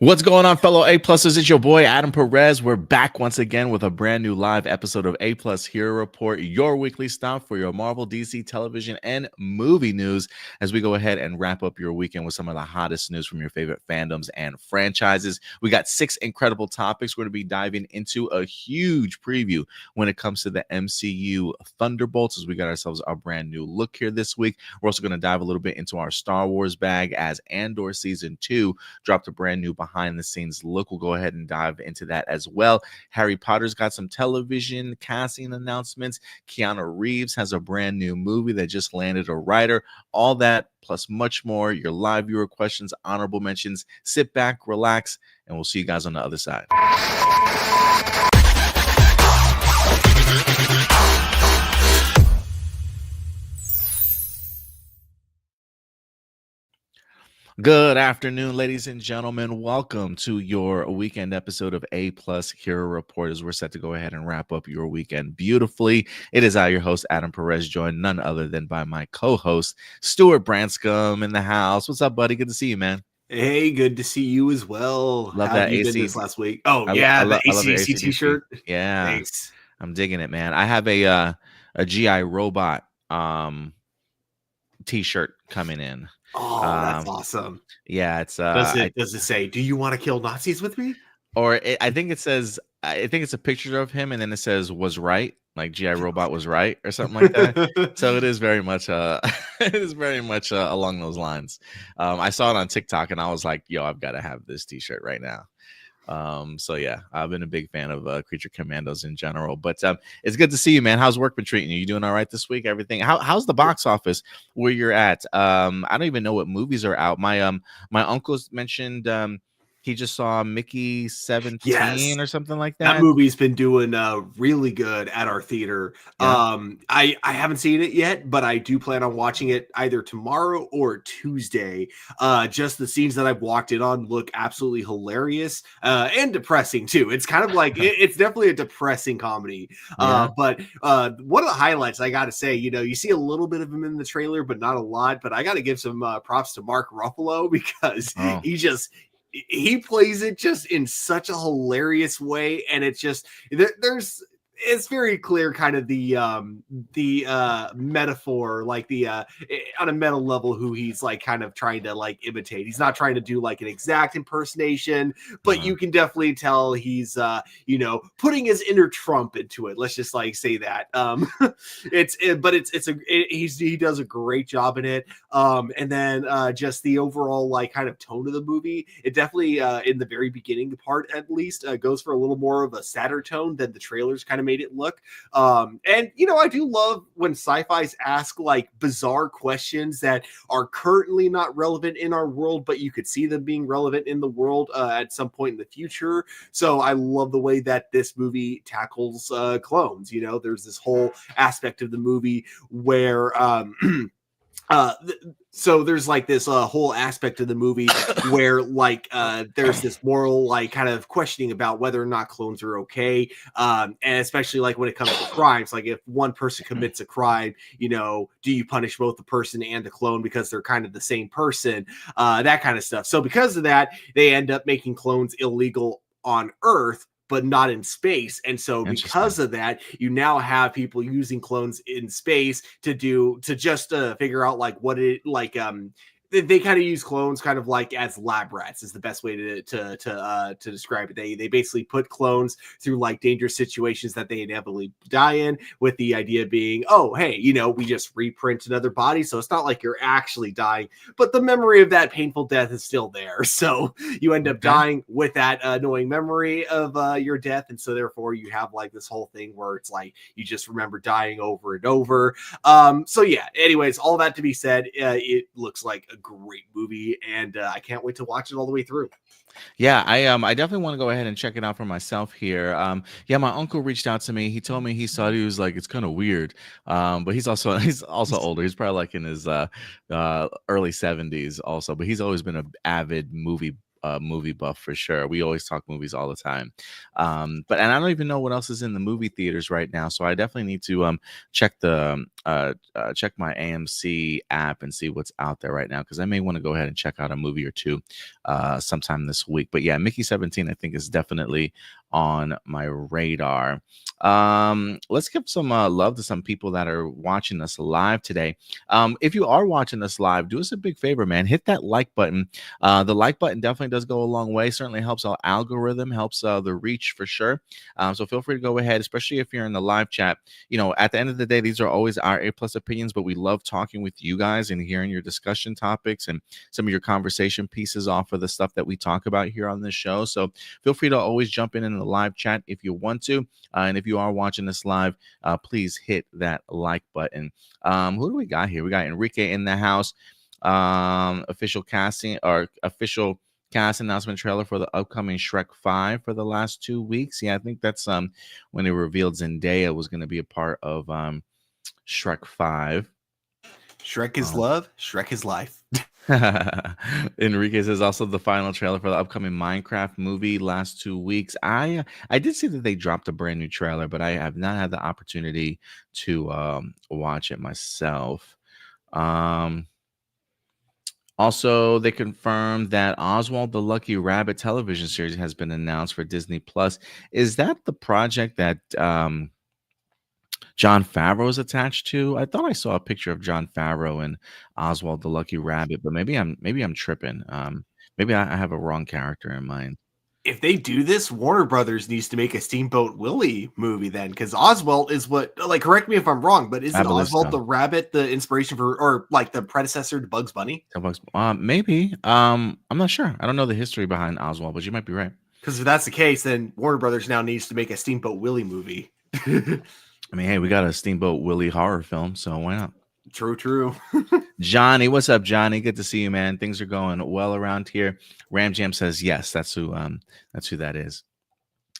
What's going on, fellow A-pluses? It's your boy, Adam Perez. We're back once again with a brand new live episode of A-Plus Hero Report, your weekly stop for your Marvel, DC, television, and movie news as we go ahead and wrap up your weekend with some of the hottest news from your favorite fandoms and franchises. We got 6 incredible topics. We're going to be diving into a huge preview when it comes to the MCU Thunderbolts as we got ourselves our brand new look here this week. We're also going to dive a little bit into our Star Wars bag as Andor Season 2 dropped a brand new behind the scenes look. We'll go ahead and dive into that as well. Harry Potter's got some television casting announcements. Keanu Reeves has a brand new movie that just landed a writer. All that plus much more. Your live viewer questions, honorable mentions. Sit back, relax, and we'll see you guys on the other side. Good afternoon, ladies and gentlemen. Welcome to your weekend episode of A-Plus Hero Report as we're set to go ahead and wrap up your weekend beautifully. It is I, your host, Adam Perez, joined none other than by my co-host, Stuart Branscombe in the house. What's up, buddy? Good to see you, man. Hey, good to see you as well. Love How that have you AC. been this last week? Oh, I yeah, love the your ACDC AC/DC. t-shirt. Yeah, Thanks. I'm digging it, man. I have a GI Robot t-shirt coming in. Oh, that's awesome. Yeah, it's does it say, do you want to kill Nazis with me? Or I think it says, I think it's a picture of him and then it says was right, like GI Robot was right or something like that. So it is very much it is very much along those lines. I saw it on TikTok and I was like, yo, I've got to have this t-shirt right now. So yeah, I've been a big fan of Creature Commandos in general, but it's good to see you, man. How's work been treating you? You doing all right this week? Everything? How's the box office where you're at? I don't even know what movies are out. My uncle's mentioned he just saw Mickey 17 or something like that. That movie's been doing really good at our theater. Yeah. I haven't seen it yet, but I do plan on watching it either tomorrow or Tuesday. Just the scenes that I've walked in on look absolutely hilarious and depressing too. It's kind of like it's definitely a depressing comedy. Yeah. But one of the highlights, I got to say, you see a little bit of him in the trailer, but not a lot. But I got to give some props to Mark Ruffalo because he plays it just in such a hilarious way, and it's just it's very clear kind of the metaphor, like on a meta level, who he's like kind of trying to like imitate. He's not trying to do like an exact impersonation, but you can definitely tell he's putting his inner Trump into it. Let's just like say that. He does a great job in it. And then just the overall like kind of tone of the movie, it definitely in the very beginning part at least goes for a little more of a sadder tone than the trailers kind of made it look. And I do love when sci-fis ask like bizarre questions that are currently not relevant in our world, but you could see them being relevant in the world at some point in the future. So I love the way that this movie tackles clones. There's this whole aspect of the movie where so there's like this whole aspect of the movie where like there's this moral like kind of questioning about whether or not clones are okay, and especially like when it comes to crimes, like if one person commits a crime, do you punish both the person and the clone because they're kind of the same person, that kind of stuff. So because of that, they end up making clones illegal on Earth but not in space. And so because of that, you now have people using clones in space to just figure out like what it like they kind of use clones kind of like as lab rats is the best way to describe it. They basically put clones through like dangerous situations that they inevitably die in, with the idea being, oh, hey, we just reprint another body. So it's not like you're actually dying, but the memory of that painful death is still there. So you end up dying with that annoying memory of your death. And so therefore you have like this whole thing where it's like, you just remember dying over and over. So yeah, anyways, all that to be said, it looks like a great movie, and I can't wait to watch it all the way through. Yeah, I definitely want to go ahead and check it out for myself here. Yeah, my uncle reached out to me. He told me he saw it. He was like, it's kind of weird. But he's also older. He's probably like in his early 70s also, but he's always been an avid movie movie buff for sure. We always talk movies all the time. And I don't even know what else is in the movie theaters right now, so I definitely need to check my AMC app and see what's out there right now, because I may want to go ahead and check out a movie or two sometime this week. But yeah, Mickey 17 I think is definitely on my radar. Let's give some love to some people that are watching us live today. If you are watching us live, do us a big favor, man. Hit that like button. The like button definitely does go a long way. Certainly helps our algorithm, helps the reach for sure. So feel free to go ahead, especially if you're in the live chat. At the end of the day, these are always our A+ opinions, but we love talking with you guys and hearing your discussion topics and some of your conversation pieces off of the stuff that we talk about here on this show. So feel free to always jump in the live chat if you want to. And if you are watching this live, please hit that like button. Who do we got here? We got Enrique in the house. Official cast announcement trailer for the upcoming Shrek 5 for the last 2 weeks. Yeah, I think that's when they revealed Zendaya was going to be a part of Shrek 5. Shrek is love, Shrek is life. Enrique says also the final trailer for the upcoming Minecraft movie last 2 weeks. I did see that they dropped a brand new trailer, but I have not had the opportunity to watch it myself. Also, they confirmed that Oswald the Lucky Rabbit television series has been announced for Disney Plus. Is that the project that Jon Favreau is attached to? I thought I saw a picture of Jon Favreau and Oswald the Lucky Rabbit, but maybe I'm tripping. Maybe I have a wrong character in mind. If they do this, Warner Brothers needs to make a Steamboat Willie movie then, because Oswald is correct me if I'm wrong, but isn't Oswald the rabbit the inspiration for, or like the predecessor to Bugs Bunny? Maybe. I'm not sure. I don't know the history behind Oswald, but you might be right. Because if that's the case, then Warner Brothers now needs to make a Steamboat Willie movie. I mean, hey, we got a Steamboat Willie horror film, so why not? True. Johnny, what's up, Johnny? Good to see you, man. Things are going well around here. Ram Jam says yes. That's who that is.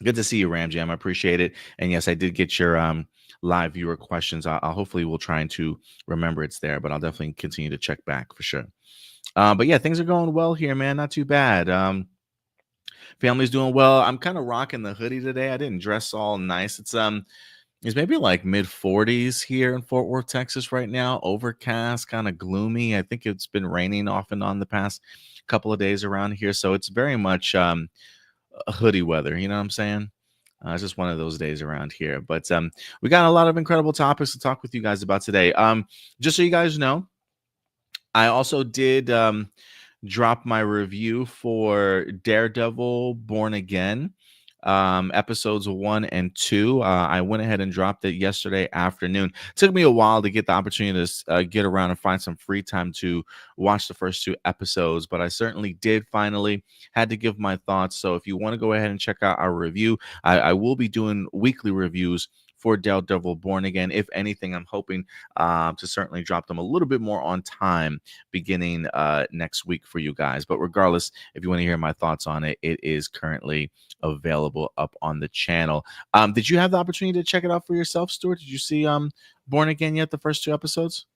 Good to see you, Ram Jam. I appreciate it. And yes, I did get your live viewer questions. I'll hopefully we'll try to remember it's there, but I'll definitely continue to check back for sure. But yeah, things are going well here, man. Not too bad. Family's doing well. I'm kind of rocking the hoodie today. I didn't dress all nice. It's maybe like mid 40s here in Fort Worth, Texas right now. Overcast, kind of gloomy. I think it's been raining off and on the past couple of days around here. So it's very much hoodie weather. You know what I'm saying? It's just one of those days around here. But we got a lot of incredible topics to talk with you guys about today. Just so you guys know, I also did drop my review for Daredevil Born Again. Episodes 1 and 2. I went ahead and dropped it yesterday afternoon. Took me a while to get the opportunity to get around and find some free time to watch the first 2 episodes, but I certainly did finally. Had to give my thoughts. So if you want to go ahead and check out our review, I will be doing weekly reviews for Daredevil Born Again. If anything, I'm hoping to certainly drop them a little bit more on time beginning next week for you guys. But regardless, if you want to hear my thoughts on it, it is currently available up on the channel. Did you have the opportunity to check it out for yourself, Stuart? Did you see Born Again yet, the first 2 episodes?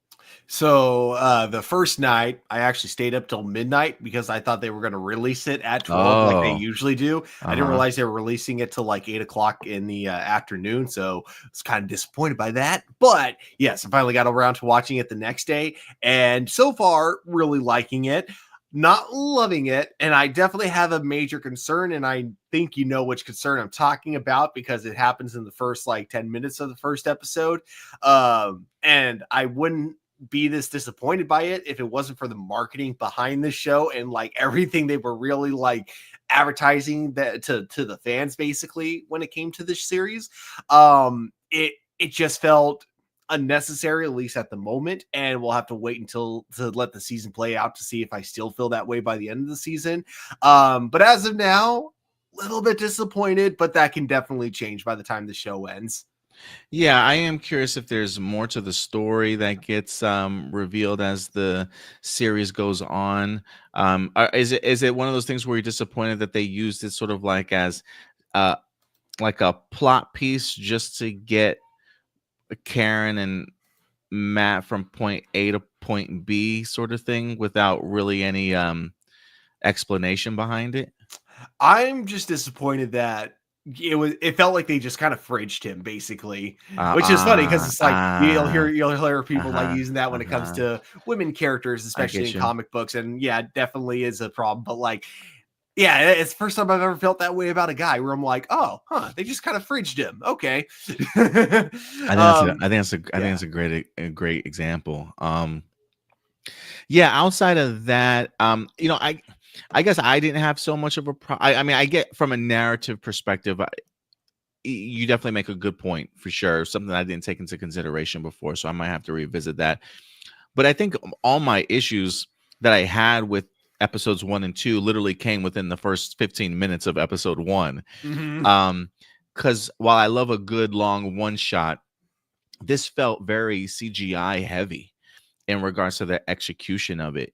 So the first night, I actually stayed up till midnight because I thought they were going to release it at 12 like they usually do. I didn't realize they were releasing it till like 8 o'clock in the afternoon. So I was kind of disappointed by that. But yes, I finally got around to watching it the next day. And so far, really liking it. Not loving it, and I definitely have a major concern, and I think you know which concern I'm talking about because it happens in the first like 10 minutes of the first episode. And I wouldn't be this disappointed by it if it wasn't for the marketing behind the show and like everything they were really like advertising that to the fans basically when it came to this series. It just felt unnecessary, at least at the moment, and we'll have to wait until to let the season play out to see if I still feel that way by the end of the season. But as of now, a little bit disappointed, but that can definitely change by the time the show ends. Yeah, I am curious if there's more to the story that gets revealed as the series goes on. Is it one of those things where you're disappointed that they used it sort of like as like a plot piece just to get Karen and Matt from point A to point B sort of thing without really any explanation behind it. I'm just disappointed that it felt like they just kind of fridged him basically, which is funny because it's like you'll hear people like Uh-huh, using that when it comes uh-huh. to women characters, I especially get in you. comic books, and yeah, it definitely is a problem. But like, yeah, it's the first time I've ever felt that way about a guy where I'm like, oh, they just kind of fridged him. Okay. I think Yeah. that's a great example. Yeah, outside of that, I guess I didn't have so much of a I mean, I get from a narrative perspective, you definitely make a good point for sure. Something I didn't take into consideration before, so I might have to revisit that. But I think all my issues that I had with episodes 1 and 2 literally came within the first 15 minutes of episode 1. Mhm. Because while I love a good long one shot, this felt very CGI heavy in regards to the execution of it,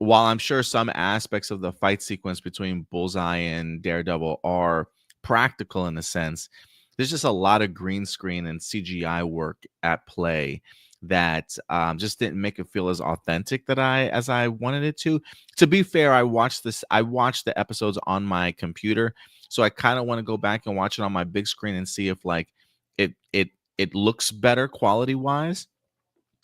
while I'm sure some aspects of the fight sequence between Bullseye and Daredevil are practical in a sense, there's just a lot of green screen and CGI work at play that just didn't make it feel as authentic as I wanted it to. To be fair, I watched the episodes on my computer, so I kind of want to go back and watch it on my big screen and see if like it looks better quality wise.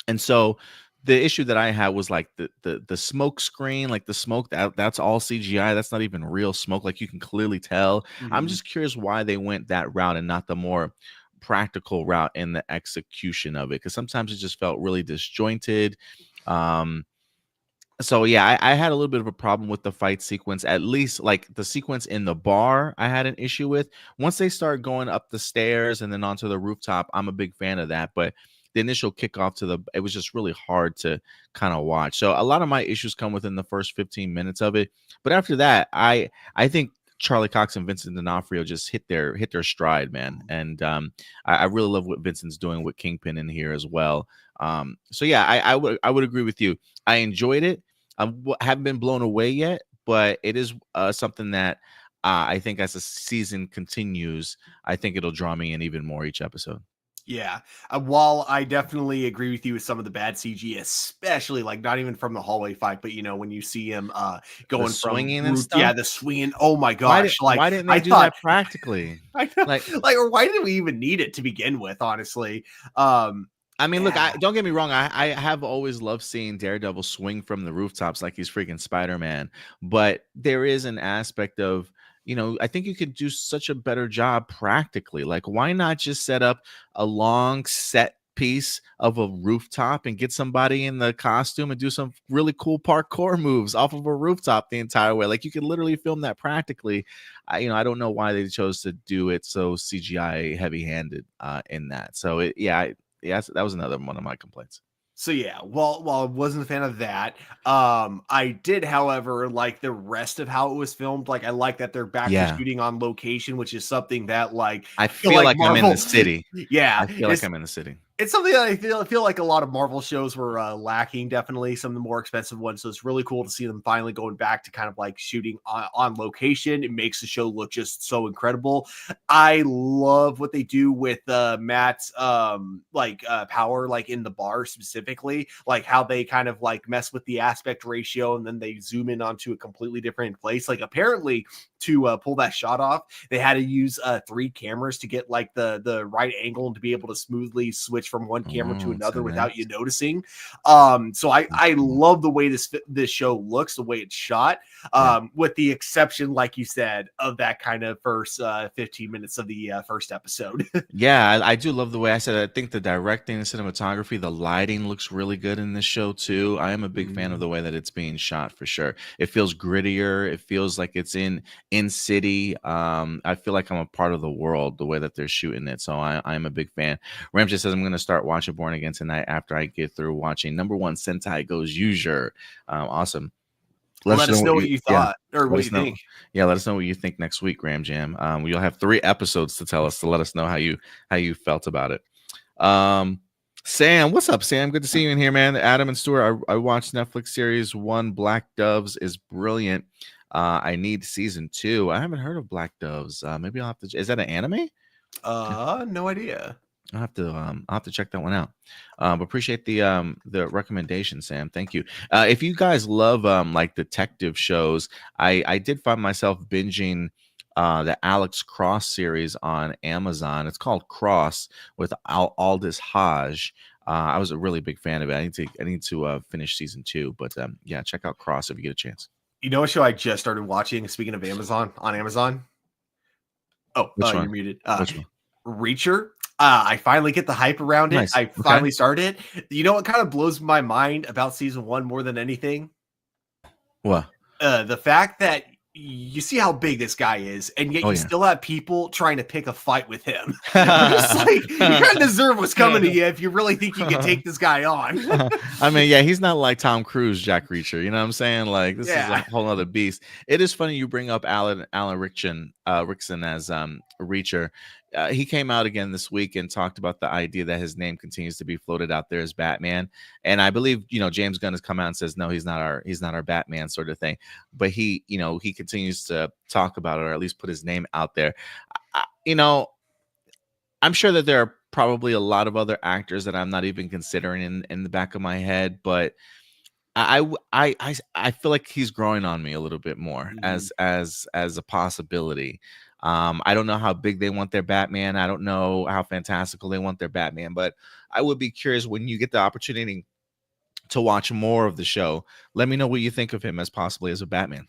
And so the issue that I had was like the smoke screen, like the smoke that's all CGI. That's not even real smoke. Like you can clearly tell. I'm Mhm. just curious why they went that route and not the more practical route in the execution of it. Because sometimes it just felt really disjointed. Um, so yeah, I had a little bit of a problem with the fight sequence. At least like the sequence in the bar, I had an issue with. Once they start going up the stairs and then onto the rooftop, I'm a big fan of that. But the initial kickoff it was just really hard to kind of watch. So a lot of my issues come within the first 15 minutes of it. But after that, I think Charlie Cox and Vincent D'Onofrio just hit their stride, man. And I really love what Vincent's doing with Kingpin in here as well. So yeah, I would agree with you. I enjoyed it. Haven't been blown away yet, but it is something that I think as the season continues, I think it'll draw me in even more each episode. Yeah. While I definitely agree with you with some of the bad CG, especially like not even from the hallway fight, but when you see him The going from swinging and roof, yeah, stuff. the swinging. Oh my Why gosh! did Like why didn't they I do thought, that practically? I know, Like, like, or why did we even need it to begin with? Honestly, I mean, look, yeah. don't get me wrong. I have always loved seeing Daredevil swing from the rooftops like he's freaking Spider-Man. But there is an aspect of, I think you could do such a better job practically. Like, why not just set up a long set piece of a rooftop and get somebody in the costume and do some really cool parkour moves off of a rooftop the entire way? Like, you could literally film that practically. I don't know why they chose to do it so CGI heavy-handed in that. So yeah, that was another one of my complaints. So yeah, while I wasn't a fan of that, I did, however, like the rest of how it was filmed. Like I like that they're back to Yeah. shooting on location, which is something that like I I feel feel like like I'm in the Marvel, city. yeah, I feel like I'm in the city. it's something that I feel like a lot of Marvel shows were lacking. Definitely some of the more expensive ones. So it's really cool to see them finally going back to kind of like shooting on location. It makes the show look just so incredible. I love what they do with Matt's power, like in the bar specifically, like how they kind of like mess with the aspect ratio and then they zoom in onto a completely different place. Like apparently to pull that shot off, they had to use 3 cameras to get like the right angle and to be able to smoothly switch from one camera to Oh, so another without you that's noticing. So I cool. love the way this show looks, the way it's shot, Yeah. with the exception, like you said, of that kind of first 15 minutes of the first episode. Yeah, I do love the way I said it. I think the directing and cinematography, the lighting looks really good in this show too. I am a big fan of the way that it's being shot for sure. It feels grittier. It feels like it's in city. I feel like I'm a part of the world the way that they're shooting it. So I'm a big fan. Ramsey says I'm going to start watching Born Again tonight after I get through watching number 1 Sentai Goes Usual. Awesome. Let us Let know us know what what you you yeah. thought or Let what us you know. think. Yeah, let us know what you think next week, Ram Jam. You'll have 3 episodes to tell us to let us know how you felt about it. Sam, what's up, Sam? Good to see you in here, man. Adam and Stuart, I watched Netflix series 1, Black Doves is brilliant. I need season 2. I haven't heard of Black Doves. Maybe I'll have to. Is that an anime? No idea. I'll have to check that one out. Appreciate the recommendation, Sam. Thank you. If you guys love like detective shows, I did find myself binging the Alex Cross series on Amazon. It's called Cross with Aldous Hodge. I was a really big fan of it. I need to finish season 2, but yeah, check out Cross if you get a chance. You know what show I just started watching? Speaking of Amazon, on Amazon. Oh, Which you're one? muted. Which one? Reacher. I finally get the hype around it. Nice. I Okay. finally started. You know what kind of blows my mind about season 1 more than anything? What? The fact that you see how big this guy is, and yet Oh, you yeah. still have people trying to pick a fight with him. I'm just like, you kind of deserve what's coming to you if you really think you can take this guy on. I mean, yeah, he's not like Tom Cruise, Jack Reacher. You know what I'm saying? Like, this is a Yeah. whole other beast. It is funny you bring up Alan Rickson as Reacher. He came out again this week and talked about the idea that his name continues to be floated out there as Batman. And I believe, James Gunn has come out and says, no, he's not our Batman, sort of thing. But he continues to talk about it, or at least put his name out there. I'm sure that there are probably a lot of other actors that I'm not even considering in the back of my head, but I feel like he's growing on me a little bit more as a possibility. I don't know how big they want their Batman. I don't know how fantastical they want their Batman, but I would be curious when you get the opportunity to watch more of the show. Let me know what you think of him as possibly as a Batman.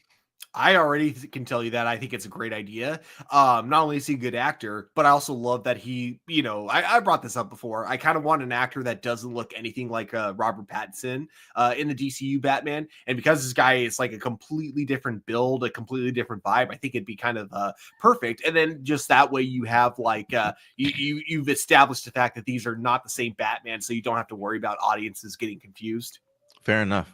I already can tell you that I think it's a great idea. Not only is he a good actor, but I also love that he, I brought this up before. I kind of want an actor that doesn't look anything like Robert Pattinson in the DCU Batman. And because this guy is like a completely different build, a completely different vibe, I think it'd be kind of perfect. And then just that way you have like, you've established the fact that these are not the same Batman, so you don't have to worry about audiences getting confused. Fair enough.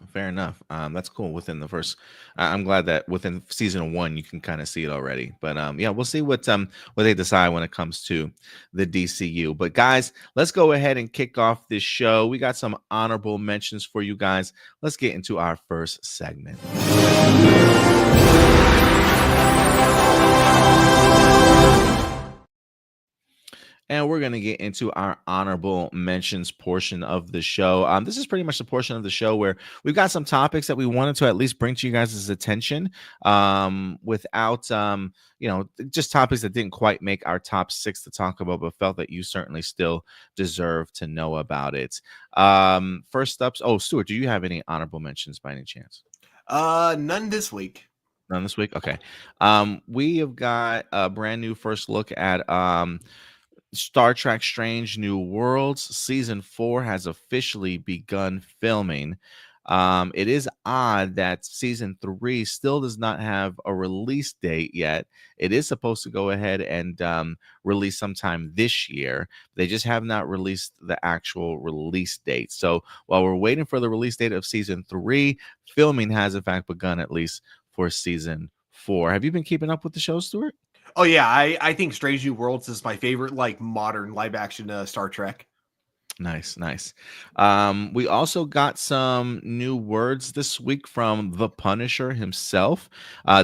That's cool. Within the first, I'm glad that within season 1 you can kind of see it already. But yeah, we'll see what they decide when it comes to the DCU. But guys, let's go ahead and kick off this show. We got some honorable mentions for you guys. Let's get into our first segment. And we're going to get into our honorable mentions portion of the show. This is pretty much the portion of the show where we've got some topics that we wanted to at least bring to you guys' attention without, just topics that didn't quite make our top 6 to talk about, but felt that you certainly still deserve to know about it. First up, Stuart, do you have any honorable mentions by any chance? None this week. None this week? Okay. We have got a brand new first look at Star Trek Strange New Worlds. Season 4 has officially begun filming. It is odd that season 3 still does not have a release date yet. It is supposed to go ahead and release sometime this year. They just have not released the actual release date. So while we're waiting for the release date of season 3, filming has in fact begun, at least for season 4. Have you been keeping up with the show, Stuart? Oh yeah, I think Strange New Worlds is my favorite like modern live action Star Trek. Nice. We also got some new words this week from the Punisher himself.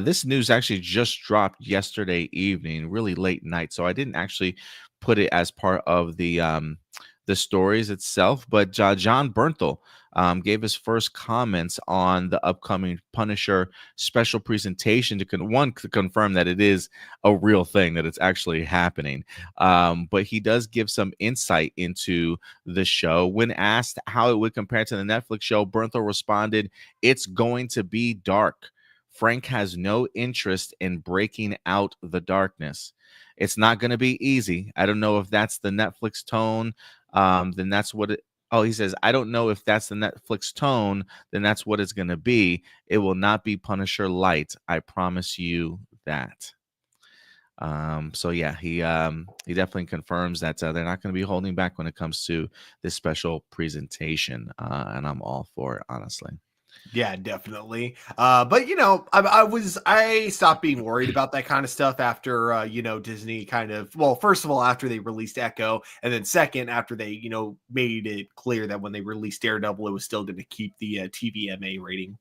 This news actually just dropped yesterday evening, really late night, so I didn't actually put it as part of the stories itself. But John Bernthal gave his first comments on the upcoming Punisher special presentation to confirm that it is a real thing, that it's actually happening. But he does give some insight into the show. When asked how it would compare to the Netflix show, Bernthal responded, "It's going to be dark. Frank has no interest in breaking out the darkness. It's not going to be easy. I don't know if that's the Netflix tone. Then that's what it." Oh, he says, "I don't know if that's the Netflix tone, then that's what it's going to be. It will not be Punisher light. I promise you that." So yeah, he definitely confirms that they're not going to be holding back when it comes to this special presentation. And I'm all for it, honestly. Yeah, definitely. But I stopped being worried about that kind of stuff after Disney kind of, well, first of all, after they released Echo, and then second, after they made it clear that when they released Daredevil, it was still going to keep the TVMA rating.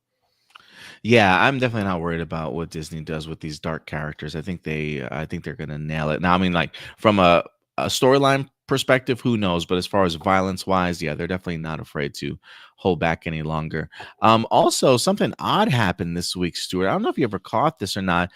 Yeah, I'm definitely not worried about what Disney does with these dark characters. I think they're gonna nail it. Now, I mean, like from a storyline perspective, who knows? But as far as violence wise, yeah, they're definitely not afraid to hold back any longer. Also, something odd happened this week, Stuart. I don't know if you ever caught this or not.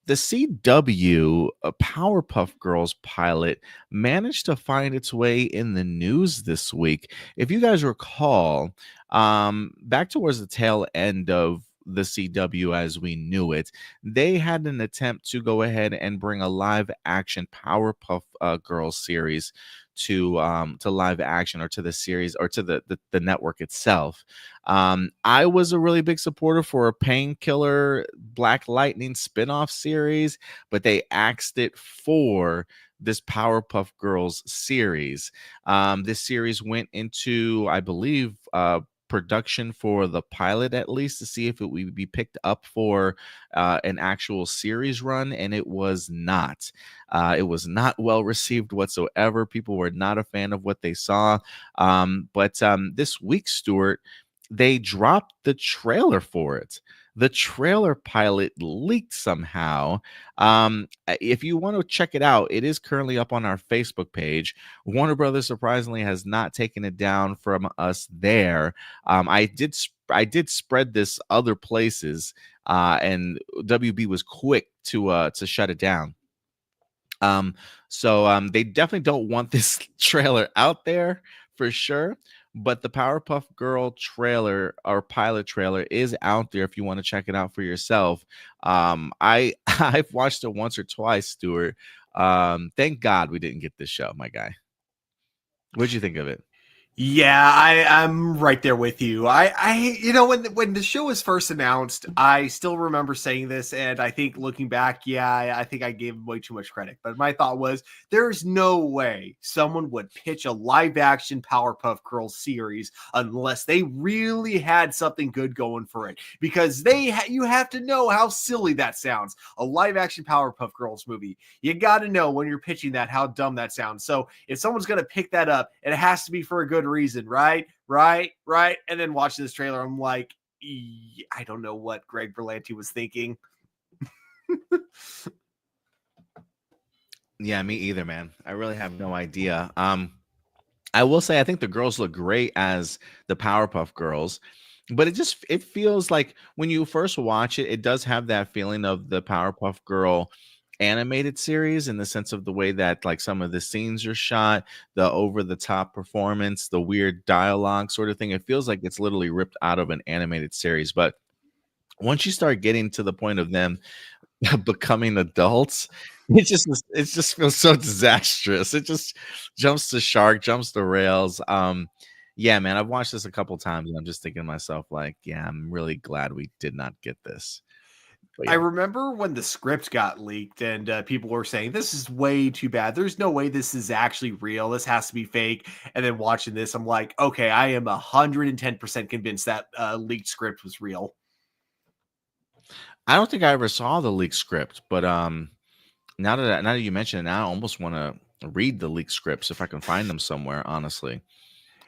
The CW Powerpuff Girls pilot managed to find its way in the news this week. If you guys recall, back towards the tail end of the CW as we knew it, they had an attempt to go ahead and bring a live action Powerpuff Girls series to live action, or to the series, or to the network itself. I was a really big supporter for a Painkiller Black Lightning spinoff series, but they axed it for this Powerpuff Girls series. This series went into, I believe, production for the pilot, at least, to see if it would be picked up for an actual series run, and it was not. It was not well received whatsoever. People were not a fan of what they saw. But this week, Stuart, they dropped the trailer for it. The trailer pilot leaked somehow. If you want to check it out, it is currently up on our Facebook page. Warner Brothers surprisingly has not taken it down from us there. I did spread this other places, and WB was quick to shut it down. So they definitely don't want this trailer out there for sure. But the Powerpuff Girl trailer, or pilot trailer, is out there if you want to check it out for yourself. I've watched it once or twice, Stuart. Thank God we didn't get this show, my guy. What'd you think of it? Yeah, I'm right there with you. When the show was first announced, I still remember saying this, and I think looking back, yeah, I think I gave way too much credit. But my thought was, there's no way someone would pitch a live action Powerpuff Girls series unless they really had something good going for it. Because you have to know how silly that sounds. A live action Powerpuff Girls movie. You got to know when you're pitching that how dumb that sounds. So if someone's going to pick that up, it has to be for a good reason, right? And then watching this trailer, I'm like, I don't know what Greg Berlanti was thinking. Yeah, me either, man. I really have no idea. I will say I think the girls look great as the Powerpuff Girls, but it feels like when you first watch it, it does have that feeling of the Powerpuff Girl animated series, in the sense of the way that like some of the scenes are shot, the over the top performance, the weird dialogue sort of thing. It feels like it's literally ripped out of an animated series. But once you start getting to the point of them becoming adults, it just feels so disastrous. It just jumps the shark, jumps the rails. Yeah, man, I've watched this a couple times and I'm just thinking to myself, like, yeah, I'm really glad we did not get this. But I yeah. remember when the script got leaked and people were saying, this is way too bad. There's no way this is actually real. This has to be fake. And then watching this, I'm like, okay, I am 110% convinced that leaked script was real. I don't think I ever saw the leaked script, but now that you mention it, now I almost want to read the leaked scripts if I can find them somewhere, honestly.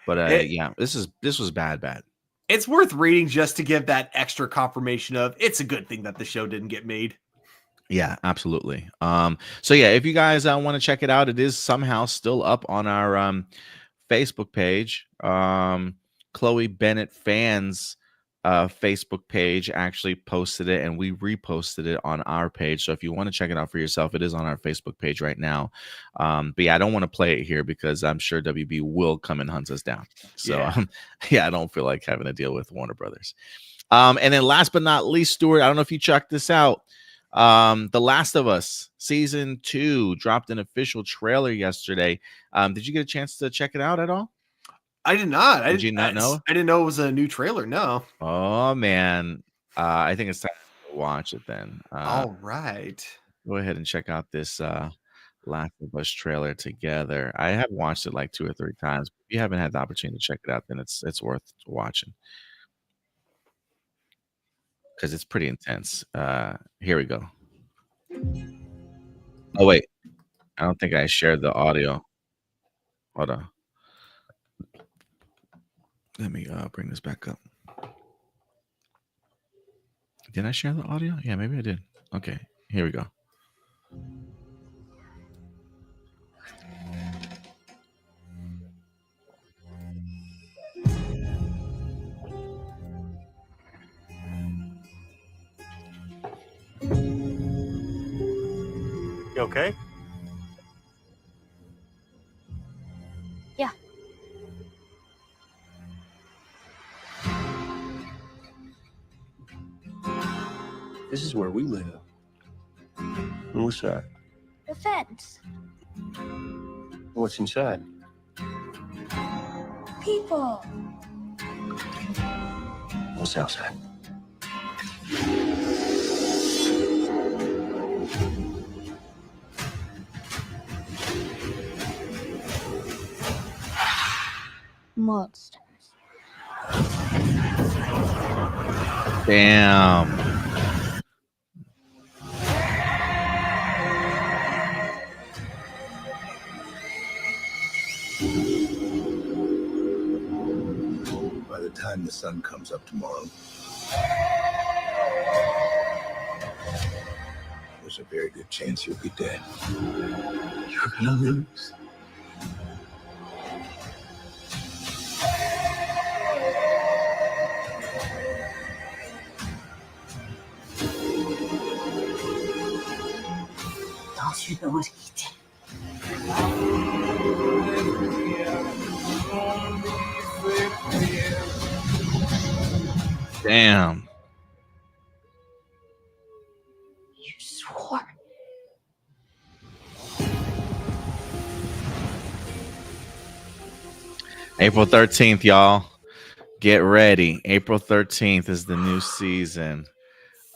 But It, yeah, this was bad. it's worth reading just to give that extra confirmation of it's a good thing that the show didn't get made. Yeah, absolutely. So yeah, if you guys want to check it out, it is somehow still up on our Facebook page. Chloe Bennett fans Facebook page actually posted it, and we reposted it on our page. So if you want to check it out for yourself, it is on our Facebook page right now. But yeah, I don't want to play it here because I'm sure WB will come and hunt us down. So yeah, I don't feel like having to deal with Warner Brothers. And then last but not least, Stuart, I don't know if you checked this out. The Last of Us season 2 dropped an official trailer yesterday. Did you get a chance to check it out at all? I did not. Did you not know? I didn't know it was a new trailer. No. Oh man, I think it's time to watch it then. All right. Go ahead and check out this Last of Us trailer together. I have watched it like 2 or 3 times. If you haven't had the opportunity to check it out, then it's worth watching because it's pretty intense. Here we go. Oh wait, I don't think I shared the audio. Hold on. Let me bring this back up. Did I share the audio? Yeah, maybe I did. Okay, here we go. You okay? Yeah. This is where we live. What's that? The fence. What's inside? People. What's outside? Monsters. Damn. By the time the sun comes up tomorrow, there's a very good chance you'll be dead. You're gonna lose. Don't you know what he did? Damn. You swore. April 13th, y'all. Get ready. April 13th is the new season.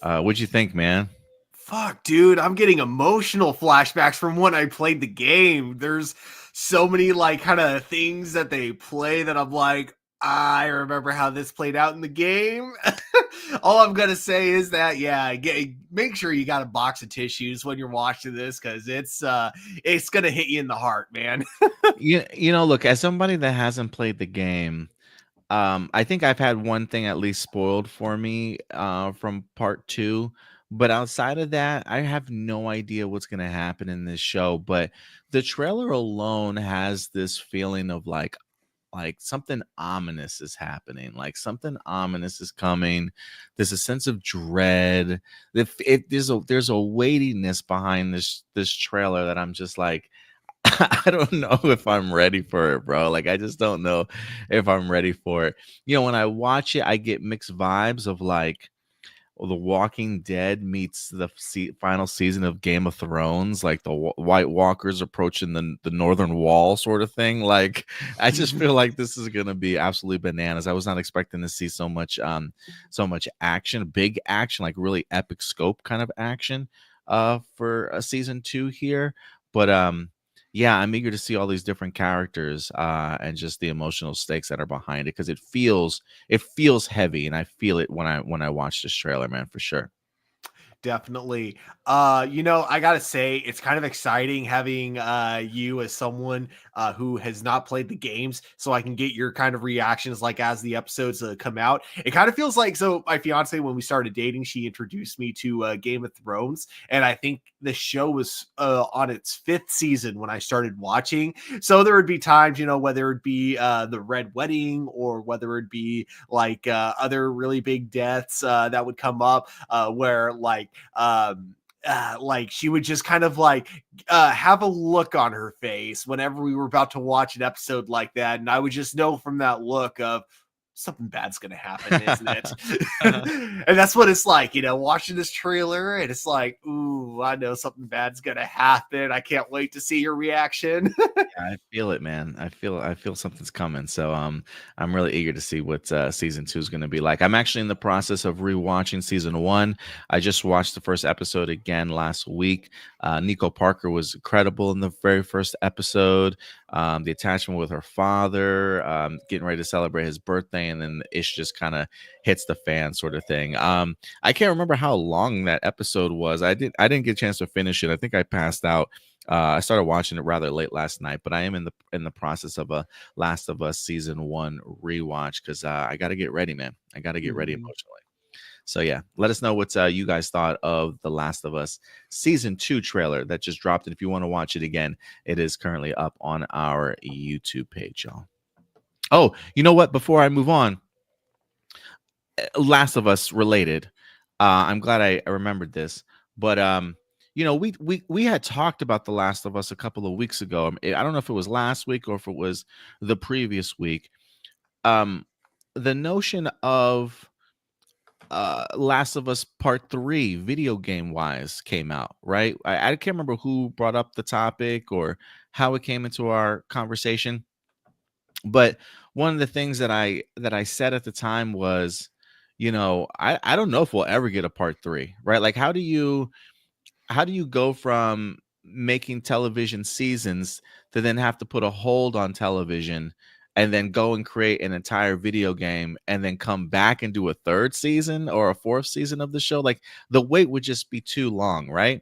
What'd you think, man? Fuck, dude, I'm getting emotional flashbacks from when I played the game. There's so many like kind of things that they play that I'm like, I remember how this played out in the game. All I'm gonna say is that, yeah, make sure you got a box of tissues when you're watching this, because it's gonna hit you in the heart, man. You know, look, as somebody that hasn't played the game, I think I've had one thing at least spoiled for me from part 2. But outside of that, I have no idea what's going to happen in this show. But the trailer alone has this feeling of like something ominous is happening, like something ominous is coming. There's a sense of dread. There's a weightiness behind this trailer that I'm just like, I don't know if I'm ready for it, bro. Like, I just don't know if I'm ready for it. You know, when I watch it, I get mixed vibes of like, The Walking Dead meets the final season of Game of Thrones, like the White Walkers approaching the Northern Wall sort of thing. Like, I just feel like this is gonna be absolutely bananas. I was not expecting to see so much action, big action, like really epic scope kind of action, for a season 2 here. But yeah, I'm eager to see all these different characters and just the emotional stakes that are behind it, because it feels heavy, and I feel it when I watch this trailer, man, for sure. Definitely. I gotta say, it's kind of exciting having you as someone who has not played the games, so I can get your kind of reactions like as the episodes come out. It kind of feels like, so my fiance, when we started dating, she introduced me to Game of Thrones, and I think the show was on its 5th season when I started watching. So there would be times, whether it be the Red Wedding, or whether it be like other really big deaths that would come up, where like she would just kind of like have a look on her face whenever we were about to watch an episode like that, and I would just know from that look of something bad's gonna happen, isn't it? And that's what it's like, watching this trailer, and it's like, ooh, I know something bad's gonna happen. I can't wait to see your reaction. Yeah, I feel it, man. I feel something's coming. So I'm really eager to see what season 2 is going to be like. I'm actually in the process of rewatching season 1. I just watched the first episode again last week. Nico Parker was incredible in the very first episode. The attachment with her father, getting ready to celebrate his birthday, and then the ish just kind of hits the fan, sort of thing. I can't remember how long that episode was. I didn't get a chance to finish it. I think I passed out. I started watching it rather late last night, but I am in the process of a Last of Us season 1 rewatch, because I got to get ready, man. I got to get ready emotionally. So yeah, let us know what you guys thought of the Last of Us season 2 trailer that just dropped. And if you want to watch it again, it is currently up on our YouTube page, y'all. Oh, you know what? Before I move on, Last of Us related, I'm glad I remembered this, but we had talked about The Last of Us a couple of weeks ago. I don't know if it was last week or if it was the previous week. The notion of Last of Us Part 3 video game wise came out, right? I can't remember who brought up the topic or how it came into our conversation, but one of the things that I said at the time was, I don't know if we'll ever get a part 3, right? Like how do you go from making television seasons to then have to put a hold on television and then go and create an entire video game and then come back and do a third season or a fourth season of the show? Like the wait would just be too long, right?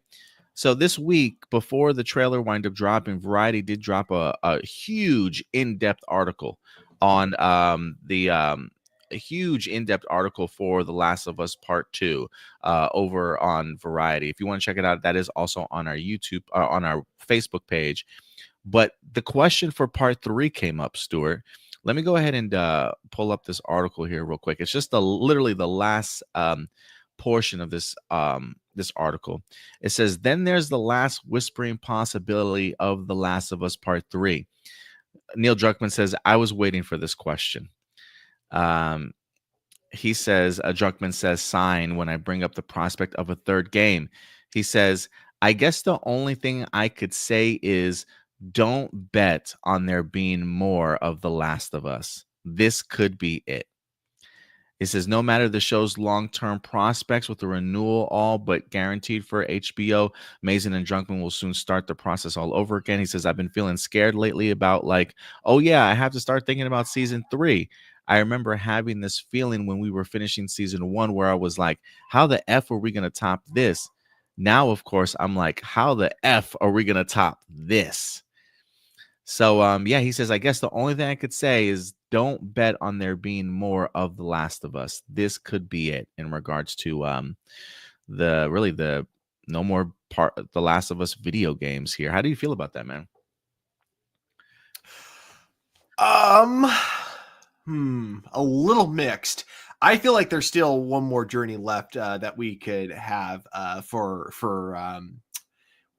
So this week, before the trailer wind up dropping, Variety did drop a huge in-depth article on a huge in-depth article for The Last of Us Part 2 over on Variety. If you want to check it out, that is also on our YouTube, on our Facebook page. But the question for Part 3 came up, Stuart. Let me go ahead and pull up this article here real quick. It's just literally the last portion of this article. It says, then there's the last whispering possibility of The Last of Us Part 3. Neil Druckmann says, I was waiting for this question. He says, Druckmann says, sign when I bring up the prospect of a third game. He says, I guess the only thing I could say is don't bet on there being more of The Last of Us. This could be it. It says, no matter the show's long-term prospects with the renewal all but guaranteed for HBO, Mazin and Druckmann will soon start the process all over again. He says, I've been feeling scared lately about like, oh yeah, I have to start thinking about season 3. I remember having this feeling when we were finishing season 1 where I was like, how the F are we going to top this? Now, of course, I'm like, how the F are we going to top this? So, yeah, he says, I guess the only thing I could say is don't bet on there being more of The Last of Us. This could be it in regards to the no more The Last of Us video games here. How do you feel about that, man? A little mixed. I feel like there's still one more journey left that we could have for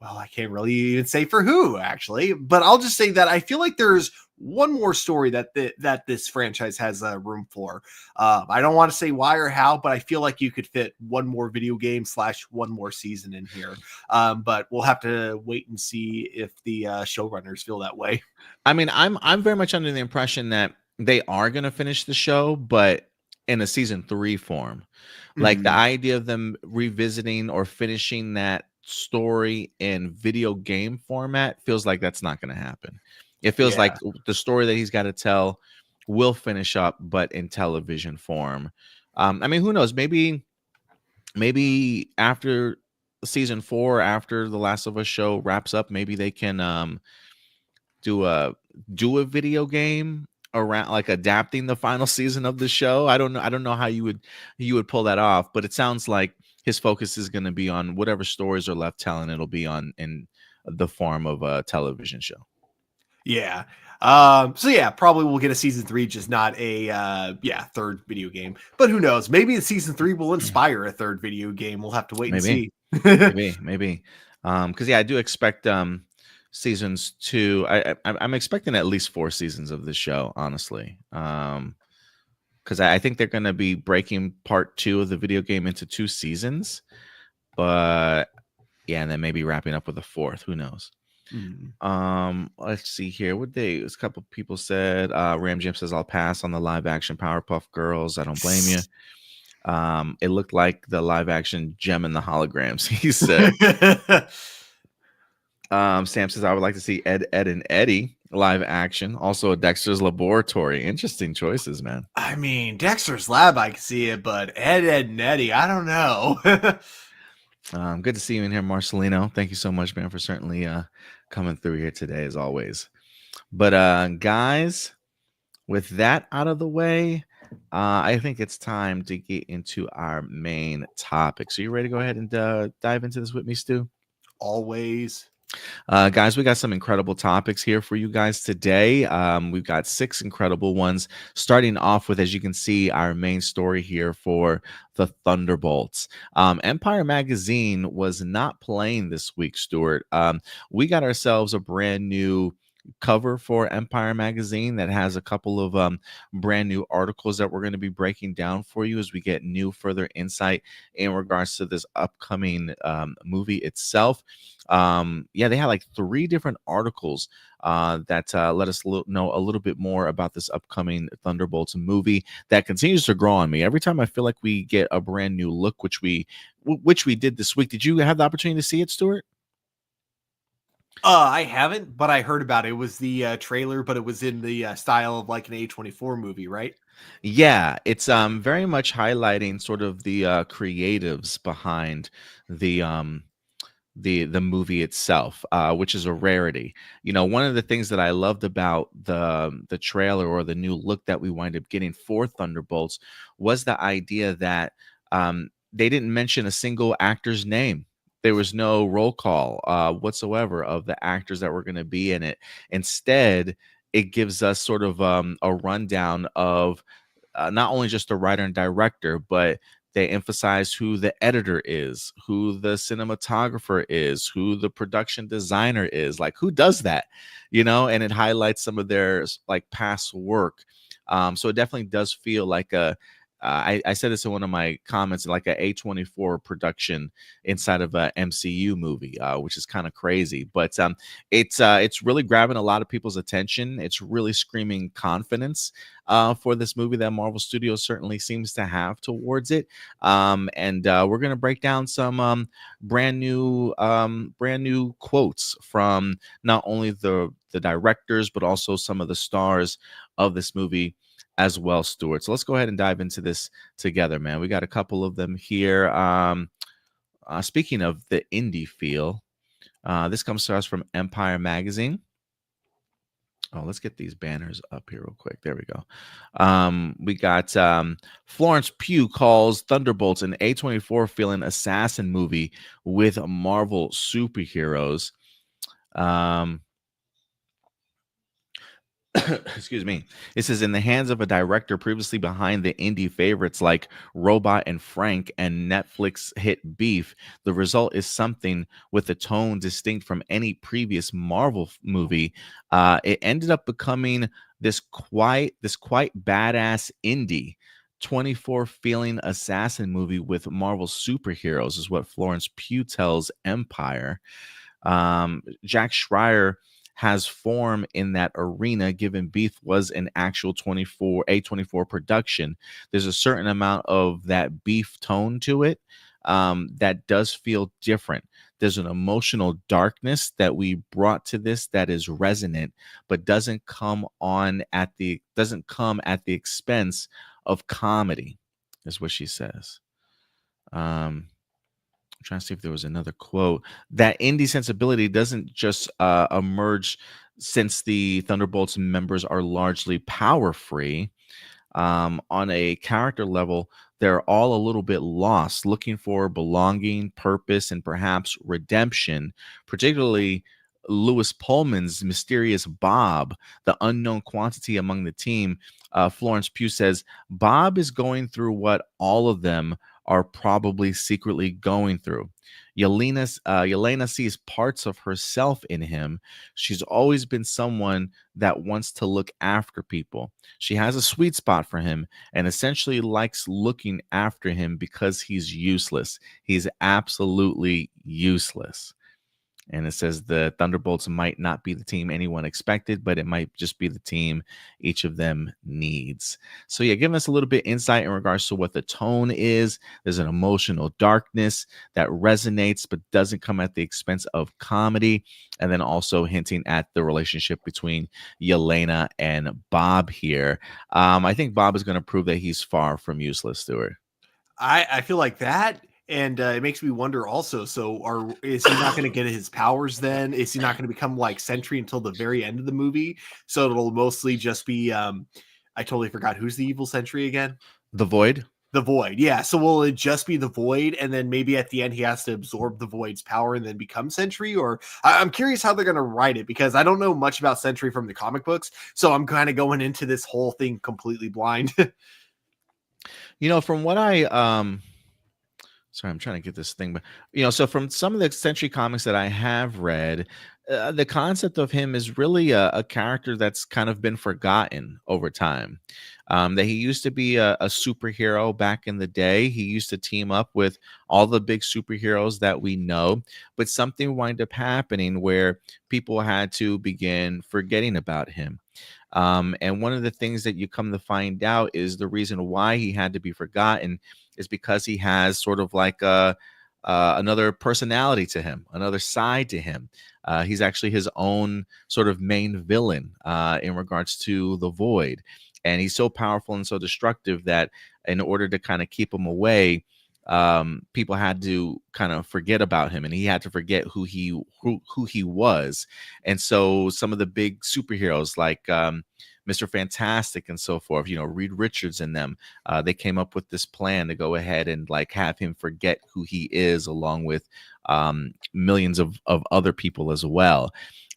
well, I can't really even say for who actually, but I'll just say that I feel like there's one more story that that this franchise has room for. I don't want to say why or how, but I feel like you could fit one more video game / one more season in here. But we'll have to wait and see if the showrunners feel that way. I mean, I'm very much under the impression that they are going to finish the show, but in a season 3 form. Like the idea of them revisiting or finishing that story in video game format feels like that's not going to happen. It feels like the story that he's got to tell will finish up, but in television form. I mean, who knows? Maybe after season 4, after the Last of Us show wraps up, maybe they can do a video game around, like adapting the final season of the show. I don't know how you would pull that off, but it sounds like his focus is going to be on whatever stories are left telling. It'll be on in the form of a television show. Yeah. So yeah, probably we'll get a season 3, just not a third video game. But who knows? Maybe the season 3 will inspire a third video game. We'll have to wait and see. maybe. Because I do expect seasons 2. I'm expecting at least 4 seasons of this show, honestly. Because I think they're going to be breaking part 2 of the video game into 2 seasons. But yeah, and then maybe wrapping up with a 4th. Who knows? Let's see here. A couple people said, Ram Jim says, I'll pass on the live action Powerpuff Girls. I don't blame you. It looked like the live action Gem and the Holograms, he said. Sam says, I would like to see Ed, and Eddie live action. Also, Dexter's Laboratory. Interesting choices, man. I mean, Dexter's Lab, I can see it, but Ed, and Eddie, I don't know. Good to see you in here, Marcelino. Thank you so much, man, for certainly coming through here today, as always. But guys, with that out of the way, I think it's time to get into our main topic. So you ready to go ahead and dive into this with me, Stu? Always. Guys, we got some incredible topics here for you guys today. We've got 6 incredible ones, starting off with, as you can see, our main story here for the Thunderbolts. Empire Magazine was not playing this week, Stuart. We got ourselves a brand new cover for Empire Magazine that has a couple of brand new articles that we're going to be breaking down for you as we get new further insight in regards to this upcoming movie itself. Yeah, they had like 3 different articles that let us know a little bit more about this upcoming Thunderbolts movie that continues to grow on me. Every time I feel like we get a brand new look, which we did this week. Did you have the opportunity to see it, Stuart? I haven't, but I heard about it. It was the trailer, but it was in the style of like an A24 movie, right? Yeah, it's very much highlighting sort of the creatives behind the the movie itself, which is a rarity. You know, one of the things that I loved about the trailer or the new look that we wind up getting for Thunderbolts was the idea that they didn't mention a single actor's name. There was no roll call whatsoever of the actors that were going to be in it. Instead, it gives us sort of a rundown of not only just the writer and director, but they emphasize who the editor is, who the cinematographer is, who the production designer is, like who does that, you know, and it highlights some of their like past work. So it definitely does feel like I said this in one of my comments, like a A24 production inside of a MCU movie, which is kind of crazy. But it's really grabbing a lot of people's attention. It's really screaming confidence for this movie that Marvel Studios certainly seems to have towards it. And we're gonna break down some brand new quotes from not only the directors but also some of the stars of this movie as well, Stuart. So let's go ahead and dive into this together, man. We got a couple of them here. Speaking of the indie feel, this comes to us from Empire Magazine. Oh, let's get these banners up here real quick. There we go. We got Florence Pugh calls Thunderbolts an A24 feeling assassin movie with Marvel superheroes. Excuse me. It says in the hands of a director previously behind the indie favorites like Robot and Frank and Netflix hit Beef, the result is something with a tone distinct from any previous Marvel movie. It ended up becoming this quite badass indie 24 feeling assassin movie with Marvel superheroes, is what Florence Pugh tells Empire. Jack Schreier has form in that arena, given Beef was an actual A24 production. There's a certain amount of that Beef tone to it that does feel different. There's an emotional darkness that we brought to this that is resonant, but doesn't come at the expense of comedy, is what she says. I'm trying to see if there was another quote. That indie sensibility doesn't just emerge since the Thunderbolts members are largely power free. On a character level, they're all a little bit lost, looking for belonging, purpose, and perhaps redemption, particularly Lewis Pullman's mysterious Bob, the unknown quantity among the team. Florence Pugh says, Bob is going through what all of them are probably secretly going through. Yelena sees parts of herself in him. She's always been someone that wants to look after people. She has a sweet spot for him and essentially likes looking after him because he's useless. He's absolutely useless. And it says the Thunderbolts might not be the team anyone expected, but it might just be the team each of them needs. So yeah, giving us a little bit insight in regards to what the tone is. There's an emotional darkness that resonates, but doesn't come at the expense of comedy. And then also hinting at the relationship between Yelena and Bob here. I think Bob is going to prove that he's far from useless, Stuart. I feel like that. And it makes me wonder also, so is he not going to get his powers then? Is he not going to become like Sentry until the very end of the movie? So it'll mostly just be, I totally forgot, who's the evil Sentry again? The Void? The Void, yeah. So will it just be the Void, and then maybe at the end he has to absorb the Void's power and then become Sentry? Or I'm curious how they're going to write it, because I don't know much about Sentry from the comic books, so I'm kind of going into this whole thing completely blind. From what I sorry, I'm trying to get this thing, but so from some of the Century comics that I have read, the concept of him is really a character that's kind of been forgotten over time. That he used to be a superhero back in the day. He used to team up with all the big superheroes that we know, but something wound up happening where people had to begin forgetting about him. And one of the things that you come to find out is the reason why he had to be forgotten is because he has sort of like another personality to him, another side to him. He's actually his own sort of main villain in regards to the Void. And he's so powerful and so destructive that in order to kind of keep him away, people had to kind of forget about him, and he had to forget who he was. And so some of the big superheroes like Mr. Fantastic and so forth, Reed Richards and them, they came up with this plan to go ahead and like have him forget who he is, along with millions of other people as well.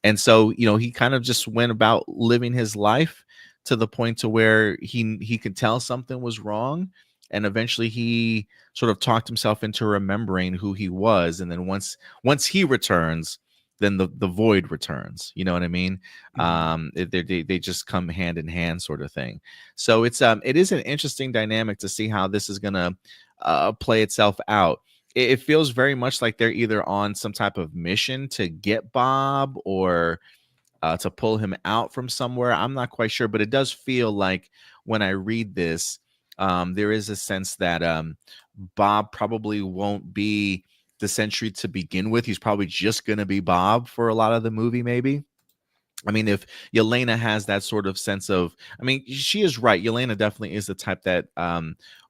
And so he kind of just went about living his life to the point to where he could tell something was wrong. And eventually he sort of talked himself into remembering who he was. And then once he returns, then the Void returns. You know what I mean? They just come hand in hand, sort of thing. So it is an interesting dynamic to see how this is gonna play itself out. It feels very much like they're either on some type of mission to get Bob or to pull him out from somewhere. I'm not quite sure, but it does feel like when I read this, there is a sense that Bob probably won't be the Sentry to begin with. He's probably just going to be Bob for a lot of the movie, maybe. I mean, if Yelena has that sort of sense of, I mean, she is right. Yelena definitely is the type that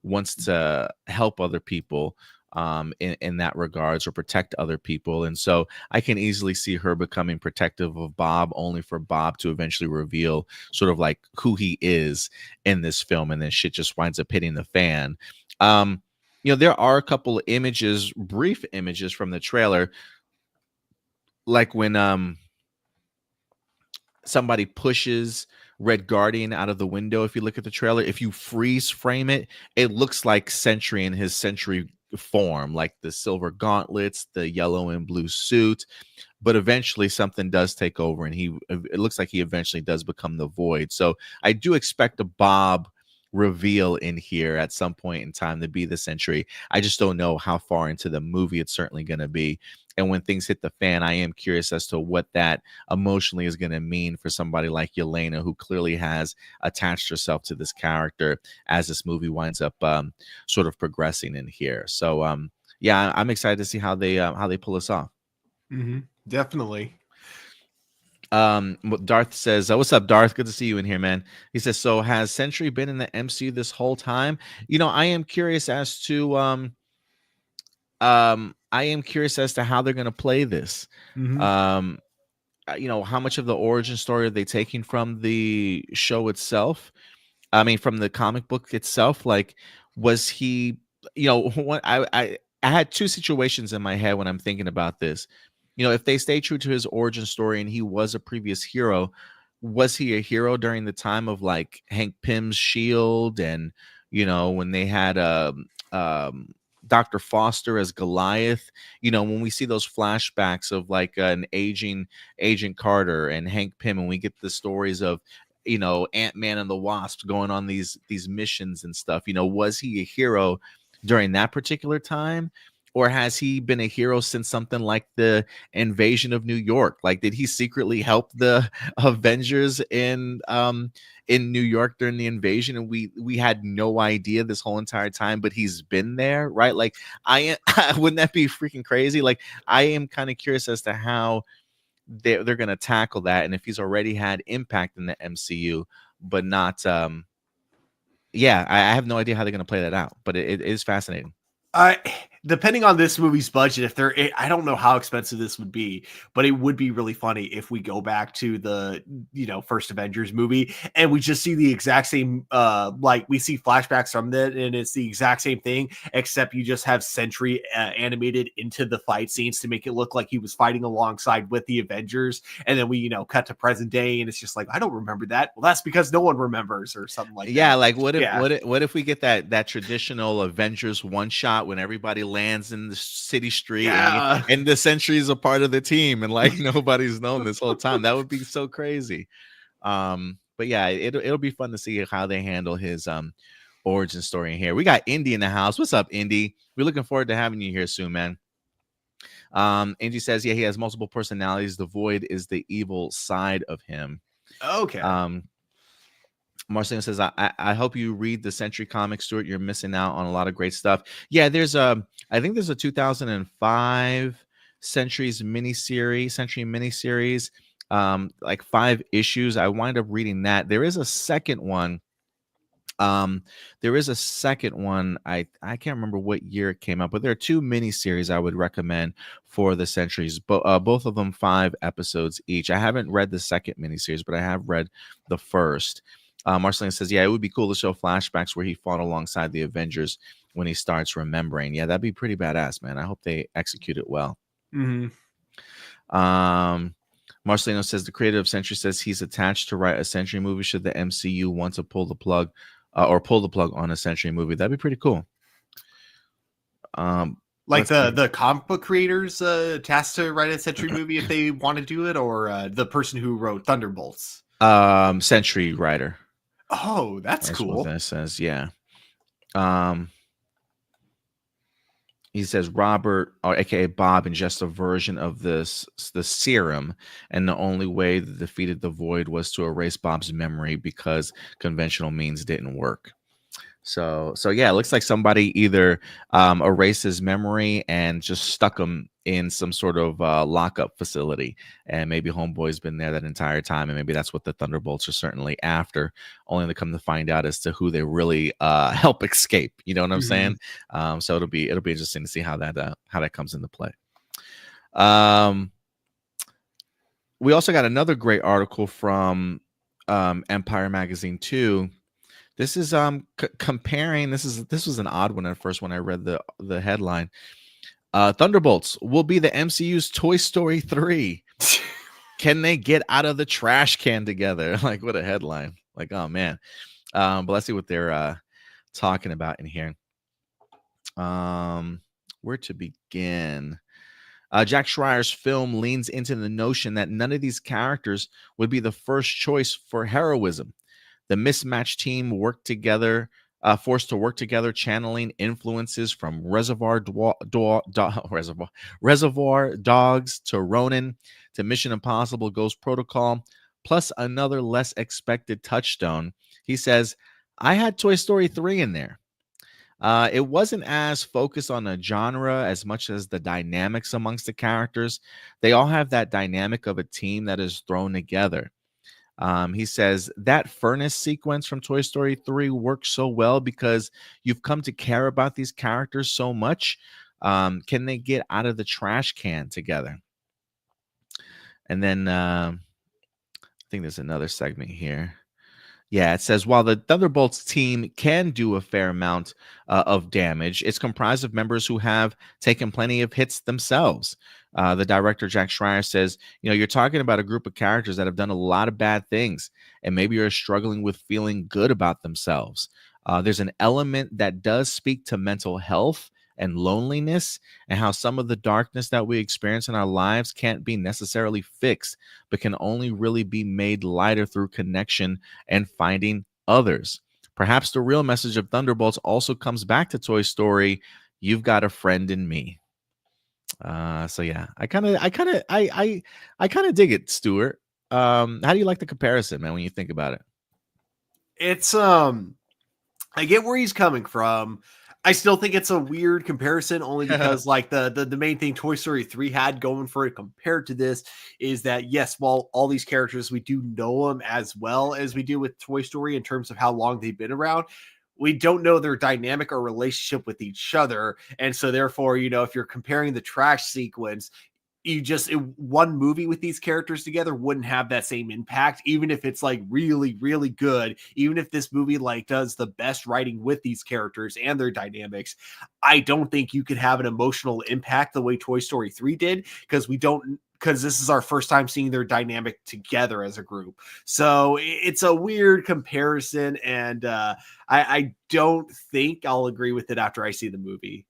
wants to help other people in that regards, or protect other people. And so I can easily see her becoming protective of Bob, only for Bob to eventually reveal sort of like who he is in this film. And then shit just winds up hitting the fan. There are a couple of images, brief images from the trailer, like when somebody pushes Red Guardian out of the window. If you look at the trailer, if you freeze frame it, it looks like Sentry in his Sentry form, like the silver gauntlets, the yellow and blue suit. But eventually something does take over, and it looks like he eventually does become the Void. So I do expect a Bob reveal in here at some point in time to be the Sentry. I just don't know how far into the movie it's certainly going to be. And when things hit the fan, I am curious as to what that emotionally is going to mean for somebody like Yelena, who clearly has attached herself to this character as this movie winds up sort of progressing in here. So yeah, I'm excited to see how they pull this off. Definitely. Darth says, what's up, Darth? Good to see you in here, man. He says, so has Sentry been in the MCU this whole time? I am curious as to how they're going to play this. How much of the origin story are they taking from the show itself? I mean, from the comic book itself. Like, was he, what I had two situations in my head when I'm thinking about this. If they stay true to his origin story and he was a previous hero, was he a hero during the time of like Hank Pym's Shield, and when they had Dr. Foster as Goliath? When we see those flashbacks of like an aging Agent Carter and Hank Pym, and we get the stories of Ant-Man and the Wasp going on these missions and stuff, was he a hero during that particular time? Or has he been a hero since something like the invasion of New York? Like, did he secretly help the Avengers in New York during the invasion, and we had no idea this whole entire time, but he's been there, right? Like, wouldn't that be freaking crazy? Like, I am kind of curious as to how they're going to tackle that, and if he's already had impact in the MCU, but not. Yeah, I have no idea how they're going to play that out, but it is fascinating. depending on this movie's budget, if they're, I don't know how expensive this would be, but it would be really funny if we go back to the, first Avengers movie and we just see the exact same, like we see flashbacks from that, and it's the exact same thing, except you just have Sentry animated into the fight scenes to make it look like he was fighting alongside with the Avengers, and then we, cut to present day, and it's just like, I don't remember that. Well, that's because no one remembers, or something like that. Yeah, like what if we get that traditional Avengers one shot when everybody lands in the city street and the Sentry is a part of the team, and like nobody's known this whole time? That would be so crazy. But yeah, it'll be fun to see how they handle his origin story in here. We got Indy in the house. What's up, Indy? We're looking forward to having you here soon, man. Angie says, yeah, he has multiple personalities. The Void is the evil side of him. Okay. Marcelino says, I hope you read the Sentry comic, Stuart. You're missing out on a lot of great stuff. Yeah, I think there's a 2005 Sentry miniseries, like 5 issues. I wind up reading that. There is a second one. I can't remember what year it came out, but there are 2 miniseries I would recommend for the Sentries. Both of them 5 episodes each. I haven't read the second miniseries, but I have read the first. Marcelina says, yeah, it would be cool to show flashbacks where he fought alongside the Avengers when he starts remembering. Yeah, that'd be pretty badass, man. I hope they execute it well. Mm-hmm. Marcelino says, the creator of Sentry says he's attached to write a Sentry movie should the MCU want to pull the plug on a Sentry movie. That'd be pretty cool. Like the comic book creators tasked to write a Sentry movie if they want to do it, or the person who wrote Thunderbolts? Sentry writer. Oh, that's cool. What that says, yeah. He says Robert, or aka Bob, ingests a version of the serum, and the only way that defeated the Void was to erase Bob's memory because conventional means didn't work. So yeah, it looks like somebody either erased his memory and just stuck him in some sort of lockup facility, and maybe Homeboy's been there that entire time, and maybe that's what the Thunderbolts are certainly after, only to come to find out as to who they really help escape. You know what I'm saying? So it'll be interesting to see how that comes into play. We also got another great article from Empire Magazine too. This is comparing. This was an odd one at first when I read the headline. Thunderbolts will be the MCU's Toy Story 3. Can they get out of the trash can together? Like, what a headline. Like, oh man. But let's see what they're talking about in here. Where to begin? Jack Schreier's film leans into the notion that none of these characters would be the first choice for heroism. The mismatched team forced to work together, channeling influences from Reservoir Dogs to Ronin to Mission Impossible Ghost Protocol, plus another less expected touchstone. He says, I had Toy Story 3 in there. It wasn't as focused on a genre as much as the dynamics amongst the characters. They all have that dynamic of a team that is thrown together. He says that furnace sequence from Toy Story 3 works so well because you've come to care about these characters so much. Can they get out of the trash can together? And then I think there's another segment here. Yeah, it says, while the Thunderbolts team can do a fair amount of damage, it's comprised of members who have taken plenty of hits themselves. The director, Jack Schreier, says, you're talking about a group of characters that have done a lot of bad things, and maybe are struggling with feeling good about themselves. There's an element that does speak to mental health and loneliness, and how some of the darkness that we experience in our lives can't be necessarily fixed, but can only really be made lighter through connection and finding others. Perhaps the real message of Thunderbolts also comes back to Toy Story, you've got a friend in me. So yeah, I kind of dig it, Stuart. How do you like the comparison, man, when you think about it? It's I get where he's coming from. I still think it's a weird comparison, only because like the main thing Toy Story 3 had going for it compared to this is that, yes, while all these characters, we do know them as well as we do with Toy Story in terms of how long they've been around, we don't know their dynamic or relationship with each other. And so therefore, if you're comparing the trash sequence, one movie with these characters together wouldn't have that same impact, even if it's like really, really good. Even if this movie like does the best writing with these characters and their dynamics, I don't think you could have an emotional impact the way Toy Story 3 did, because this is our first time seeing their dynamic together as a group. So it's a weird comparison, and I don't think I'll agree with it after I see the movie.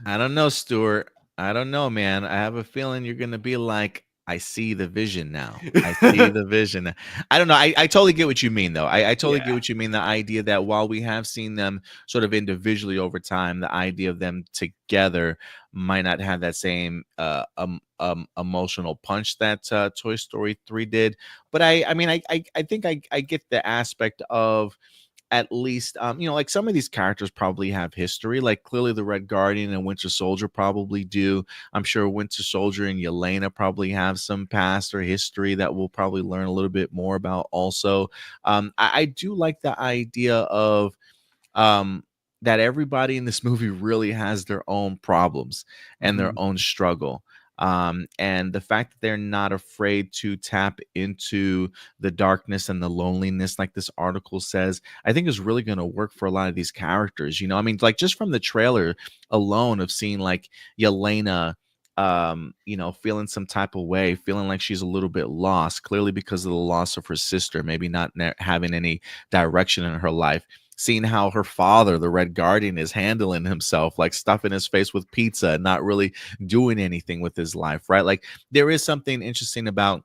I don't know, Stuart. I don't know, man. I have a feeling you're gonna be like, I see the vision now. I see the vision. I don't know. I totally get what you mean, though. I totally get Yeah. what you mean. The idea that while we have seen them sort of individually over time, the idea of them together might not have that same emotional punch that Toy Story 3 did. But I mean, I think I get the aspect of, at least like some of these characters probably have history, like clearly the Red Guardian and Winter Soldier probably do. I'm sure Winter Soldier and Yelena probably have some past or history that we'll probably learn a little bit more about also. I do like the idea of that everybody in this movie really has their own problems and their own struggle. And the fact that they're not afraid to tap into the darkness and the loneliness, like this article says, I think is really going to work for a lot of these characters. I mean, like just from the trailer alone of seeing like Yelena, feeling some type of way, feeling like she's a little bit lost, clearly because of the loss of her sister, maybe not having any direction in her life. Seeing how her father, the Red Guardian, is handling himself, like stuffing his face with pizza and not really doing anything with his life, right? Like there is something interesting about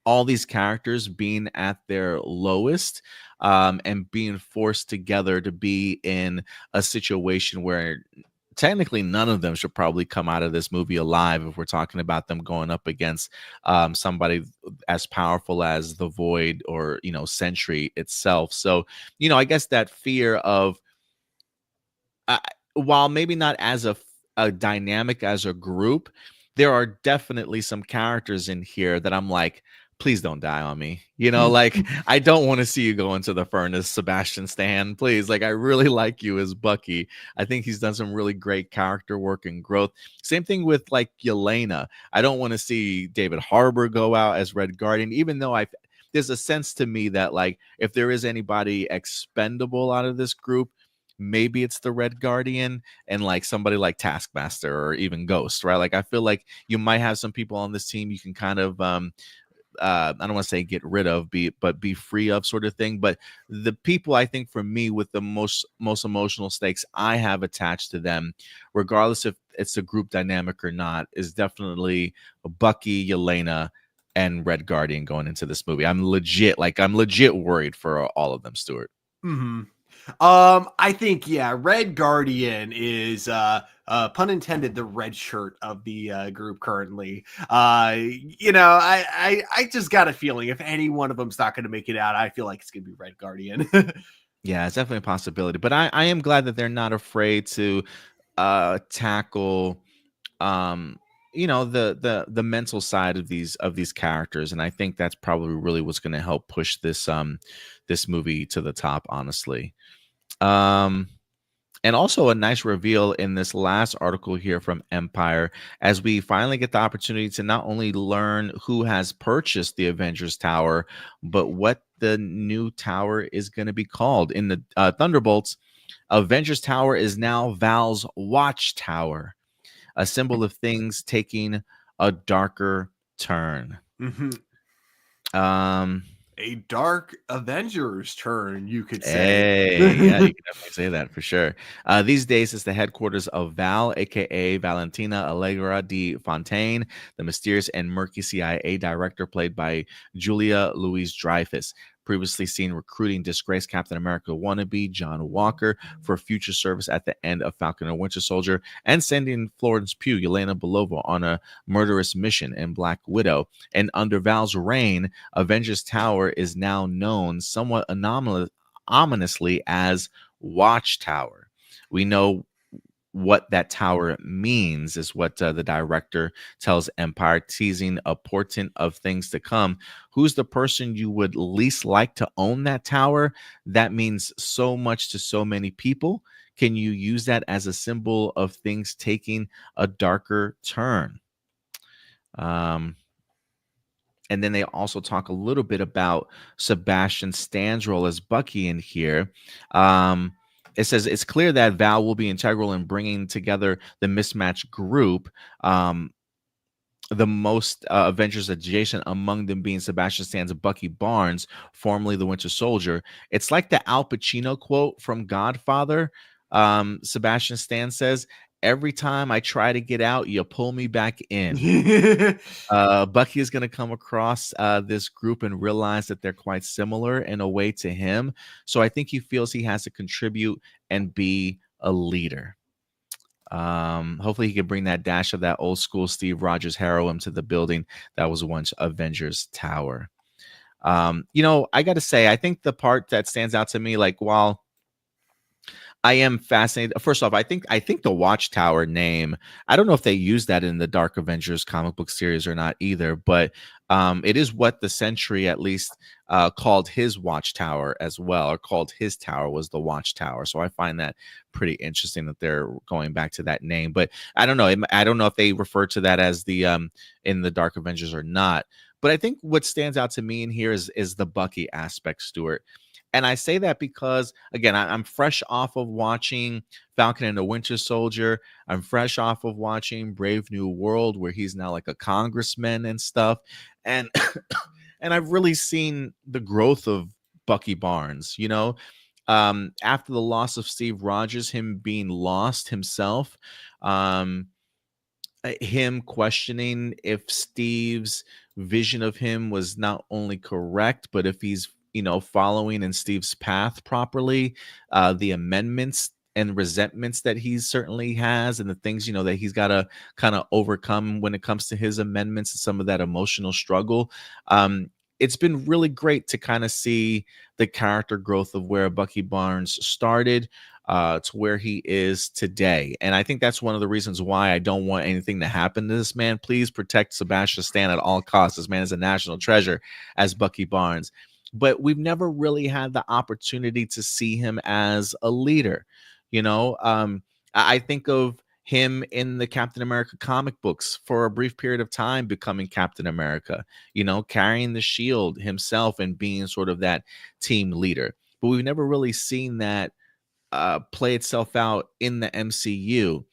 all these characters being at their lowest, and being forced together to be in a situation where technically none of them should probably come out of this movie alive, if we're talking about them going up against somebody as powerful as the Void or Sentry itself. So I guess that fear of, uh, while maybe not as a dynamic as a group, there are definitely some characters in here that I'm like, please don't die on me. Like I don't want to see you go into the furnace, Sebastian Stan. Please, like I really like you as Bucky. I think he's done some really great character work and growth. Same thing with like Yelena. I don't want to see David Harbour go out as Red Guardian, even though there's a sense to me that like if there is anybody expendable out of this group, maybe it's the Red Guardian and like somebody like Taskmaster or even Ghost, right? Like I feel like you might have some people on this team you can kind of I don't want to say get rid of, but be free of, sort of thing. But the people I think for me with the most emotional stakes I have attached to them, regardless if it's a group dynamic or not, is definitely Bucky, Yelena, and Red Guardian going into this movie. I'm legit worried for all of them, Stuart. I think Red Guardian is pun intended the red shirt of the group currently. I just got a feeling if any one of them's not going to make it out, I feel like it's going to be Red Guardian. Yeah, it's definitely a possibility. But I am glad that they're not afraid to tackle the mental side of these characters, and I think that's probably really what's going to help push this movie to the top, honestly. And also a nice reveal in this last article here from Empire, as we finally get the opportunity to not only learn who has purchased the Avengers Tower, but what the new tower is going to be called. In the Thunderbolts, Avengers Tower is now Val's Watchtower, a symbol of things taking a darker turn. A dark Avengers turn, you could say. Hey, yeah, you can definitely say that for sure. These days, it's the headquarters of Val, aka Valentina Allegra de Fontaine, the mysterious and murky CIA director played by Julia Louis-Dreyfus. Previously seen recruiting disgraced Captain America wannabe John Walker for future service at the end of Falcon and Winter Soldier, and sending Florence Pugh, Yelena Belova, on a murderous mission in Black Widow. And under Val's reign, Avengers Tower is now known somewhat ominously as Watchtower. We know what that tower means, is what the director tells Empire, teasing a portent of things to come. Who's the person you would least like to own that tower? That means so much to so many people. Can you use that as a symbol of things taking a darker turn? And then they also talk a little bit about Sebastian Stan's role as Bucky in here. It says it's clear that Val will be integral in bringing together the mismatched group. The most Avengers adjacent, among them being Sebastian Stan's Bucky Barnes, formerly the Winter Soldier. It's like the Al Pacino quote from Godfather. Sebastian Stan says, "Every time I try to get out, you pull me back in." Bucky is going to come across this group and realize that they're quite similar in a way to him. So I think he feels he has to contribute and be a leader. Hopefully he can bring that dash of that old school Steve Rogers heroism to the building that was once Avengers Tower. I got to say, I think the part that stands out to me, like, while I am fascinated. First off, I think the Watchtower name, I don't know if they use that in the Dark Avengers comic book series or not either, but it is what the Sentry at least called his Watchtower as well, or called his tower was the Watchtower. So I find that pretty interesting that they're going back to that name. But I don't know. I don't know if they refer to that as the in the Dark Avengers or not. But I think what stands out to me in here is the Bucky aspect, Stuart. And I say that because, again, I'm fresh off of watching Falcon and the Winter Soldier. I'm fresh off of watching Brave New World, where he's now like a congressman and stuff. And and I've really seen the growth of Bucky Barnes, after the loss of Steve Rogers, him being lost himself, him questioning if Steve's vision of him was not only correct, but if he's following in Steve's path properly, the amendments and resentments that he certainly has, and the things, that he's got to kind of overcome when it comes to his amendments and some of that emotional struggle. It's been really great to kind of see the character growth of where Bucky Barnes started to where he is today. And I think that's one of the reasons why I don't want anything to happen to this man. Please protect Sebastian Stan at all costs. This man is a national treasure as Bucky Barnes. But we've never really had the opportunity to see him as a leader. I think of him in the Captain America comic books for a brief period of time, becoming Captain America, carrying the shield himself and being sort of that team leader. But we've never really seen that play itself out in the MCU.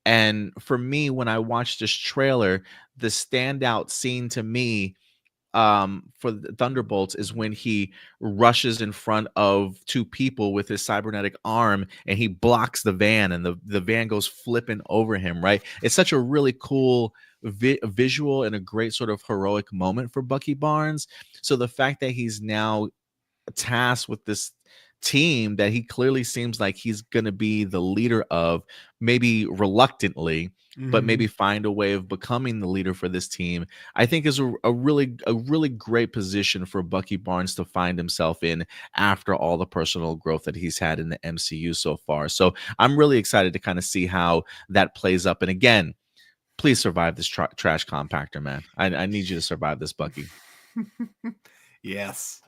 And for me, when I watched this trailer, the standout scene to me for the Thunderbolts is when he rushes in front of two people with his cybernetic arm and he blocks the van, and the van goes flipping over him, right? It's such a really cool visual and a great sort of heroic moment for Bucky Barnes. So the fact that he's now tasked with this team that he clearly seems like he's going to be the leader of, maybe reluctantly, but maybe find a way of becoming the leader for this team, I think is a really great position for Bucky Barnes to find himself in after all the personal growth that he's had in the MCU so far. So I'm really excited to kind of see how that plays up. And again, please survive this trash compactor, man. I need you to survive this, Bucky. Yes.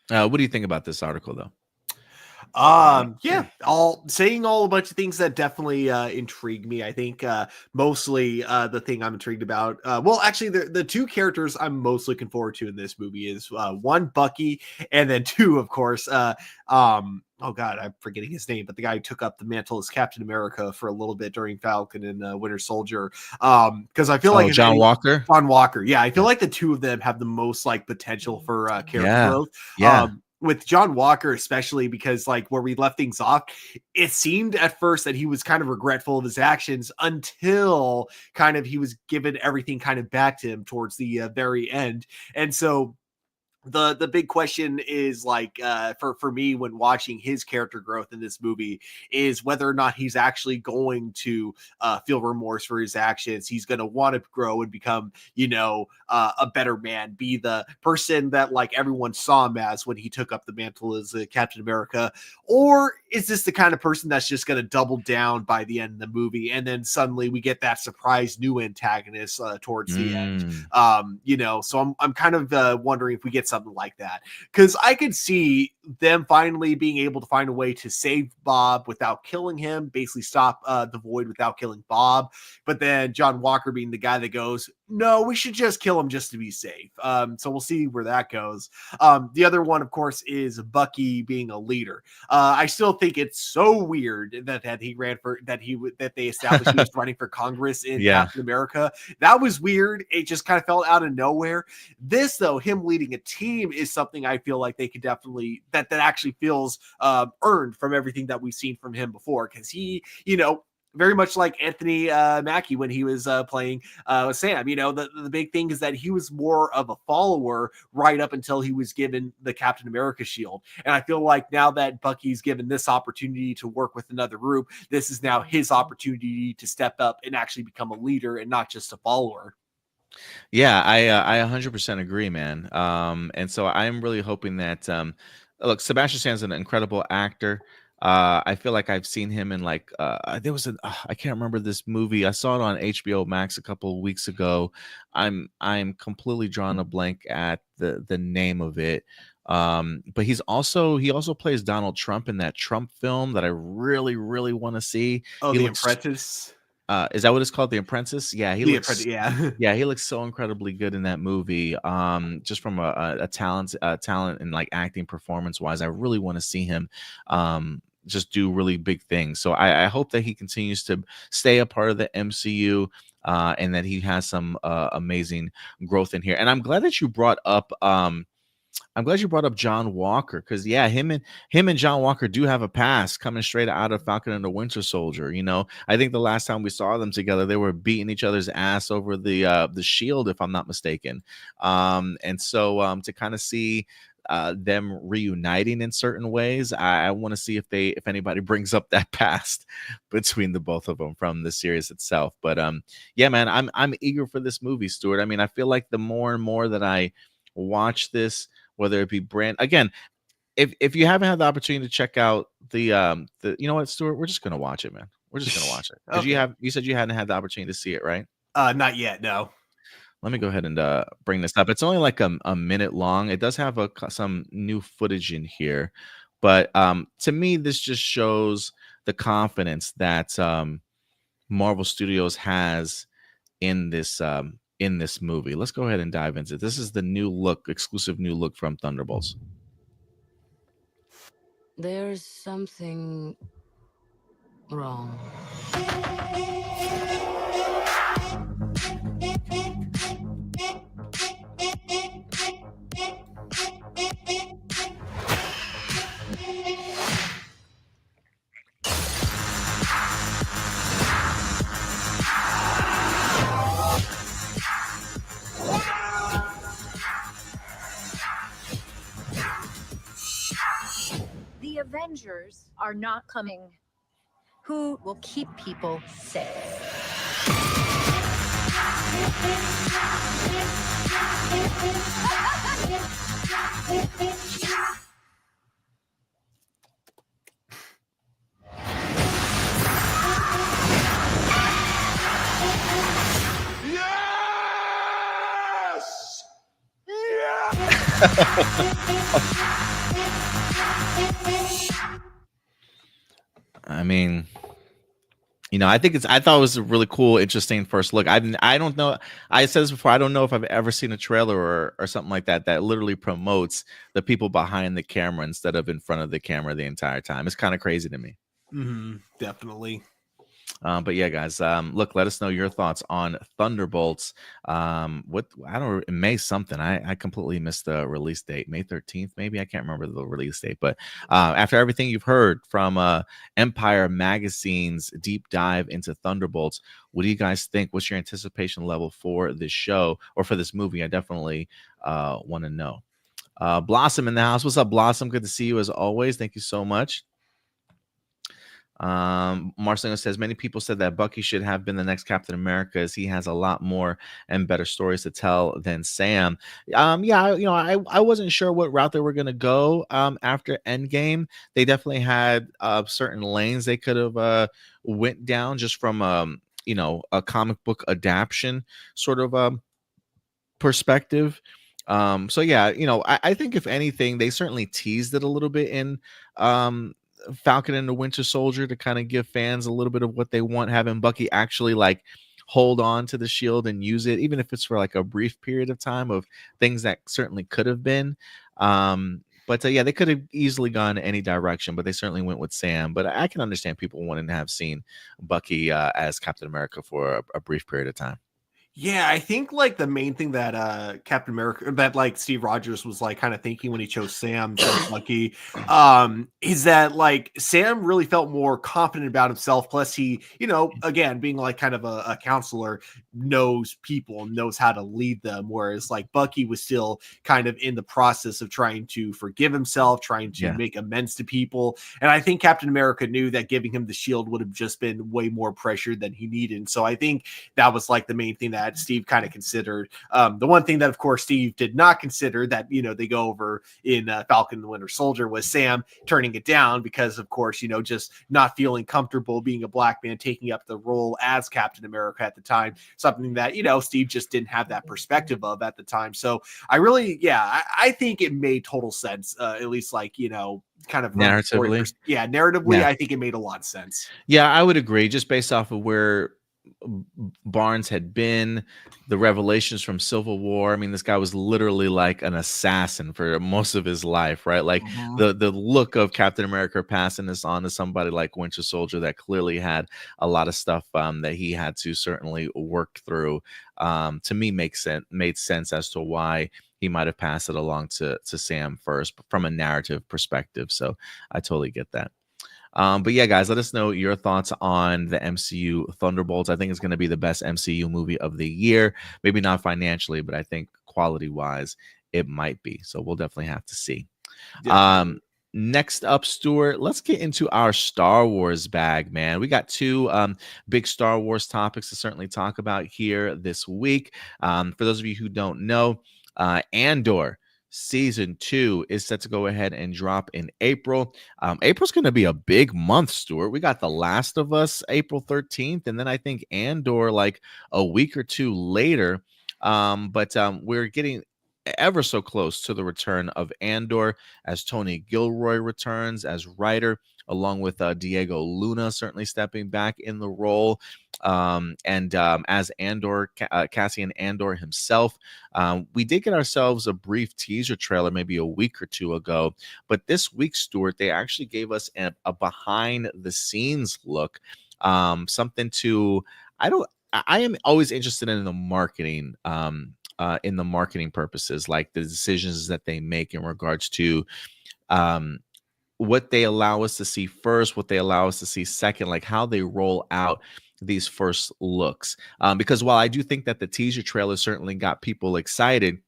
What do you think about this article, though? Saying all a bunch of things that definitely intrigue me. I think mostly the thing I'm intrigued about, actually the two characters I'm most looking forward to in this movie is one, Bucky, and then two, of course, oh god, I'm forgetting his name, but the guy who took up the mantle as Captain America for a little bit during Falcon and Winter Soldier, because I feel like John Walker. Yeah, I feel like the two of them have the most like potential for character growth. Yeah. With John Walker, especially because like where we left things off, it seemed at first that he was kind of regretful of his actions until kind of he was given everything kind of back to him towards the very end. And so the big question is like for me when watching his character growth in this movie is whether or not he's actually going to feel remorse for his actions. He's going to want to grow and become, you know, a better man, be the person that like everyone saw him as when he took up the mantle as Captain America, or is this the kind of person that's just going to double down by the end of the movie and then suddenly we get that surprise new antagonist towards the end. You know, so I'm kind of wondering if we get something like that, because I could see them finally being able to find a way to save Bob without killing him, basically stop the void without killing Bob. But then John Walker being the guy that goes, no, we should just kill him just to be safe. So we'll see where that goes. The other one, of course, is Bucky being a leader. I still think it's so weird that he ran for that they established he was running for Congress in Captain America. That was weird. It just kind of fell out of nowhere. This, though, him leading a team is something I feel like they could definitely that actually feels earned from everything that we've seen from him before, because he, you know, very much like Anthony Mackie when he was playing Sam. You know, the big thing is that he was more of a follower right up until he was given the Captain America shield. And I feel like now that Bucky's given this opportunity to work with another group, this is now his opportunity to step up and actually become a leader and not just a follower. Yeah, I 100% agree, man. And so I'm really hoping that look, Sebastian Stan's an incredible actor. I feel like I've seen him in like there was I can't remember this movie. I saw it on HBO Max a couple of weeks ago. I'm completely drawing a blank at the name of it. But he also plays Donald Trump in that Trump film that I really want to see. Oh, He The looks Apprentice. Is that what it's called? The Apprentice? Yeah, he The looks Apprentice, yeah. yeah, he looks so incredibly good in that movie. Just from a talent and like acting performance wise, I really want to see him just do really big things. So I hope that he continues to stay a part of the MCU and that he has some amazing growth in here. And I'm glad that you brought up John Walker, because yeah, him and John Walker do have a past coming straight out of Falcon and the Winter Soldier. You know, I think the last time we saw them together, they were beating each other's ass over the shield, if I'm not mistaken. And so to kind of see them reuniting in certain ways, I want to see if anybody brings up that past between the both of them from the series itself. But yeah, man, I'm eager for this movie, Stuart. I mean, I feel like the more and more that I watch this, whether it be brand again, if you haven't had the opportunity to check out the you know what, Stuart, we're just gonna watch it, man. We're just gonna watch it because Okay. you said you hadn't had the opportunity to see it, right? Not yet, no. Let me go ahead and bring this up. It's only like a minute long. It does have some new footage in here, but to me, this just shows the confidence that Marvel Studios has in this movie. Let's go ahead and dive into it. This is the exclusive new look from Thunderbolts. There's something wrong. The Avengers are not coming. Who will keep people safe? Yes! Yes! I mean, you know, I thought it was a really cool, interesting first look. I don't know. I said this before. I don't know if I've ever seen a trailer or something like that literally promotes the people behind the camera instead of in front of the camera the entire time. It's kind of crazy to me. Definitely. But yeah, guys, look, let us know your thoughts on Thunderbolts. What I don't May something. I completely missed the release date. May 13th, maybe. I can't remember the release date. But after everything you've heard from Empire Magazine's deep dive into Thunderbolts, what do you guys think? What's your anticipation level for this show or for this movie? I definitely want to know. Blossom in the house. What's up, Blossom? Good to see you as always. Thank you so much. Marcelino says many people said that Bucky should have been the next Captain America, as he has a lot more and better stories to tell than Sam. Yeah, I wasn't sure what route they were going to go after Endgame. They definitely had certain lanes they could have went down just from a comic book adaptation sort of perspective. So yeah, I think if anything, they certainly teased it a little bit in Falcon and the Winter Soldier to kind of give fans a little bit of what they want, having Bucky actually like hold on to the shield and use it, even if it's for like a brief period of time, of things that certainly could have been. But yeah, they could have easily gone any direction, but they certainly went with Sam. But I can understand people wanting to have seen Bucky as Captain America for a brief period of time. Yeah, I think like the main thing that Captain America, that like Steve Rogers was like kind of thinking when he chose Sam so Bucky, is that like Sam really felt more confident about himself. Plus, he, again, being like kind of a counselor, knows people, knows how to lead them. Whereas like Bucky was still kind of in the process of trying to forgive himself, trying to make amends to people. And I think Captain America knew that giving him the shield would have just been way more pressure than he needed. And so I think that was like the main thing that Steve kind of considered. The one thing that, of course, Steve did not consider that, they go over in Falcon and the Winter Soldier was Sam turning it down because, of course, just not feeling comfortable being a black man taking up the role as Captain America at the time. Something that, Steve just didn't have that perspective of at the time. So I really, I think it made total sense, at least like, kind of narratively. Narratively, I think it made a lot of sense. Yeah, I would agree, just based off of where Barnes had been, the revelations from Civil War. I mean, this guy was literally like an assassin for most of his life, right? Like the look of Captain America passing this on to somebody like Winter Soldier that clearly had a lot of stuff that he had to certainly work through, to me made sense as to why he might have passed it along to Sam first from a narrative perspective. So I totally get that. But yeah, guys, let us know your thoughts on the MCU Thunderbolts. I think it's going to be the best MCU movie of the year. Maybe not financially, but I think quality-wise, it might be. So we'll definitely have to see. Next up, Stuart, let's get into our Star Wars bag, man. We got two big Star Wars topics to certainly talk about here this week. For those of you who don't know, Andor Season 2 is set to go ahead and drop in April. April's going to be a big month, Stuart. We got The Last of Us April 13th, and then I think Andor like a week or two later. But we're getting ever so close to the return of Andor, as Tony Gilroy returns as writer, along with Diego Luna certainly stepping back in the role. And as Andor, Cassian Andor himself. We did get ourselves a brief teaser trailer maybe a week or two ago, but this week, Stuart, they actually gave us a behind the scenes look, something to, I am always interested in the marketing, in the marketing purposes, like the decisions that they make in regards to what they allow us to see first, what they allow us to see second, like how they roll out these first looks. Because while I do think that the teaser trailer certainly got people excited,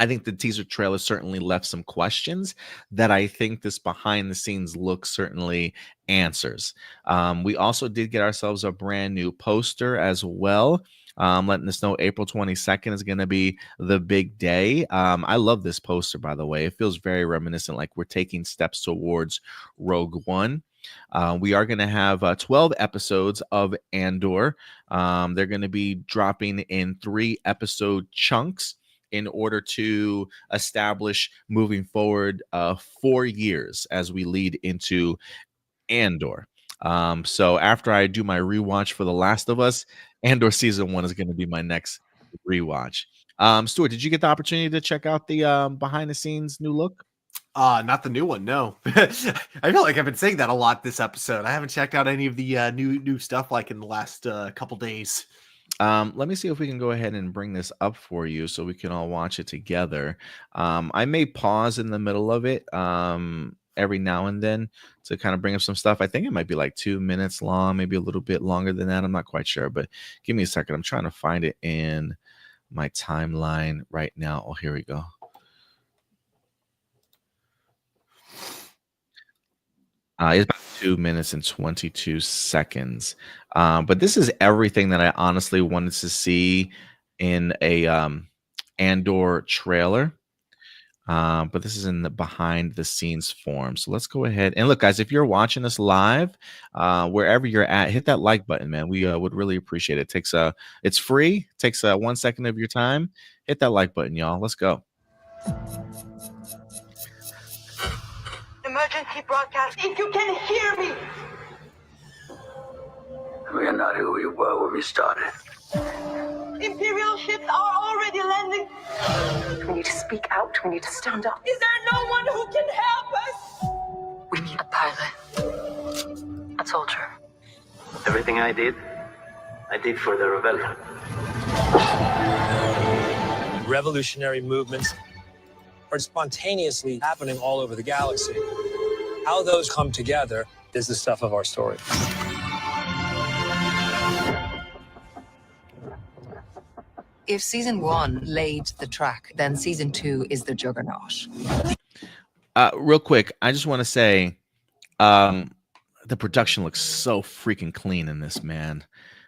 I think the teaser trailer certainly left some questions that I think this behind the scenes look certainly answers. We also did get ourselves a brand new poster as well, letting us know April 22nd is going to be the big day. I love this poster, by the way. It feels very reminiscent, like we're taking steps towards Rogue One. We are going to have 12 episodes of Andor. They're going to be dropping in 3 episode chunks in order to establish moving forward 4 years as we lead into Andor. So after I do my rewatch for The Last of Us, Andor season 1 is going to be my next rewatch. Stuart, did you get the opportunity to check out the behind the scenes new look? Not the new one, no. I feel like I've been saying that a lot this episode. I haven't checked out any of the new stuff like in the last couple days. Let me see if we can go ahead and bring this up for you so we can all watch it together. I may pause in the middle of it every now and then to kind of bring up some stuff. I think it might be like 2 minutes long, maybe a little bit longer than that. I'm not quite sure, but give me a second. I'm trying to find it in my timeline right now. Oh, here we go. It's about 2 minutes and 22 seconds. But this is everything that I honestly wanted to see in a Andor trailer. But this is in the behind the scenes form. So let's go ahead and look, guys. If you're watching us live, wherever you're at, hit that like button, man. We would really appreciate it. It's free. Takes 1 second of your time. Hit that like button, y'all. Let's go. Emergency broadcast. If you can hear me. We are not who we were when we started. Imperial ships are already landing. We need to speak out. We need to stand up. Is there no one who can help us? We need a pilot. A soldier. Everything I did for the rebellion. Revolutionary movements are spontaneously happening all over the galaxy. How those come together is the stuff of our story. If season 1 laid the track, then season 2 is the juggernaut. Real quick, I just want to say the production looks so freaking clean in this, man.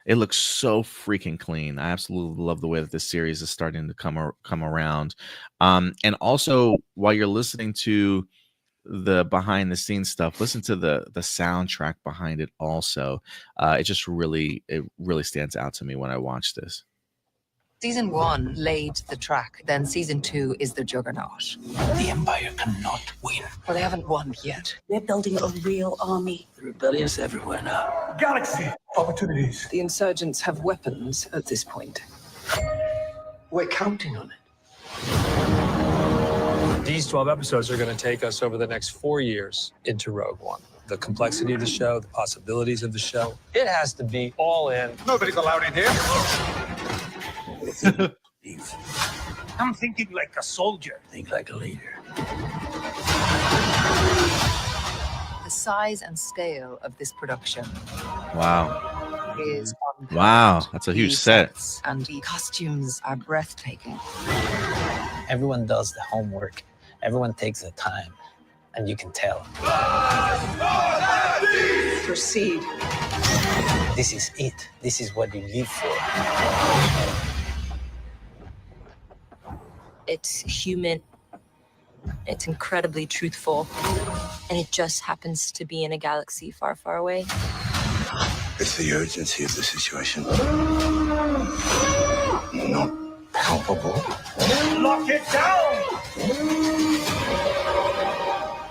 It looks so freaking clean. I absolutely love the way that this series is starting to come around. And also, while you're listening to the behind the scenes stuff, listen to the soundtrack behind it also. It just really stands out to me when I watch this. Season 1 laid the track, then season 2 is the juggernaut. The Empire cannot win. Well, they haven't won yet. We're building a real army. The rebellion's everywhere now. Galaxy opportunities. The insurgents have weapons at this point. We're counting on it. These 12 episodes are going to take us over the next 4 years into Rogue One. The complexity of the show, the possibilities of the show. It has to be all in. Nobody's allowed in here. I'm thinking like a soldier. Think like a leader. The size and scale of this production Wow. is unparalleled. Wow. That's a huge The set. sets and the costumes are breathtaking. Everyone does the homework. Everyone takes the time, and you can tell. Proceed. This is it. This is what you live for. It's human. It's incredibly truthful. And it just happens to be in a galaxy far, far away. It's the urgency of the situation. Not palpable. Lock it down!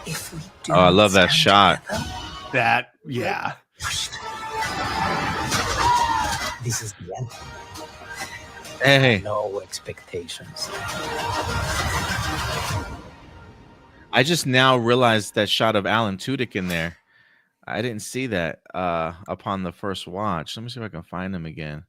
If we do Oh, I love that shot. That, yeah. This is the end. Hey, No expectations. I just now realized that shot of Alan Tudyk in there. I didn't see that upon the first watch. Let me see if I can find him again.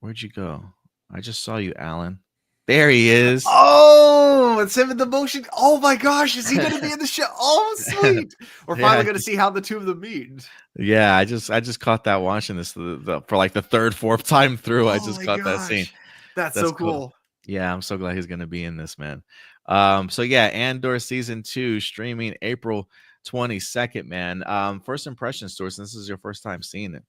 Where'd you go? I just saw you, Alan. There he is. Oh, it's him in the motion. Oh my gosh, is he going to be in the show? Oh, sweet. We're Yeah. finally going to see how the two of them meet. Yeah, I just caught that watching this for like the third, fourth time through. I Oh just my caught that gosh. scene. That's That's so cool. Yeah, I'm so glad he's gonna be in this, man. So yeah, Andor season 2 streaming April 22nd, man. First impressions, Stuart, since this is your first time seeing it.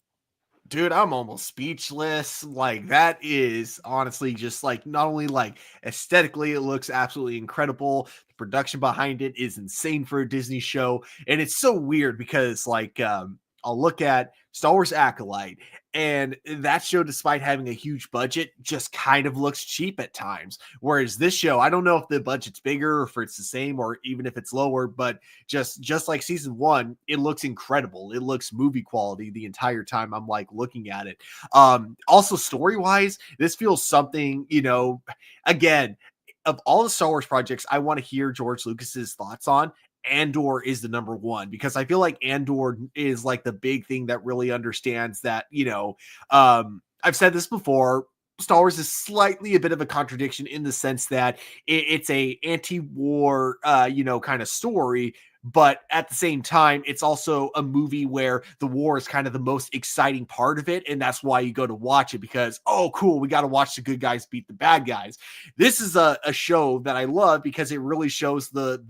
Dude, I'm almost speechless. Like, that is honestly just like, not only like aesthetically, it looks absolutely incredible. The production behind it is insane for a Disney show. And it's so weird because like, I'll look at Star Wars Acolyte, and that show, despite having a huge budget, just kind of looks cheap at times. Whereas this show, I don't know if the budget's bigger or if it's the same or even if it's lower, but just like season 1, it looks incredible. It looks movie quality the entire time I'm like looking at it. Also story-wise, this feels something, you know, again, of all the Star Wars projects I want to hear George Lucas's thoughts on, Andor is the number one, because I feel like Andor is like the big thing that really understands that, you know, I've said this before, Star Wars is slightly a bit of a contradiction in the sense that it's a anti-war, you know, kind of story, but at the same time, it's also a movie where the war is kind of the most exciting part of it, and that's why you go to watch it, because, oh, cool, we got to watch the good guys beat the bad guys. This is a show that I love because it really shows the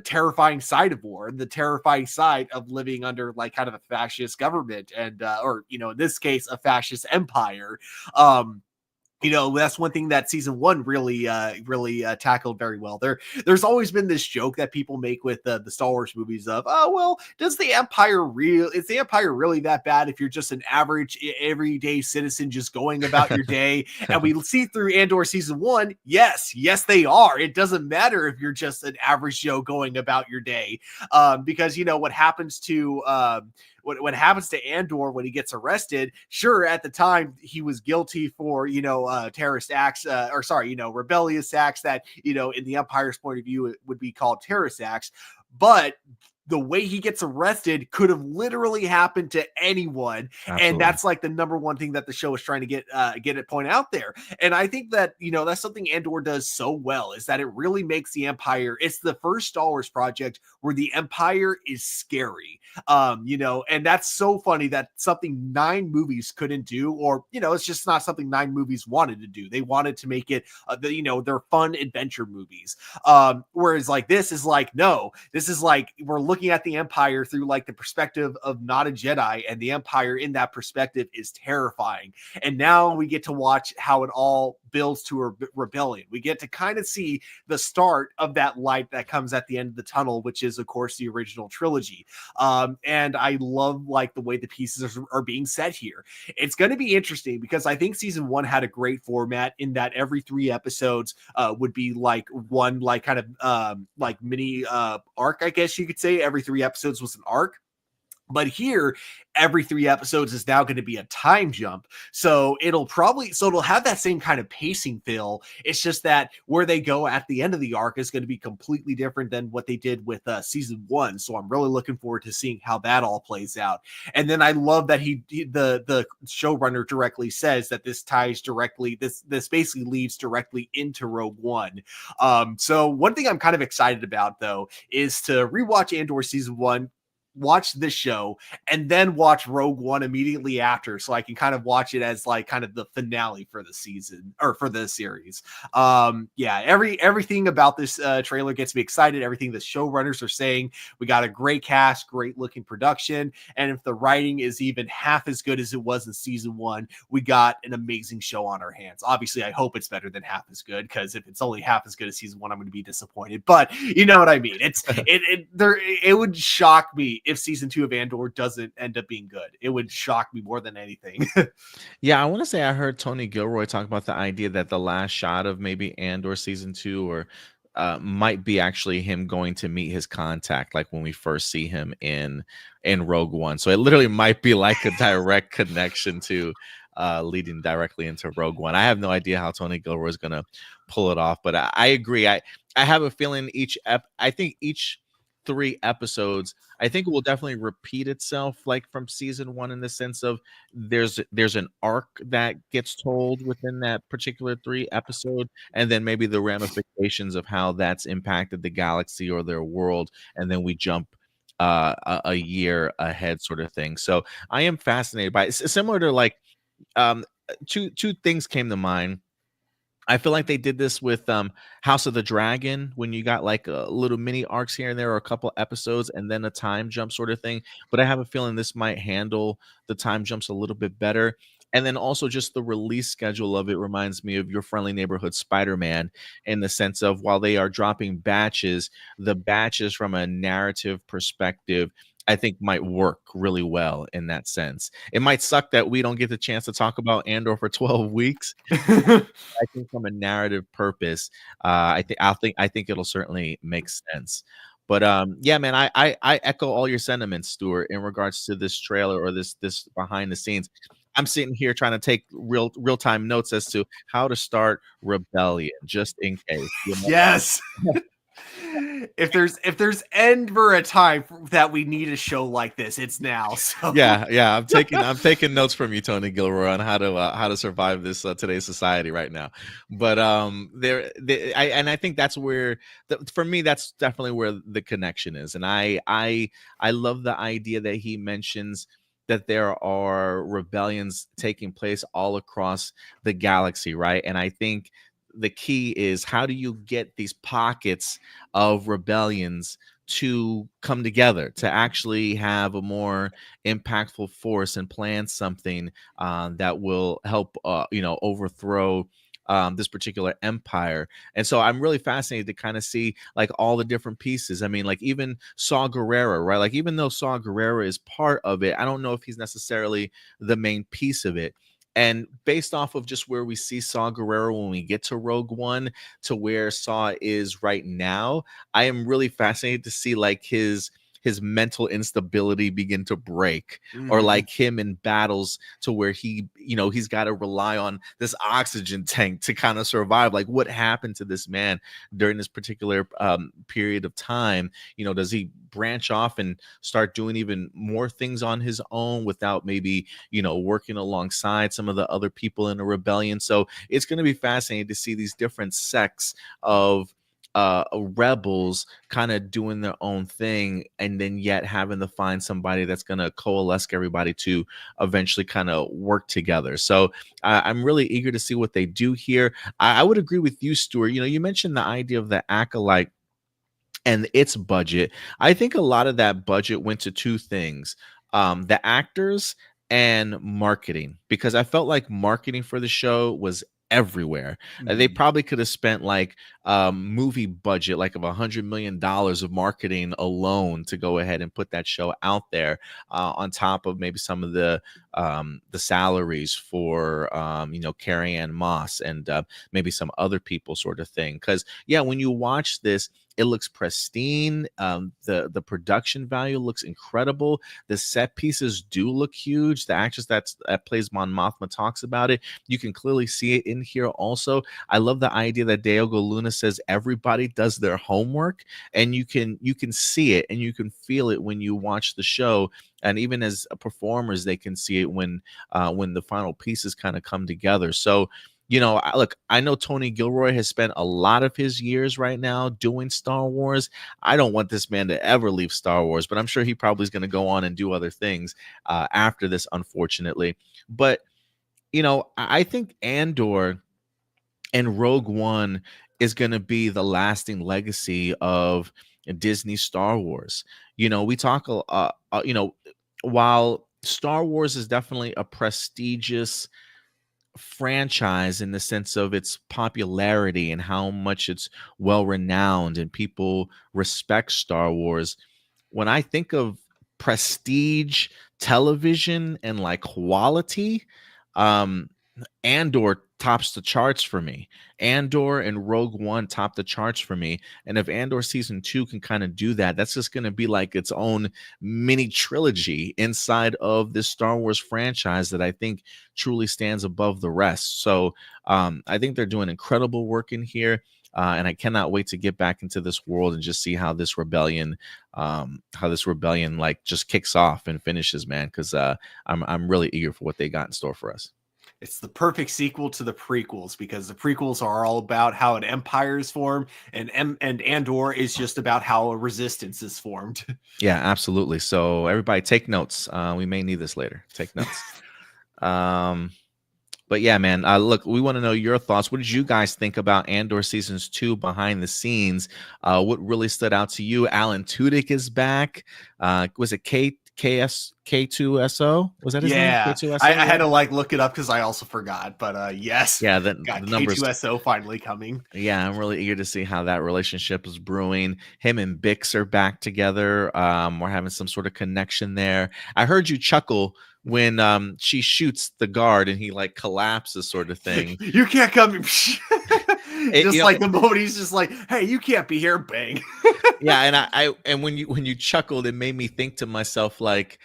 terrifying side of war, the terrifying side of living under like kind of a fascist government and or you know, in this case a fascist empire. You know, that's one thing that season one really tackled very well. There's always been this joke that people make with the Star Wars movies of, oh well, is the Empire really that bad if you're just an average everyday citizen just going about your day? And we see through Andor season one, yes they are. It doesn't matter if you're just an average Joe going about your day, because you know what happens to what happens to Andor when he gets arrested. Sure, at the time he was guilty for, you know, terrorist acts, rebellious acts that, you know, in the Empire's point of view, it would be called terrorist acts. But the way he gets arrested could have literally happened to anyone. Absolutely. And that's like the number one thing that the show is trying to get it point out there. And I think that, you know, that's something Andor does so well, is that it really makes the Empire, it's the first Star Wars project where the Empire is scary. You know, and that's so funny that something 9 movies couldn't do, or, you know, it's just not something 9 movies wanted to do. They wanted to make it, you know, they're fun adventure movies. Whereas like this is like, no, this is like, we're looking at the Empire through like the perspective of not a Jedi, and the Empire in that perspective is terrifying. And now we get to watch how it all builds to a rebellion. We get to kind of see the start of that light that comes at the end of the tunnel, which is of course the original trilogy. And I love like the way the pieces are being set here. It's going to be interesting because I think season 1 had a great format in that every 3 episodes would be like one like kind of like mini arc, I guess you could say. Every 3 episodes was an arc. But here, every 3 episodes is now going to be a time jump. So it'll have that same kind of pacing feel. It's just that where they go at the end of the arc is going to be completely different than what they did with season 1. So I'm really looking forward to seeing how that all plays out. And then I love that the showrunner directly says that this ties directly, this basically leads directly into Rogue One. So one thing I'm kind of excited about though is to rewatch Andor season 1, watch this show, and then watch Rogue One immediately after, so I can kind of watch it as like kind of the finale for the season or for the series. Yeah, everything about this trailer gets me excited. Everything the showrunners are saying. We got a great cast, great looking production, and if the writing is even half as good as it was in season 1, we got an amazing show on our hands. Obviously, I hope it's better than half as good, because if it's only half as good as season 1, I'm going to be disappointed. But you know what I mean. It would shock me if season 2 of Andor doesn't end up being good. It would shock me more than anything. Yeah, I want to say I heard Tony Gilroy talk about the idea that the last shot of maybe Andor season 2 or might be actually him going to meet his contact, like when we first see him in Rogue One. So it literally might be like a direct connection to leading directly into Rogue One. I have no idea how Tony Gilroy is going to pull it off, but I agree. I have a feeling I think each 3 episodes, I think it will definitely repeat itself like from season 1, in the sense of there's an arc that gets told within that particular 3 episode, and then maybe the ramifications of how that's impacted the galaxy or their world, and then we jump a year ahead sort of thing. So I am fascinated by it. It's similar to like two things came to mind. I feel like they did this with House of the Dragon, when you got like a little mini arcs here and there, or a couple episodes, and then a time jump sort of thing. But I have a feeling this might handle the time jumps a little bit better. And then also just the release schedule of it reminds me of Your Friendly Neighborhood Spider-Man, in the sense of while they are dropping batches, the batches from a narrative perspective I think might work really well in that sense. It might suck that we don't get the chance to talk about Andor for 12 weeks. I think from a narrative purpose, I think it'll certainly make sense. But yeah, man, I echo all your sentiments, Stuart, in regards to this trailer or this behind the scenes. I'm sitting here trying to take real-time notes as to how to start rebellion, just in case. You know? Yes. If there's ever a time that we need a show like this, it's now. So. Yeah, I'm taking notes from you, Tony Gilroy, on how to survive this today's society right now. But I think that's where for me that's definitely where the connection is, and I love the idea that he mentions that there are rebellions taking place all across the galaxy, right? And I think the key is, how do you get these pockets of rebellions to come together to actually have a more impactful force and plan something that will help overthrow this particular empire. And so I'm really fascinated to kind of see like all the different pieces. I mean, like even Saw Gerrera, right? Like even though Saw Gerrera is part of it, I don't know if he's necessarily the main piece of it. And based off of just where we see Saw Gerrera when we get to Rogue One to where Saw is right now, I am really fascinated to see like his mental instability begin to break, or like him in battles to where he's got to rely on this oxygen tank to kind of survive. Like what happened to this man during this particular period of time? Does he branch off and start doing even more things on his own without maybe working alongside some of the other people in the rebellion? So it's going to be fascinating to see these different sects of rebels kind of doing their own thing, and then yet having to find somebody that's going to coalesce everybody to eventually kind of work together. So I'm really eager to see what they do here. I would agree with you, Stuart. You mentioned the idea of the Acolyte and its budget. I think a lot of that budget went to two things: the actors and marketing, because I felt like marketing for the show was everywhere. They probably could have spent like movie budget like of $100 million of marketing alone to go ahead and put that show out there, on top of maybe some of the salaries for Carrie Ann Moss and maybe some other people, sort of thing. Because when you watch this, it looks pristine. The production value looks incredible. The set pieces do look huge. The actress that plays Mon Mothma talks about it. You can clearly see it in here also. I love the idea that Diogo Luna says everybody does their homework, and you can see it and you can feel it when you watch the show. And even as performers, they can see it when the final pieces kind of come together. So, look, I know Tony Gilroy has spent a lot of his years right now doing Star Wars. I don't want this man to ever leave Star Wars, but I'm sure he probably is going to go on and do other things after this, unfortunately. But, I think Andor and Rogue One is going to be the lasting legacy of Disney Star Wars. We talk, while Star Wars is definitely a prestigious franchise in the sense of its popularity and how much it's well renowned and people respect Star Wars, when I think of prestige television and like quality, Andor tops the charts for me. Andor and Rogue One top the charts for me. And if Andor season 2 can kind of do that, that's just going to be like its own mini trilogy inside of this Star Wars franchise that I think truly stands above the rest. So I think they're doing incredible work in here. And I cannot wait to get back into this world and just see how this rebellion like just kicks off and finishes, man. Because I'm really eager for what they got in store for us. It's the perfect sequel to the prequels, because the prequels are all about how an empire is formed, and Andor is just about how a resistance is formed. Yeah, absolutely. So everybody take notes. We may need this later. Take notes. But yeah, man, look, we want to know your thoughts. What did you guys think about Andor seasons 2 behind the scenes? What really stood out to you? Alan Tudyk is back. Was it K2SO? Was that his name? K2SO? I had to like look it up because I also forgot. But yes, yeah, the numbers. K2SO finally coming. Yeah, I'm really eager to see how that relationship is brewing. Him and Bix are back together. We're having some sort of connection there. I heard you chuckle when she shoots the guard and he like collapses, sort of thing. You can't come. Just like the moment he's just like, hey, you can't be here, bang. Yeah, and when you chuckled, it made me think to myself, like,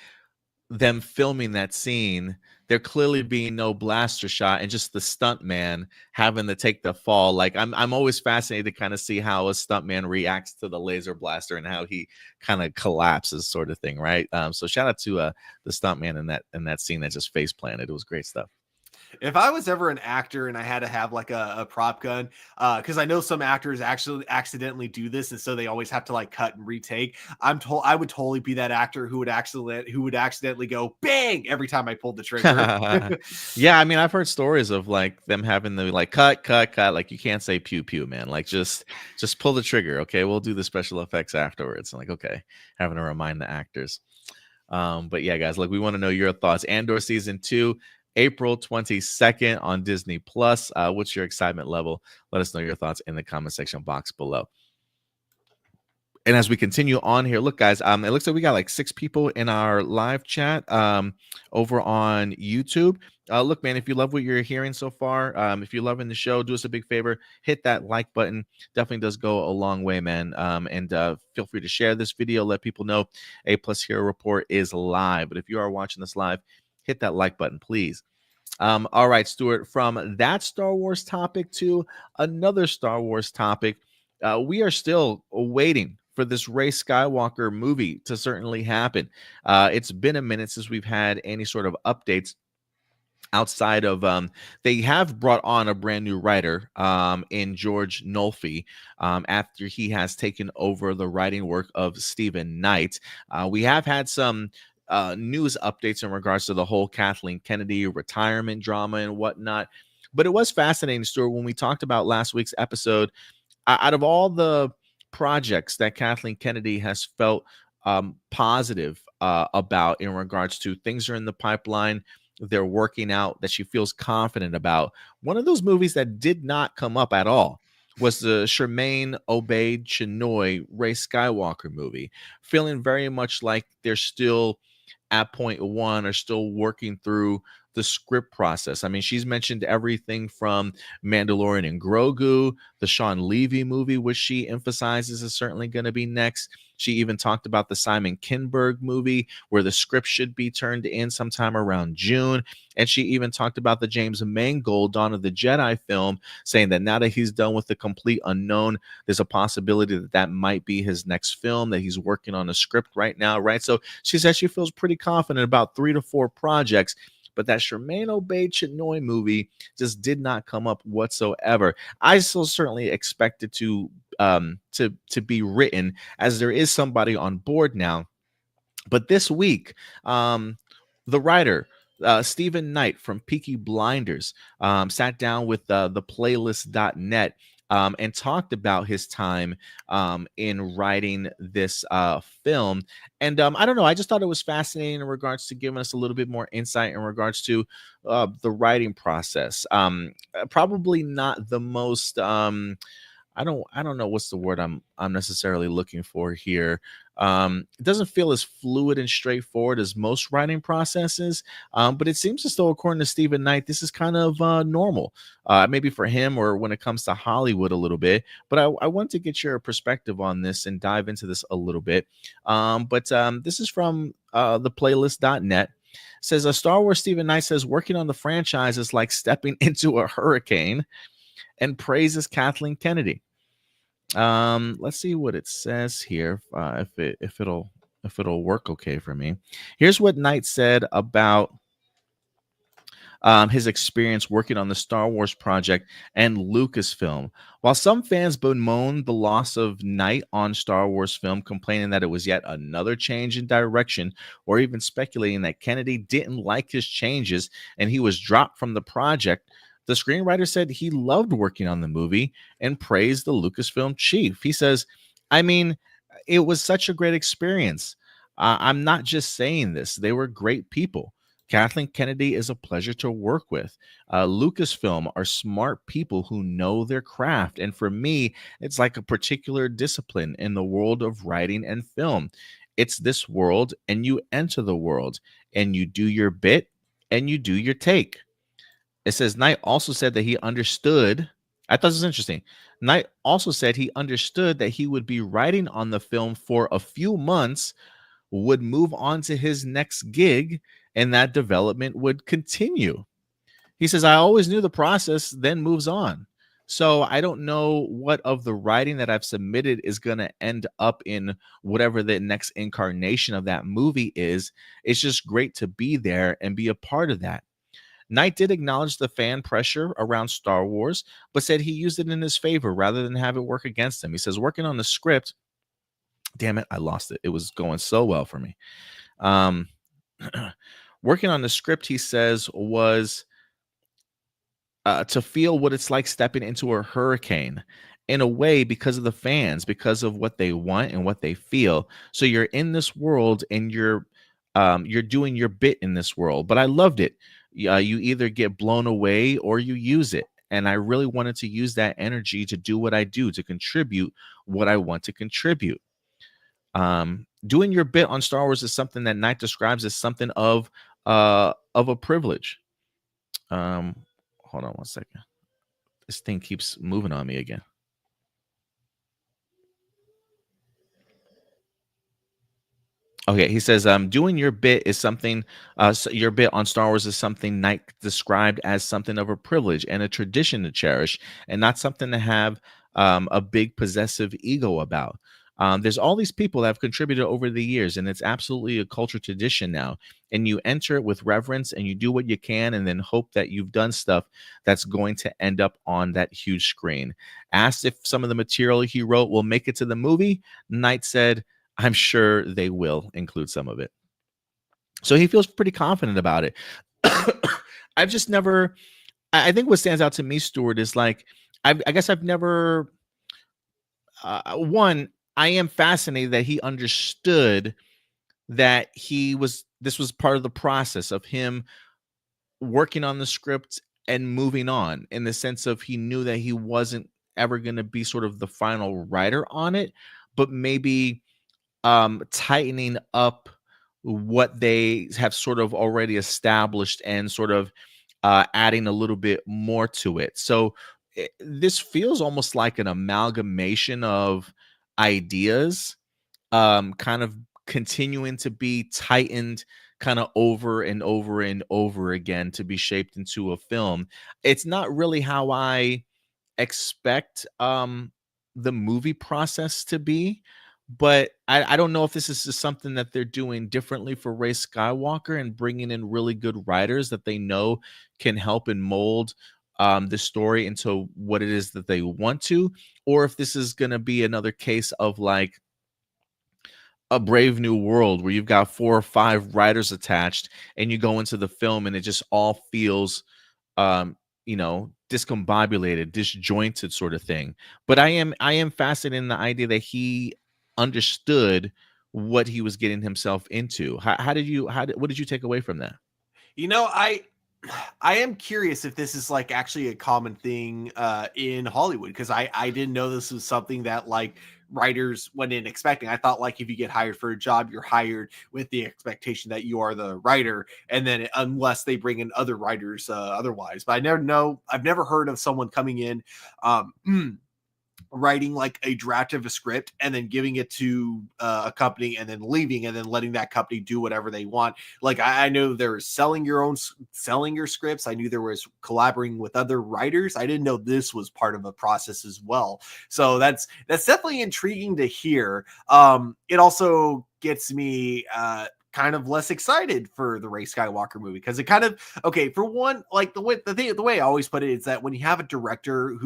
them filming that scene, there clearly being no blaster shot and just the stunt man having to take the fall. Like I'm always fascinated to kind of see how a stunt man reacts to the laser blaster and how he kind of collapses, sort of thing, right? So shout out to the stunt man in that scene that just face planted. It was great stuff. If I was ever an actor and I had to have like a prop gun, because I know some actors actually accidentally do this, and so they always have to like cut and retake. I would totally be that actor who would accidentally go bang every time I pulled the trigger. Yeah, I mean, I've heard stories of like them having the like cut, like you can't say pew pew, man. Like just pull the trigger, okay? We'll do the special effects afterwards. I'm like, okay, having to remind the actors. But yeah, guys, like we want to know your thoughts. Andor season 2, April 22nd on Disney Plus. What's your excitement level? Let us know your thoughts in the comment section box below. And as we continue on here, look, guys, it looks like we got like 6 people in our live chat over on YouTube. Look, man, if you love what you're hearing so far, if you're loving the show, do us a big favor, hit that like button. Definitely does go a long way, man. And feel free to share this video. Let people know APlus Hero Report is live. But if you are watching this live, hit that like button, please. All right, Stuart, from that Star Wars topic to another Star Wars topic, we are still waiting for this Rey Skywalker movie to certainly happen. It's been a minute since we've had any sort of updates outside of they have brought on a brand new writer in George Nolfi after he has taken over the writing work of Stephen Knight. We have had some news updates in regards to the whole Kathleen Kennedy retirement drama and whatnot. But it was fascinating, Stuart, when we talked about last week's episode. Out of all the projects that Kathleen Kennedy has felt positive about in regards to things are in the pipeline, they're working out, that she feels confident about, one of those movies that did not come up at all was the Shermaine Obaid Chinoy Rey Skywalker movie. Feeling very much like they're still at point 1 or still working through the script process. I mean, she's mentioned everything from Mandalorian and Grogu, the Sean Levy movie, which she emphasizes is certainly going to be next. She even talked about the Simon Kinberg movie, where the script should be turned in sometime around June. And she even talked about the James Mangold Dawn of the Jedi film, saying that now that he's done with The Complete Unknown, there's a possibility that that might be his next film, that he's working on a script right now, right? So she says she feels pretty confident about 3 to 4 projects. But that Shermaine Obaid Chinoy movie just did not come up whatsoever. I still certainly expect it to be written, as there is somebody on board now. But this week, the writer Stephen Knight from Peaky Blinders sat down with the playlist.net and talked about his time in writing this film. And I don't know, I just thought it was fascinating in regards to giving us a little bit more insight in regards to the writing process. Probably not the most I don't know what's the word I'm necessarily looking for here. It doesn't feel as fluid and straightforward as most writing processes, but it seems as though, according to Stephen Knight, this is kind of normal, maybe for him or when it comes to Hollywood a little bit. But I want to get your perspective on this and dive into this a little bit. But this is from the playlist.net. Says a Star Wars Stephen Knight says working on the franchise is like stepping into a hurricane, and praises Kathleen Kennedy. Let's see what it says here. If it'll work okay for me. Here's what Knight said about his experience working on the Star Wars project and Lucasfilm. While some fans bemoaned the loss of Knight on Star Wars film, complaining that it was yet another change in direction, or even speculating that Kennedy didn't like his changes and he was dropped from the project, the screenwriter said he loved working on the movie and praised the Lucasfilm chief. He says, I mean, it was such a great experience. I'm not just saying this. They were great people. Kathleen Kennedy is a pleasure to work with. Lucasfilm are smart people who know their craft. And for me, it's like a particular discipline in the world of writing and film. It's this world, and you enter the world, and you do your bit, and you do your take. It says Knight also said that he understood. I thought this was interesting. Knight also said he understood that he would be writing on the film for a few months, would move on to his next gig, and that development would continue. He says, I always knew the process then moves on. So I don't know what of the writing that I've submitted is going to end up in whatever the next incarnation of that movie is. It's just great to be there and be a part of that. Knight did acknowledge the fan pressure around Star Wars, but said he used it in his favor rather than have it work against him. He says, working on the script, damn it, I lost it. It was going so well for me. Working on the script, he says, was to feel what it's like stepping into a hurricane in a way because of the fans, because of what they want and what they feel. So you're in this world and you're doing your bit in this world. But I loved it. You either get blown away or you use it. And I really wanted to use that energy to do what I do, to contribute what I want to contribute. Doing your bit on Star Wars is something that Knight describes as something of a privilege. Hold on one second. This thing keeps moving on me again. Okay, he says, doing your bit is something, your bit on Star Wars is something Knight described as something of a privilege and a tradition to cherish, and not something to have a big possessive ego about. There's all these people that have contributed over the years, and it's absolutely a culture tradition now. And you enter it with reverence and you do what you can and then hope that you've done stuff that's going to end up on that huge screen. Asked if some of the material he wrote will make it to the movie, Knight said, I'm sure they will include some of it. So he feels pretty confident about it. I've just never, I think what stands out to me, Stuart, is like, I guess I've never, one, I am fascinated that he understood that this was part of the process of him working on the script and moving on, in the sense of he knew that he wasn't ever going to be sort of the final writer on it, but maybe tightening up what they have sort of already established and sort of adding a little bit more to it. So this feels almost like an amalgamation of ideas, kind of continuing to be tightened kind of over and over and over again to be shaped into a film. It's not really how I expect the movie process to be, but I don't know if this is just something that they're doing differently for Rey Skywalker and bringing in really good writers that they know can help and mold the story into what it is that they want to, or if this is going to be another case of like a Brave New World where you've got 4 or 5 writers attached and you go into the film and it just all feels discombobulated, disjointed sort of thing. But I am fascinated in the idea that he understood what he was getting himself into. What did you take away from that? I am curious if this is like actually a common thing in Hollywood, because I didn't know this was something that like writers went in expecting. I thought like if you get hired for a job, you're hired with the expectation that you are the writer, and then unless they bring in other writers otherwise. But I've never heard of someone coming in writing like a draft of a script and then giving it to a company and then leaving and then letting that company do whatever they want. Like I know there's selling your scripts. I knew there was collaborating with other writers. I didn't know this was part of a process as well. So that's definitely intriguing to hear. It also gets me kind of less excited for the Rey Skywalker movie, because it kind of, okay, for one, like the way I always put it is that when you have a director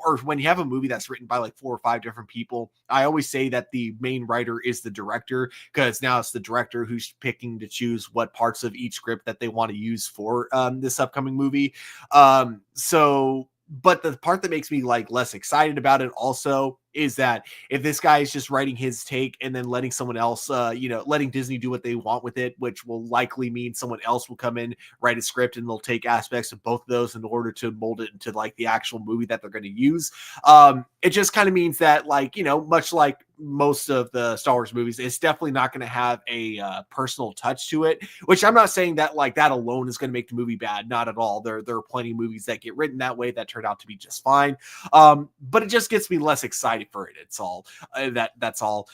or when you have a movie that's written by like 4 or 5 different people, I always say that the main writer is the director, because now it's the director who's picking to choose what parts of each script that they want to use for this upcoming movie. But the part that makes me like less excited about it also is that if this guy is just writing his take and then letting someone else, letting Disney do what they want with it, which will likely mean someone else will come in, write a script, and they'll take aspects of both of those in order to mold it into like the actual movie that they're going to use. It just kind of means that, like, much like most of the Star Wars movies, it's definitely not going to have a personal touch to it, which I'm not saying that like that alone is going to make the movie bad. Not at all. There are plenty of movies that get written that way that turn out to be just fine. But it just gets me less excited for it. It's all that's all.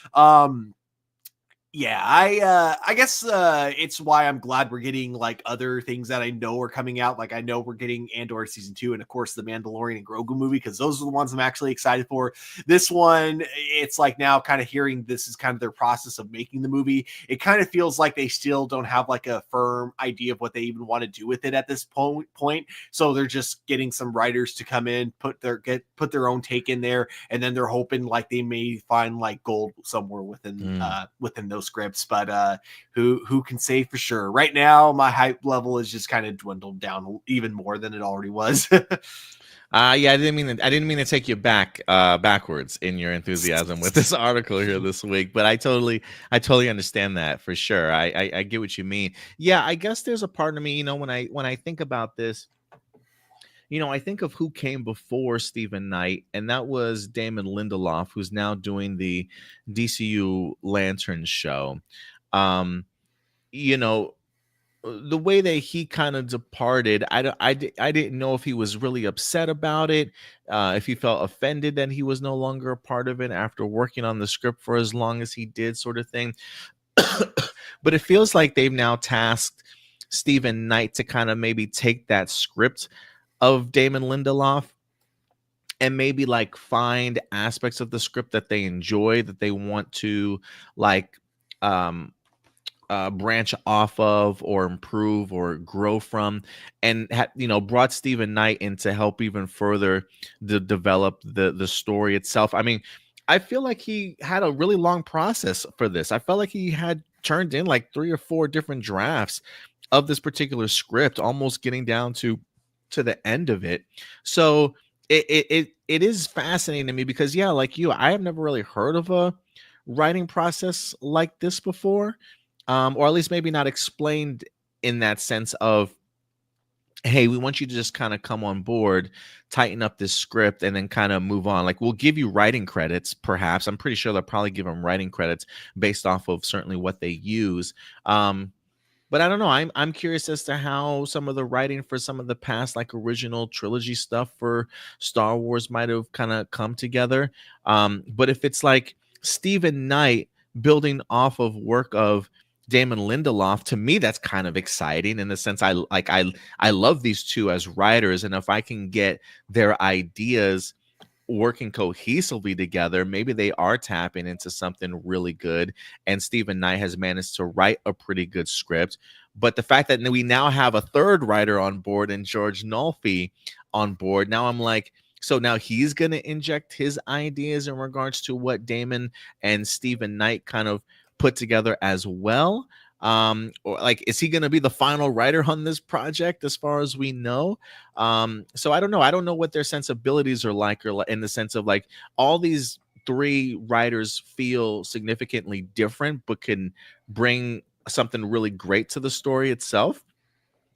Yeah, I guess it's why I'm glad we're getting like other things that I know are coming out. Like I know we're getting Andor season 2, and of course the Mandalorian and Grogu movie, because those are the ones I'm actually excited for. This one, it's like now kind of hearing this is kind of their process of making the movie. It kind of feels like they still don't have like a firm idea of what they even want to do with it at this point. So they're just getting some writers to come in, put their own take in there, and then they're hoping like they may find like gold somewhere within those scripts, but who can say for sure? Right now my hype level is just kind of dwindled down even more than it already was. Yeah, I didn't mean to take you backwards in your enthusiasm with this article here this week, but I totally understand that for sure. I get what you mean. Yeah, I guess there's a part of me, when I think about this, I think of who came before Stephen Knight, and that was Damon Lindelof, who's now doing the DCU Lantern show. The way that he kind of departed, I didn't know if he was really upset about it, if he felt offended that he was no longer a part of it after working on the script for as long as he did, sort of thing. But it feels like they've now tasked Stephen Knight to kind of maybe take that script of Damon Lindelof and maybe like find aspects of the script that they enjoy, that they want to like branch off of or improve or grow from, and brought Stephen Knight in to help even further develop the story itself. I mean, I feel like he had a really long process for this. I felt like he had turned in like 3 or 4 different drafts of this particular script, almost getting down to the end of it. So it is fascinating to me because, yeah, like you, I have never really heard of a writing process like this before, or at least maybe not explained in that sense of, hey, we want you to just kind of come on board, tighten up this script, and then kind of move on. Like, we'll give you writing credits, perhaps. I'm pretty sure they'll probably give them writing credits based off of certainly what they use. But I don't know. I'm curious as to how some of the writing for some of the past like original trilogy stuff for Star Wars might have kind of come together. But if it's like Stephen Knight building off of work of Damon Lindelof, to me that's kind of exciting in the sense I love these two as writers, and if I can get their ideas working cohesively together, maybe they are tapping into something really good, and Stephen Knight has managed to write a pretty good script. But the fact that we now have a third writer on board and George Nolfi on board, now I'm like, so now he's going to inject his ideas in regards to what Damon and Stephen Knight kind of put together as well. Or like, is he going to be the final writer on this project as far as we know? So I don't know what their sensibilities are like, or in the sense of like all these 3 writers feel significantly different but can bring something really great to the story itself.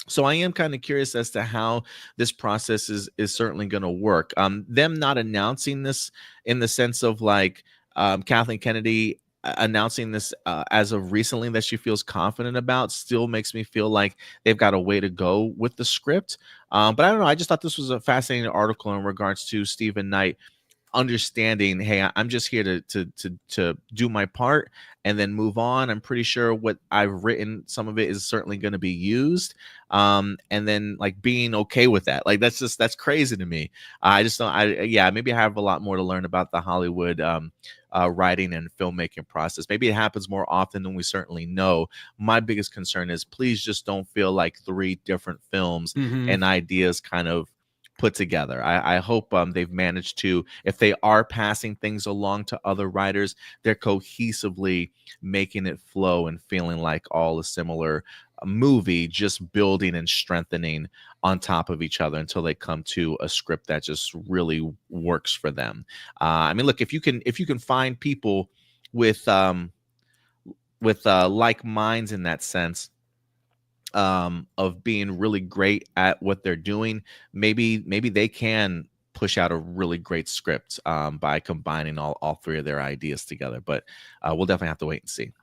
So I am kind of curious as to how this process is certainly going to work. Them not announcing this in the sense of like Kathleen Kennedy announcing this as of recently that she feels confident about still makes me feel like they've got a way to go with the script. But I don't know. I just thought this was a fascinating article in regards to Stephen Knight understanding, hey, I'm just here to do my part and then move on. I'm pretty sure what I've written, some of it is certainly going to be used, and then like being okay with that. Like that's crazy to me. I just don't. Maybe I have a lot more to learn about the Hollywood writing and filmmaking process. Maybe it happens more often than we certainly know. My biggest concern is please just don't feel like 3 different films and ideas kind of put together. I hope they've managed to, if they are passing things along to other writers, they're cohesively making it flow and feeling like all a similar movie, just building and strengthening on top of each other until they come to a script that just really works for them. I mean, look, if you can find people with like minds in that sense, of being really great at what they're doing, maybe they can push out a really great script by combining all 3 of their ideas together. But we'll definitely have to wait and see.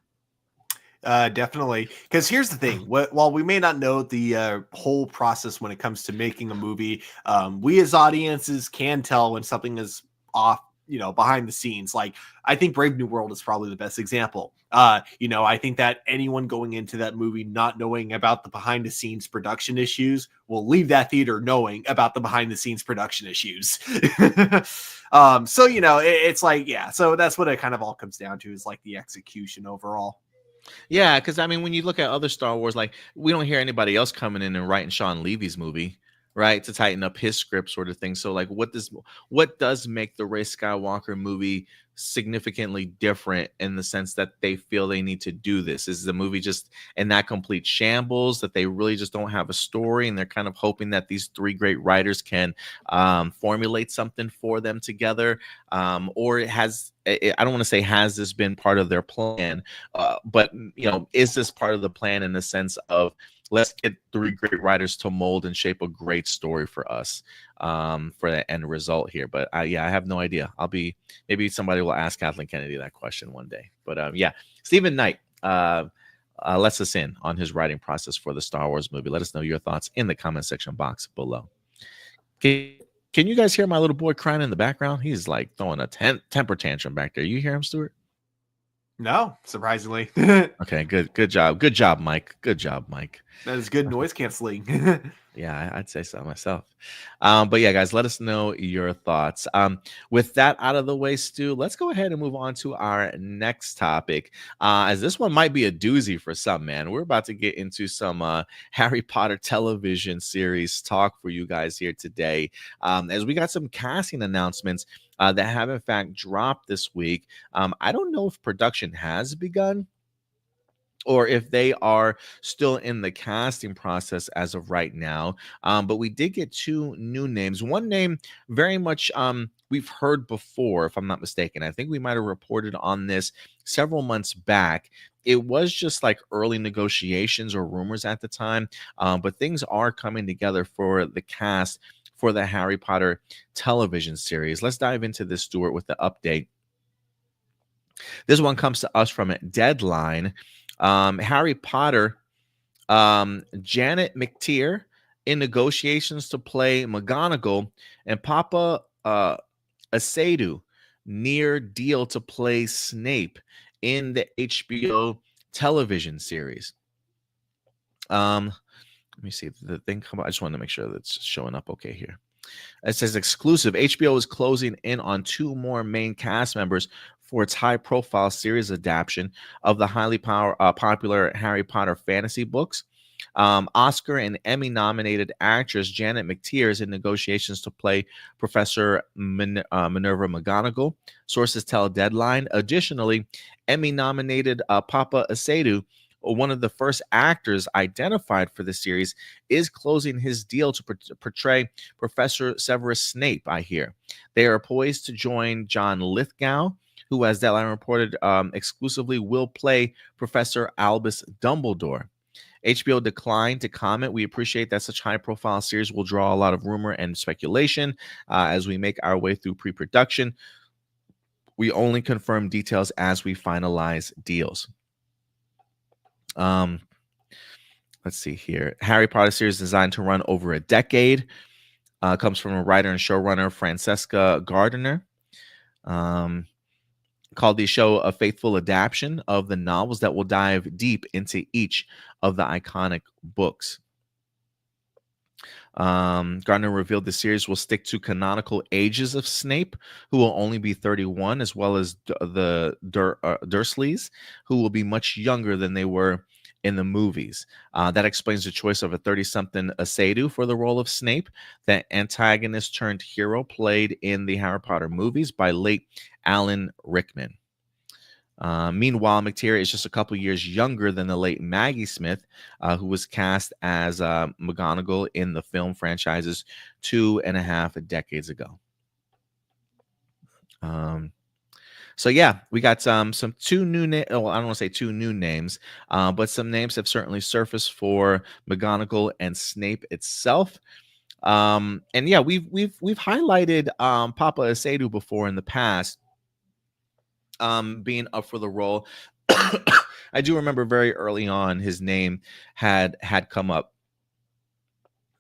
Definitely, because here's the thing: while we may not know the whole process when it comes to making a movie, we as audiences can tell when something is off behind the scenes. Like, I think Brave New World is probably the best example. I think that anyone going into that movie not knowing about the behind the scenes production issues will leave that theater knowing about the behind the scenes production issues. It's like, yeah, so that's what it kind of all comes down to, is like the execution overall. Yeah, because I mean, when you look at other Star Wars, like, we don't hear anybody else coming in and writing Sean Levy's movie, right, to tighten up his script, sort of thing. So, like, what does make the Rey Skywalker movie significantly different in the sense that they feel they need to do this? Is the movie just in that complete shambles, that they really just don't have a story, and they're kind of hoping that these three great writers can formulate something for them together? Or I don't want to say has this been part of their plan, but is this part of the plan in the sense of, let's get three great writers to mold and shape a great story for us, for the end result here? But I have no idea. Maybe somebody will ask Kathleen Kennedy that question one day. But Stephen Knight lets us in on his writing process for the Star Wars movie. Let us know your thoughts in the comment section box below. Can you guys hear my little boy crying in the background? He's like throwing a temper tantrum back there. You hear him, Stuart? No, surprisingly. Okay, good job, Mike. Good job, Mike. That is good noise canceling. Yeah, I'd say so myself. But yeah, guys, let us know your thoughts. With that out of the way, Stu, let's go ahead and move on to our next topic, as this one might be a doozy for some, man. We're about to get into some Harry Potter television series talk for you guys here today, as we got some casting announcements that have in fact dropped this week. I don't know if production has begun or if they are still in the casting process as of right now. But we did get two new names. One name very much we've heard before, if I'm not mistaken. I think we might have reported on this several months back. It was just like early negotiations or rumors at the time, but things are coming together for the cast for the Harry Potter television series. Let's dive into this, Stuart, with the update. This one comes to us from Deadline. Harry Potter, Janet McTeer in negotiations to play McGonagall, and Papa Asadou near deal to play Snape in the HBO television series. Let me see the thing come up. I just want to make sure that's showing up okay here. It says exclusive. HBO is closing in on two more main cast members for its high-profile series adaptation of the highly popular Harry Potter fantasy books. Oscar and Emmy-nominated actress Janet McTeer is in negotiations to play Professor Minerva McGonagall, sources tell Deadline. Additionally, Emmy-nominated Papa Asadou, one of the first actors identified for the series, is closing his deal to portray Professor Severus Snape, I hear. They are poised to join John Lithgow, who, as Deadline reported, exclusively will play Professor Albus Dumbledore. HBO declined to comment. We appreciate that such high-profile series will draw a lot of rumor and speculation as we make our way through pre-production. We only confirm details as we finalize deals. Let's see here. Harry Potter series designed to run over a decade. Comes from a writer and showrunner, Francesca Gardner. Called the show a faithful adaptation of the novels that will dive deep into each of the iconic books. Gardner revealed the series will stick to canonical ages of Snape, who will only be 31, as well as the Dursleys, who will be much younger than they were in the movies. That explains the choice of a 30-something Asadou for the role of Snape, the antagonist turned hero played in the Harry Potter movies by late Alan Rickman. Meanwhile, McTeer is just a couple years younger than the late Maggie Smith, who was cast as McGonagall in the film franchises 2.5 decades ago. So yeah, we got some two new names. Well, I don't want to say two new names, but some names have certainly surfaced for McGonagall and Snape itself. And yeah, we've highlighted Papa Asadou before in the past, being up for the role. I do remember very early on his name had come up.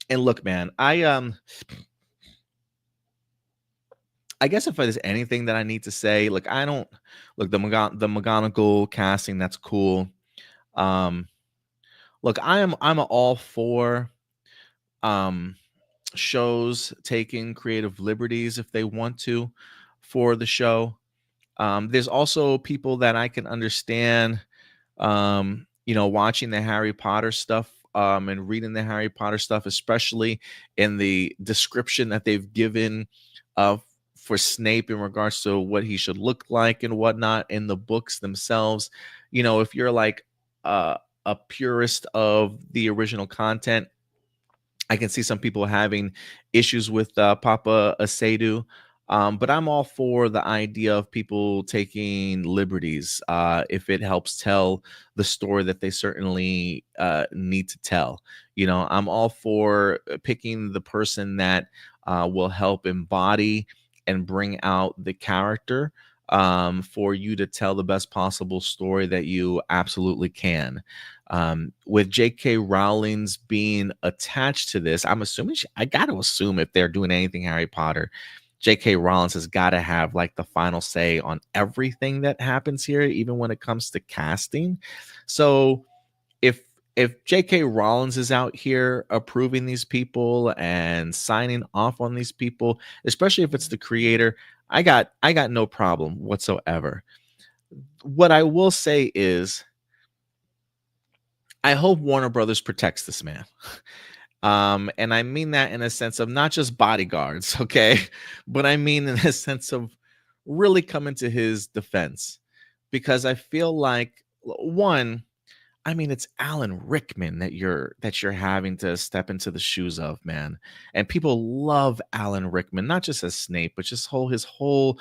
And look, man, I guess if there's anything that I need to say, look, I don't look the McGonagall casting. That's cool. Look, I'm all for shows taking creative liberties if they want to for the show. There's also people that I can understand, watching the Harry Potter stuff and reading the Harry Potter stuff, especially in the description that they've given for Snape in regards to what he should look like and whatnot in the books themselves. If you're like a purist of the original content, I can see some people having issues with Papa Asedu. But I'm all for the idea of people taking liberties if it helps tell the story that they certainly need to tell. I'm all for picking the person that will help embody and bring out the character for you to tell the best possible story that you absolutely can. With J.K. Rowling's being attached to this, I'm assuming I got to assume if they're doing anything Harry Potter, J.K. Rowling has got to have like the final say on everything that happens here, even when it comes to casting. So if J.K. Rowling is out here approving these people and signing off on these people, especially if it's the creator, I got no problem whatsoever. What I will say is, I hope Warner Brothers protects this man. And I mean that in a sense of not just bodyguards, okay? But I mean in a sense of really coming to his defense. Because I feel like, one, I mean, it's Alan Rickman that you're having to step into the shoes of, man. And people love Alan Rickman, not just as Snape, but just his whole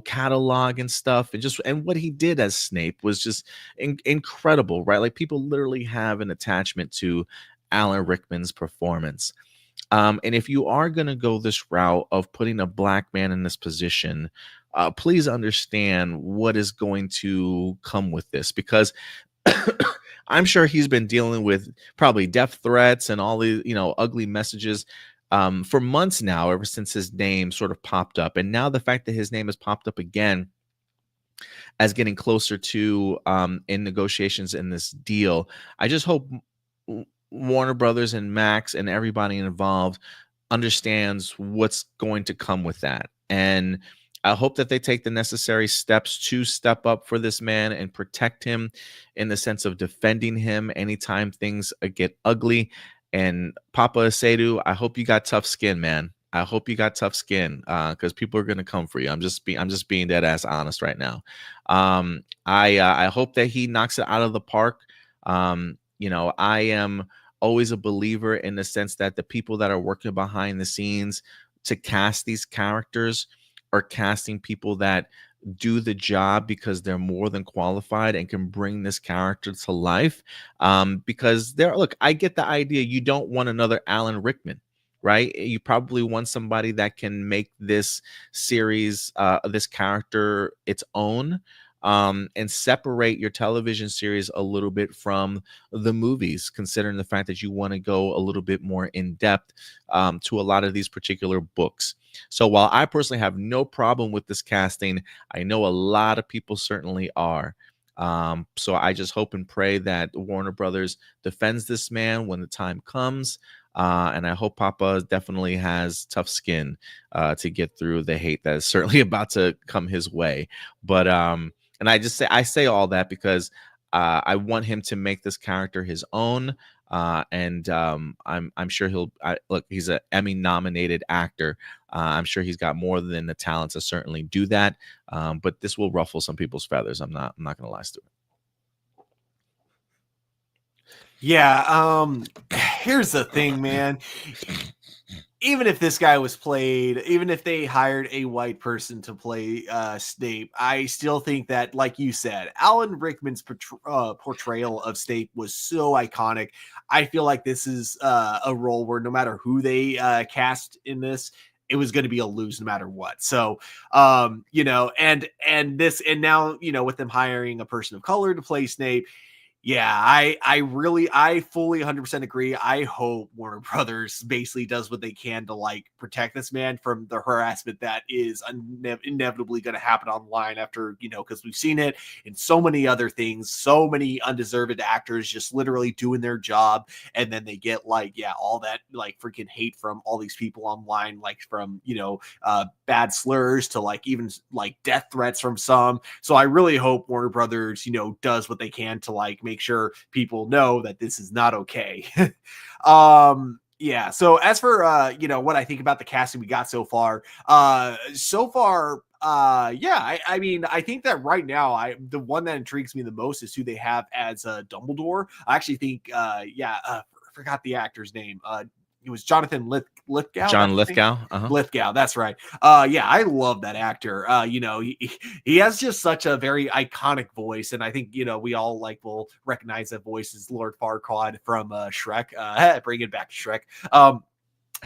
catalog and stuff, and what he did as Snape was just incredible, right? Like people literally have an attachment to Alan Rickman's performance. And if you are going to go this route of putting a black man in this position, please understand what is going to come with this, because I'm sure he's been dealing with probably death threats and all these, ugly messages for months now, ever since his name sort of popped up. And now the fact that his name has popped up again as getting closer to in negotiations in this deal, I just hope Warner Brothers and Max and everybody involved understands what's going to come with that. And I hope that they take the necessary steps to step up for this man and protect him in the sense of defending him anytime things get ugly. And Papa Asedu, I hope you got tough skin, man. I hope you got tough skin because people are going to come for you. I'm just being dead ass honest right now. I hope that he knocks it out of the park. I am always a believer in the sense that the people that are working behind the scenes to cast these characters are casting people that do the job because they're more than qualified and can bring this character to life. Because I get the idea. You don't want another Alan Rickman, right? You probably want somebody that can make this series, this character its own. And separate your television series a little bit from the movies, considering the fact that you want to go a little bit more in depth to a lot of these particular books. So while I personally have no problem with this casting, I know a lot of people certainly are. So I just hope and pray that Warner Brothers defends this man when the time comes. And I hope Papa definitely has tough skin to get through the hate that is certainly about to come his way. But and I say all that because I want him to make this character his own. And I'm sure look, he's an Emmy nominated actor. I'm sure he's got more than the talent to certainly do that. But this will ruffle some people's feathers. I'm not going to lie to it. Yeah. Here's the thing, man. Even if this guy was played, even if they hired a white person to play Snape, I still think that, like you said, Alan Rickman's portrayal of Snape was so iconic. I feel like this is a role where no matter who they cast in this, it was going to be a lose no matter what. So, and now, with them hiring a person of color to play Snape, Yeah, I fully 100% agree. I hope Warner Brothers basically does what they can to like protect this man from the harassment that is inevitably going to happen online after, because we've seen it in so many other things, so many undeserved actors just literally doing their job. And then they get all that like freaking hate from all these people online, like from, bad slurs to like even like death threats from some. So I really hope Warner Brothers, does what they can to like make sure people know that this is not okay. Yeah. So as for what I think about the casting we got so far, I mean, I think that right now, the one that intrigues me the most is who they have as Dumbledore. I actually think, forgot the actor's name. It was Jonathan Lithgow. John Lithgow. Lithgow, that's right. I love that actor. He has just such a very iconic voice, and I think we all will recognize that voice as Lord Farquaad from Shrek. Bring it back to Shrek.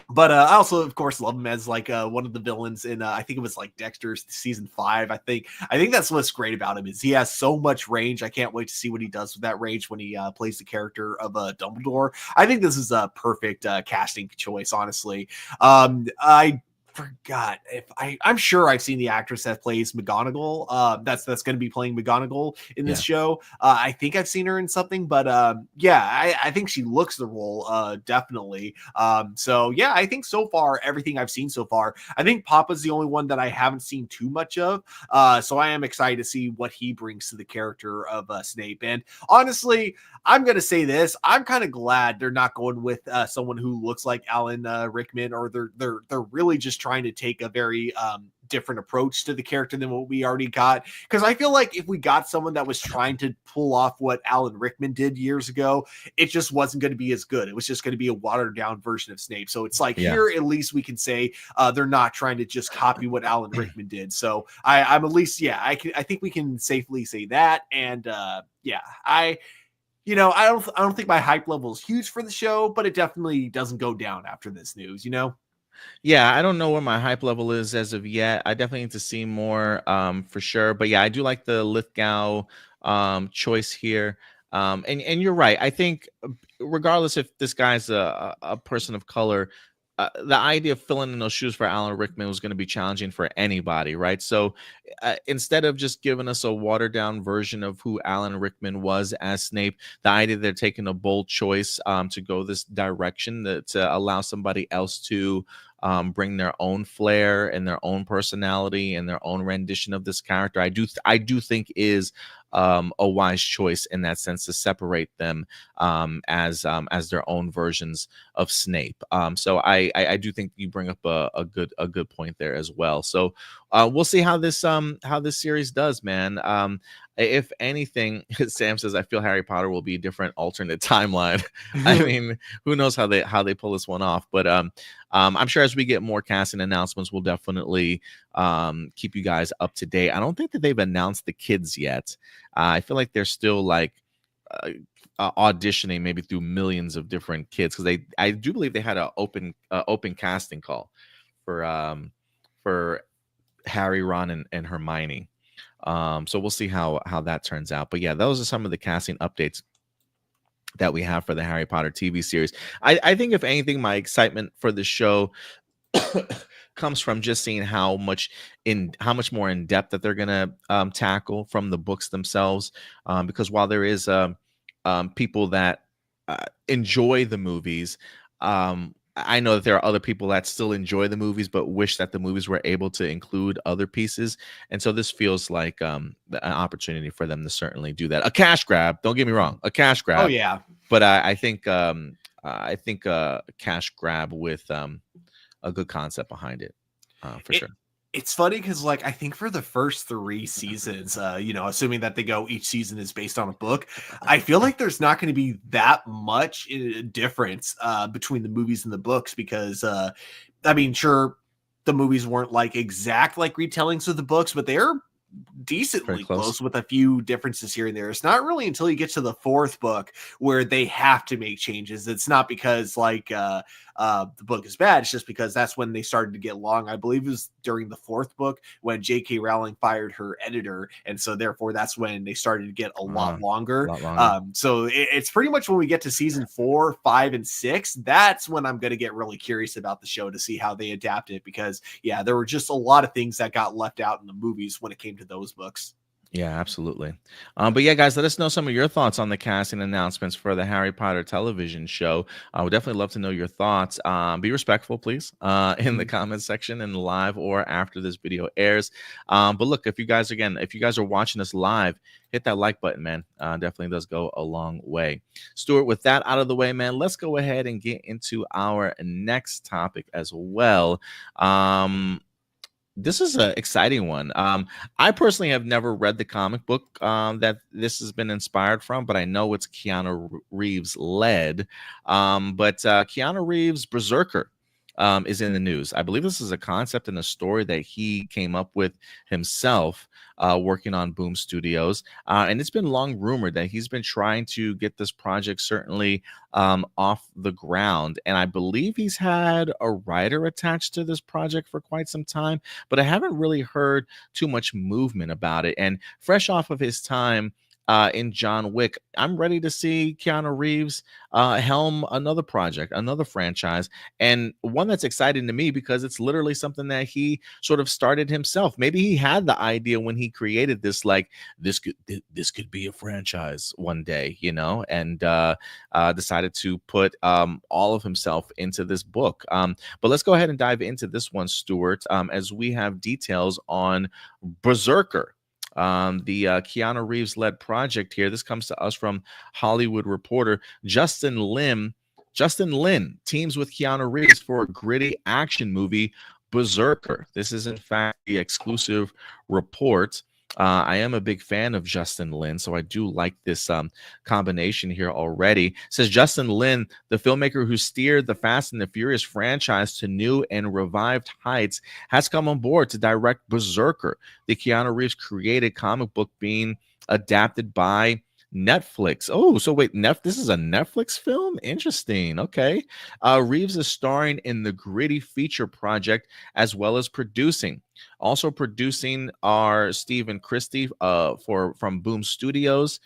But I also, of course, love him as one of the villains in I think it was Dexter's season 5. I think that's what's great about him is he has so much range. I can't wait to see what he does with that range when he plays the character of Dumbledore. I think this is a perfect casting choice, honestly. I forgot if I'm sure I've seen the actress that plays McGonagall. That's going to be playing McGonagall in this show. I think I've seen her in something, but I think she looks the role definitely. I think so far everything I've seen so far, I think Papa's the only one that I haven't seen too much of. So I am excited to see what he brings to the character of Snape. And honestly, I'm going to say this: I'm kind of glad they're not going with someone who looks like Alan Rickman, or they're really just trying to take a very different approach to the character than what we already got. Because I feel like if we got someone that was trying to pull off what Alan Rickman did years ago, it just wasn't going to be as good. It was just going to be a watered down version of Snape. So it's here, at least we can say they're not trying to just copy what Alan Rickman did. So I'm at least, I think we can safely say that. And I don't think my hype level is huge for the show, but it definitely doesn't go down after this news, Yeah, I don't know where my hype level is as of yet. I definitely need to see more for sure. But yeah, I do like the Lithgow choice here. And you're right. I think regardless if this guy's a person of color, the idea of filling in those shoes for Alan Rickman was going to be challenging for anybody, right? So instead of just giving us a watered down version of who Alan Rickman was as Snape, the idea they're taking a bold choice to go this direction, to allow somebody else to bring their own flair and their own personality and their own rendition of this character, I do think is a wise choice in that sense, to separate them as their own versions of Snape. So I do think you bring up a good point there as well. So we'll see how this series does, man. If anything, Sam says, I feel Harry Potter will be a different alternate timeline. I mean, who knows how they pull this one off? But I'm sure as we get more casting announcements, we'll definitely keep you guys up to date. I don't think that they've announced the kids yet. I feel like they're still auditioning maybe through millions of different kids, because I do believe they had an open casting call for Harry, Ron, and Hermione. So we'll see how that turns out. But yeah, those are some of the casting updates that we have for the Harry Potter TV series. I think if anything, my excitement for the show comes from just seeing how much more in depth that they're gonna tackle from the books themselves. Because while there is people that enjoy the movies, I know that there are other people that still enjoy the movies but wish that the movies were able to include other pieces. And so this feels like an opportunity for them to certainly do that. A cash grab, don't get me wrong, a cash grab. Oh yeah. But I think a cash grab with a good concept behind it, for sure. It's funny because, I think for the first 3 seasons, assuming that each season is based on a book, I feel like there's not going to be that much difference between the movies and the books, because, sure, the movies weren't exact retellings of the books, but they're decently close with a few differences here and there. It's not really until you get to the 4th book where they have to make changes. It's not because the book is bad. It's just because that's when they started to get long. I believe it was during the 4th book when J.K. Rowling fired her editor, and so therefore that's when they started to get a lot longer. So it's pretty much when we get to season 4, 5, and 6, that's when I'm going to get really curious about the show to see how they adapt it, because yeah, there were just a lot of things that got left out in the movies when it came to those books. Yeah, absolutely. But yeah, guys, let us know some of your thoughts on the casting announcements for the Harry Potter television show. I would definitely love to know your thoughts. Be respectful, please, in the comment section and live or after this video airs. But look, if you guys are watching us live, hit that like button, man. Definitely does go a long way. Stuart, with that out of the way, man, let's go ahead and get into our next topic as well. This is an exciting one. I personally have never read the comic book that this has been inspired from, but I know it's Keanu Reeves led. But Keanu Reeves' BRZRKR is in the news. I believe this is a concept and a story that he came up with himself, working on Boom Studios. And it's been long rumored that he's been trying to get this project certainly off the ground. And I believe he's had a writer attached to this project for quite some time, but I haven't really heard too much movement about it. And fresh off of his time in John Wick, I'm ready to see Keanu Reeves helm another project, another franchise, and one that's exciting to me because it's literally something that he sort of started himself. Maybe he had the idea when he created this, like this could be a franchise one day, you know, and decided to put all of himself into this book. But let's go ahead and dive into this one, Stuart, as we have details on BRZRKR. The Keanu Reeves led project here. This comes to us from Hollywood Reporter. Justin Lin teams with Keanu Reeves for a gritty action movie, BRZRKR. This is in fact the exclusive report. I am a big fan of Justin Lin, so I do like this combination here already. It says Justin Lin, the filmmaker who steered the Fast and the Furious franchise to new and revived heights, has come on board to direct BRZRKR, the Keanu Reeves created comic book being adapted by Netflix. Oh, so wait, this is a Netflix film? Interesting. Okay. Reeves is starring in the gritty feature project as well as producing. Also producing are Steve and Christie from Boom Studios.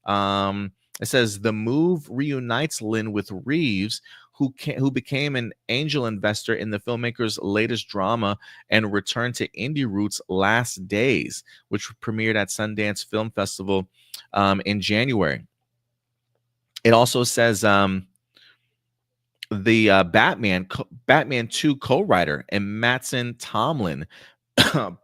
It says the move reunites Lin with Reeves, who became an angel investor in the filmmaker's latest drama and returned to indie roots Last Days, which premiered at Sundance Film Festival in January. It also says the Batman 2 co-writer and Mattson Tomlin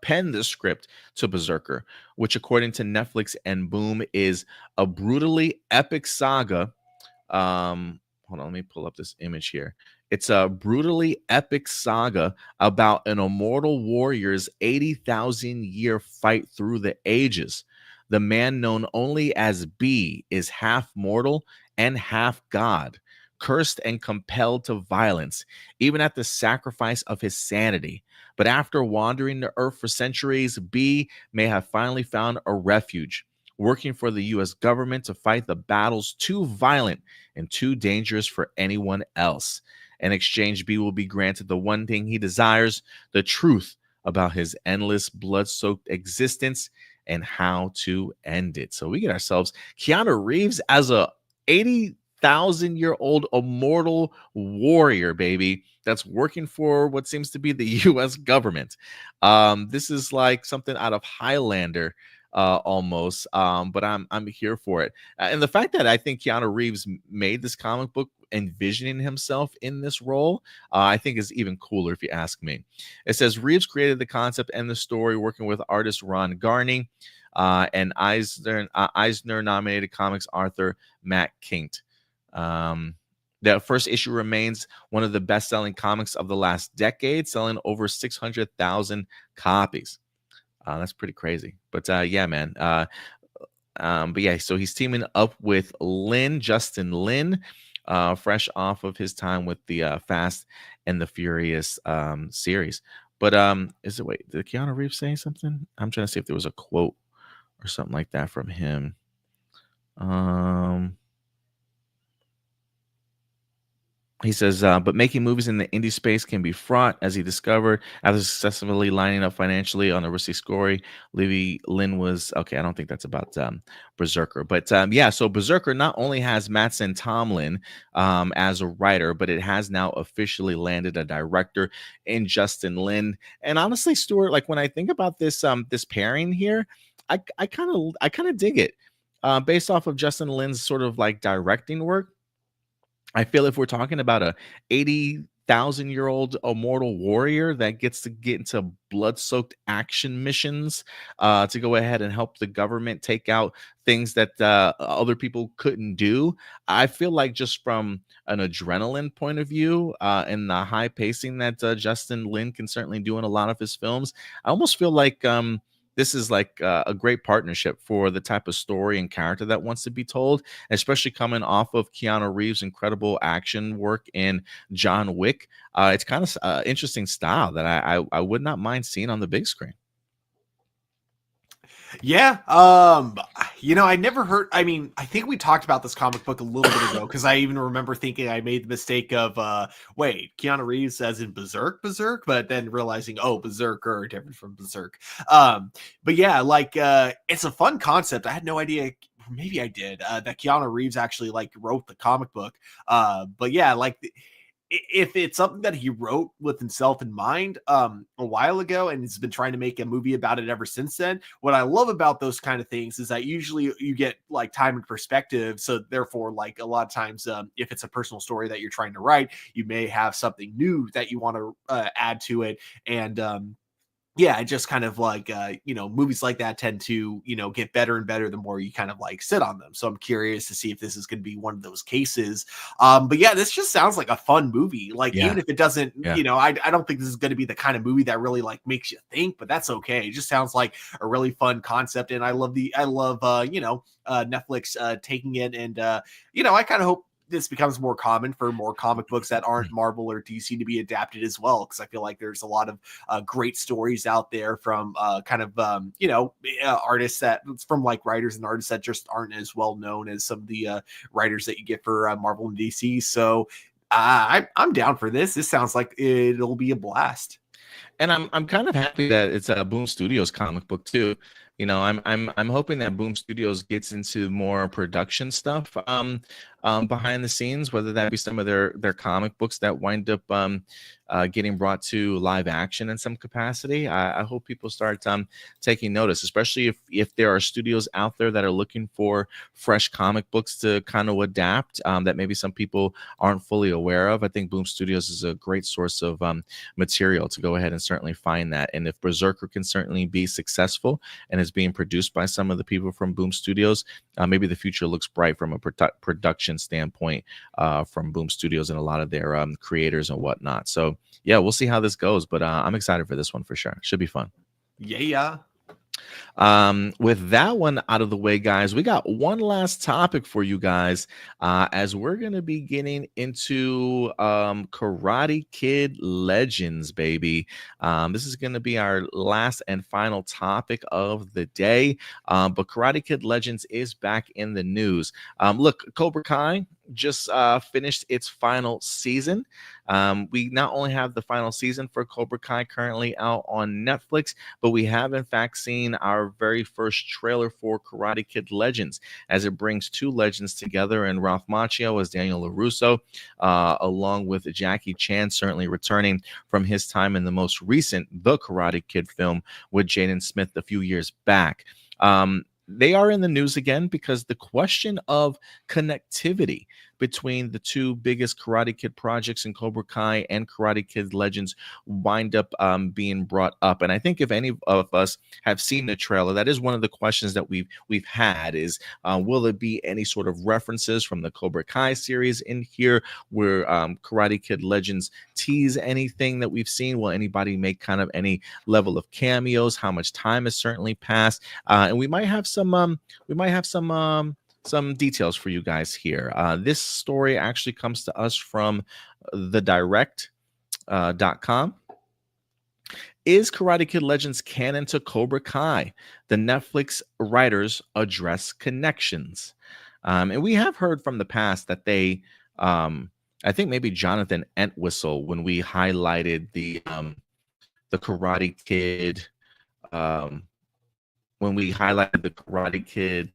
penned the script to BRZRKR, which according to Netflix and Boom is a brutally epic saga. Hold on, let me pull up this image here. It's a brutally epic saga about an immortal warrior's 80,000-year fight through the ages. The man known only as B is half mortal and half god, cursed and compelled to violence, even at the sacrifice of his sanity. But after wandering the earth for centuries, B may have finally found a refuge, working for the U.S. government to fight the battles too violent and too dangerous for anyone else. In exchange, B will be granted the one thing he desires, the truth about his endless blood-soaked existence and how to end it. So we get ourselves Keanu Reeves as a 80,000-year-old immortal warrior, baby, that's working for what seems to be the U.S. government. This is like something out of Highlander, almost, but I'm here for it. And the fact that I think Keanu Reeves made this comic book envisioning himself in this role, I think is even cooler if you ask me. It says Reeves created the concept and the story working with artist Ron Garney and Eisner nominated comics author Matt Kingt. The first issue remains one of the best-selling comics of the last decade, selling over 600,000 copies. That's pretty crazy. But yeah, man. But yeah, so he's teaming up with Justin Lin, fresh off of his time with the Fast and the Furious series. But did Keanu Reeves say something? I'm trying to see if there was a quote or something like that from him. He says, but making movies in the indie space can be fraught, as he discovered after successfully lining up financially on a risky story. Livy Lynn was okay. I don't think that's about Berserker, but yeah. So Berserker not only has Mattson Tomlin as a writer, but it has now officially landed a director in Justin Lin. And honestly, Stuart, like when I think about this this pairing here, I kind of dig it based off of Justin Lin's sort of like directing work. I feel if we're talking about a 80,000-year-old immortal warrior that gets to get into blood-soaked action missions to go ahead and help the government take out things that other people couldn't do, I feel like just from an adrenaline point of view and the high pacing that Justin Lin can certainly do in a lot of his films, I almost feel like this is like a great partnership for the type of story and character that wants to be told, especially coming off of Keanu Reeves' incredible action work in John Wick. It's kind of interesting style that I would not mind seeing on the big screen. Yeah. I never heard, I mean, I think we talked about this comic book a little bit ago, because I even remember thinking I made the mistake of wait, Keanu Reeves as in Berserk, but then realizing, oh, BRZRKR different from Berserk. But yeah, like it's a fun concept. I had no idea, maybe I did, that Keanu Reeves actually like wrote the comic book. But yeah, like if it's something that he wrote with himself in mind a while ago and has been trying to make a movie about it ever since then, what I love about those kind of things is that usually you get like time and perspective. So therefore, like a lot of times, if it's a personal story that you're trying to write, you may have something new that you want to add to it. And yeah, just kind of like, movies like that tend to, get better and better the more you kind of like sit on them. So I'm curious to see if this is going to be one of those cases. But yeah, this just sounds like a fun movie. Like, even if it doesn't, I don't think this is going to be the kind of movie that really like makes you think, but that's okay. It just sounds like a really fun concept. And I love Netflix taking it. And, I kind of hope this becomes more common for more comic books that aren't Marvel or DC to be adapted as well, because I feel like there's a lot of great stories out there from artists that from like writers and artists that just aren't as well known as some of the writers that you get for Marvel and DC. So I'm down for this. This sounds like it'll be a blast. And I'm kind of happy that it's a Boom Studios comic book too. I'm hoping that Boom Studios gets into more production stuff behind the scenes, whether that be some of their comic books that wind up getting brought to live action in some capacity. I hope people start taking notice, especially if there are studios out there that are looking for fresh comic books to kind of adapt that maybe some people aren't fully aware of. I think Boom Studios is a great source of material to go ahead and certainly find that. And if Berserker can certainly be successful and is being produced by some of the people from Boom Studios, maybe the future looks bright from a production standpoint from Boom Studios and a lot of their creators and whatnot. So yeah, we'll see how this goes, but I'm excited for this one for sure. Should be fun. Yeah. With that one out of the way, guys, we got one last topic for you guys as we're going to be getting into Karate Kid Legends, baby. This is going to be our last and final topic of the day, but Karate Kid Legends is back in the news. Look, Cobra Kai just finished its final season. We not only have the final season for Cobra Kai currently out on Netflix, but we have in fact seen our very first trailer for Karate Kid Legends, as it brings two legends together in Ralph Macchio as Daniel LaRusso, along with Jackie Chan certainly returning from his time in the most recent The Karate Kid film with Jaden Smith a few years back. They are in the news again because the question of connectivity between the two biggest Karate Kid projects in Cobra Kai and Karate Kid Legends wind up being brought up. And I think if any of us have seen the trailer, that is one of the questions that we've had is, will there be any sort of references from the Cobra Kai series in here where Karate Kid Legends tease anything that we've seen? Will anybody make kind of any level of cameos? How much time has certainly passed? And we might have some details for you guys here. This story actually comes to us from thedirect.com. Is Karate Kid Legends canon to Cobra Kai? The Netflix writers address connections. And we have heard from the past that they I think maybe Jonathan Entwistle, when we highlighted the Karate Kid, when we highlighted the Karate Kid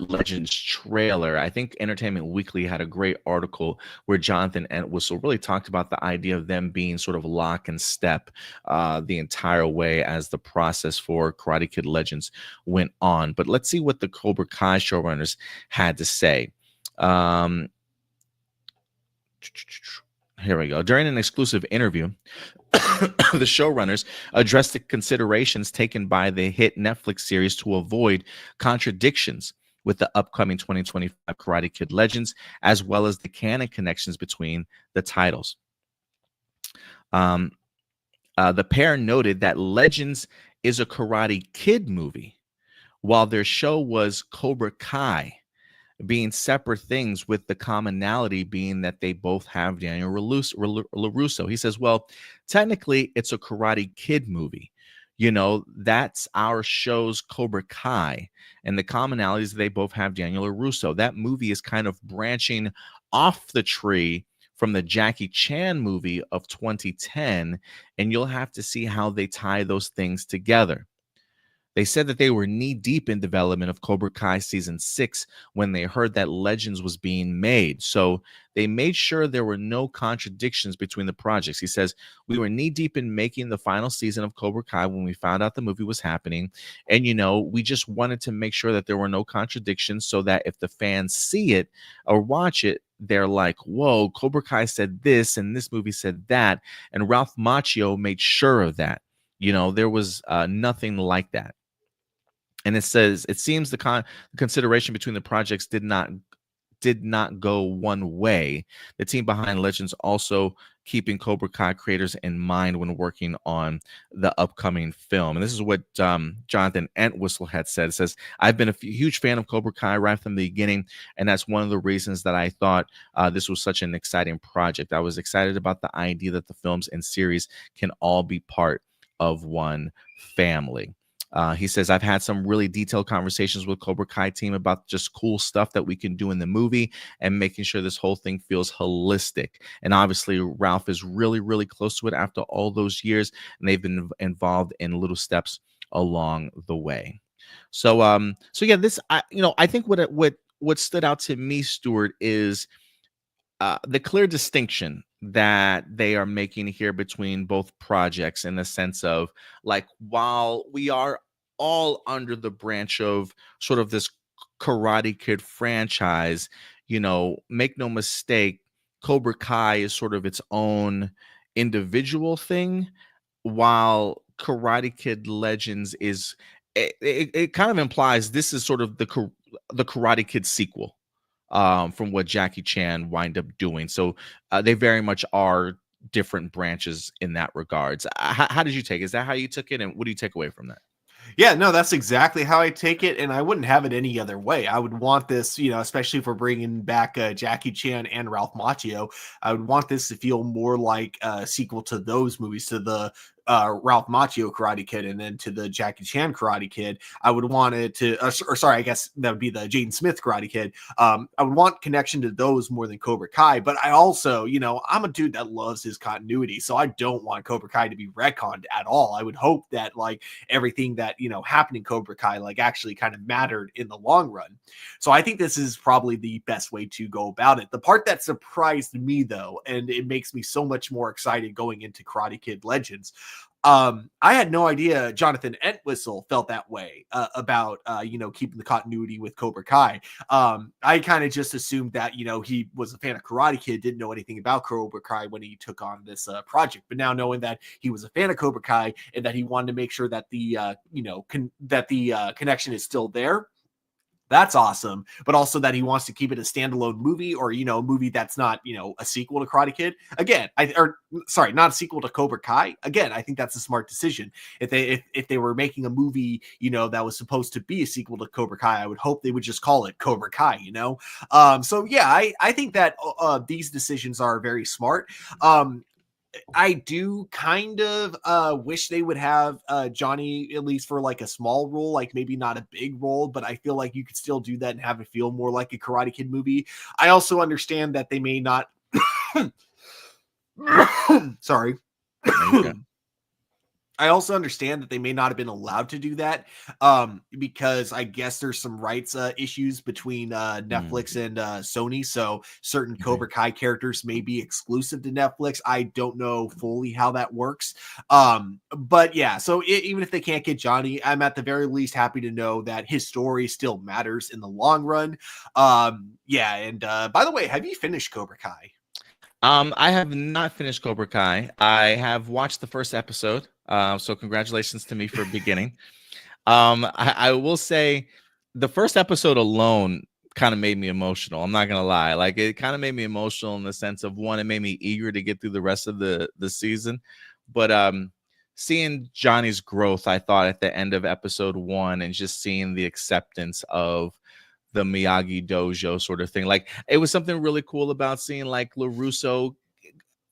Legends trailer. I think Entertainment Weekly had a great article where Jonathan Entwistle really talked about the idea of them being sort of lock and step the entire way as the process for Karate Kid Legends went on. But let's see what the Cobra Kai showrunners had to say. Here we go. During an exclusive interview, the showrunners addressed the considerations taken by the hit Netflix series to avoid contradictions with the upcoming 2025 Karate Kid Legends, as well as the canon connections between the titles. The pair noted that Legends is a Karate Kid movie, while their show was Cobra Kai, being separate things, with the commonality being that they both have Daniel LaRusso. He says, well, technically it's a Karate Kid movie. You know, that's our show's Cobra Kai, and the commonalities, they both have Daniel LaRusso. That movie is kind of branching off the tree from the Jackie Chan movie of 2010, and you'll have to see how they tie those things together. They said that they were knee-deep in development of Cobra Kai Season 6 when they heard that Legends was being made. So they made sure there were no contradictions between the projects. He says, we were knee-deep in making the final season of Cobra Kai when we found out the movie was happening. And, you know, we just wanted to make sure that there were no contradictions so that if the fans see it or watch it, they're like, whoa, Cobra Kai said this and this movie said that. And Ralph Macchio made sure of that. You know, there was nothing like that. And it says, it seems the consideration between the projects did not go one way. The team behind Legends also keeping Cobra Kai creators in mind when working on the upcoming film. And this is what Jonathan Entwistle had said. It says, I've been a huge fan of Cobra Kai right from the beginning, and that's one of the reasons that I thought this was such an exciting project. I was excited about the idea that the films and series can all be part of one family. He says, I've had some really detailed conversations with Cobra Kai team about just cool stuff that we can do in the movie and making sure this whole thing feels holistic. And obviously, Ralph is really, really close to it after all those years, and they've been involved in little steps along the way. So yeah, this, I think what stood out to me, Stuart, is the clear distinction that they are making here between both projects, in the sense of, like, while we are all under the branch of sort of this Karate Kid franchise, you know, make no mistake, Cobra Kai is sort of its own individual thing, while Karate Kid Legends is, it kind of implies this is sort of the Karate Kid sequel. From what Jackie Chan wind up doing. So they very much are different branches in that regards. How did you take it? Is that how you took it? And what do you take away from that? Yeah, no, that's exactly how I take it, and I wouldn't have it any other way. I would want this, you know, especially for bringing back Jackie Chan and Ralph Macchio, I would want this to feel more like a sequel to those movies, to the Ralph Macchio Karate Kid and then to the Jackie Chan Karate Kid. I would want it to, I guess that would be the Jaden Smith Karate Kid. I would want connection to those more than Cobra Kai, but I also, you know, I'm a dude that loves his continuity, so I don't want Cobra Kai to be retconned at all. I would hope that, like, everything that, you know, happened in Cobra Kai, like, actually kind of mattered in the long run. So I think this is probably the best way to go about it. The part that surprised me, though, and it makes me so much more excited going into Karate Kid Legends, I had no idea Jonathan Entwistle felt that way about, you know, keeping the continuity with Cobra Kai. I kind of just assumed that, you know, he was a fan of Karate Kid, didn't know anything about Cobra Kai when he took on this project. But now knowing that he was a fan of Cobra Kai and that he wanted to make sure that the, connection is still there, that's awesome. But also that he wants to keep it a standalone movie, or, you know, a movie that's not, you know, a sequel to Karate Kid. Again, not a sequel to Cobra Kai. Again, I think that's a smart decision. If they were making a movie, you know, that was supposed to be a sequel to Cobra Kai, I would hope they would just call it Cobra Kai, you know? So yeah, I think that these decisions are very smart. I do kind of wish they would have Johnny at least for like a small role, like maybe not a big role, but I feel like you could still do that and have it feel more like a Karate Kid movie. I also understand that they may not sorry. I also understand that they may not have been allowed to do that because I guess there's some rights issues between Netflix and Sony. So certain Cobra Kai characters may be exclusive to Netflix. I don't know fully how that works. But yeah, so even if they can't get Johnny, I'm at the very least happy to know that his story still matters in the long run. Yeah, and by the way, have you finished Cobra Kai? I have not finished Cobra Kai. I have watched the first episode. So congratulations to me for beginning. I will say the first episode alone kind of made me emotional. I'm not gonna lie. Like it kind of made me emotional in the sense of one, it made me eager to get through the rest of the season. But seeing Johnny's growth, I thought at the end of episode 1 and just seeing the acceptance of the Miyagi dojo sort of thing. Like it was something really cool about seeing like LaRusso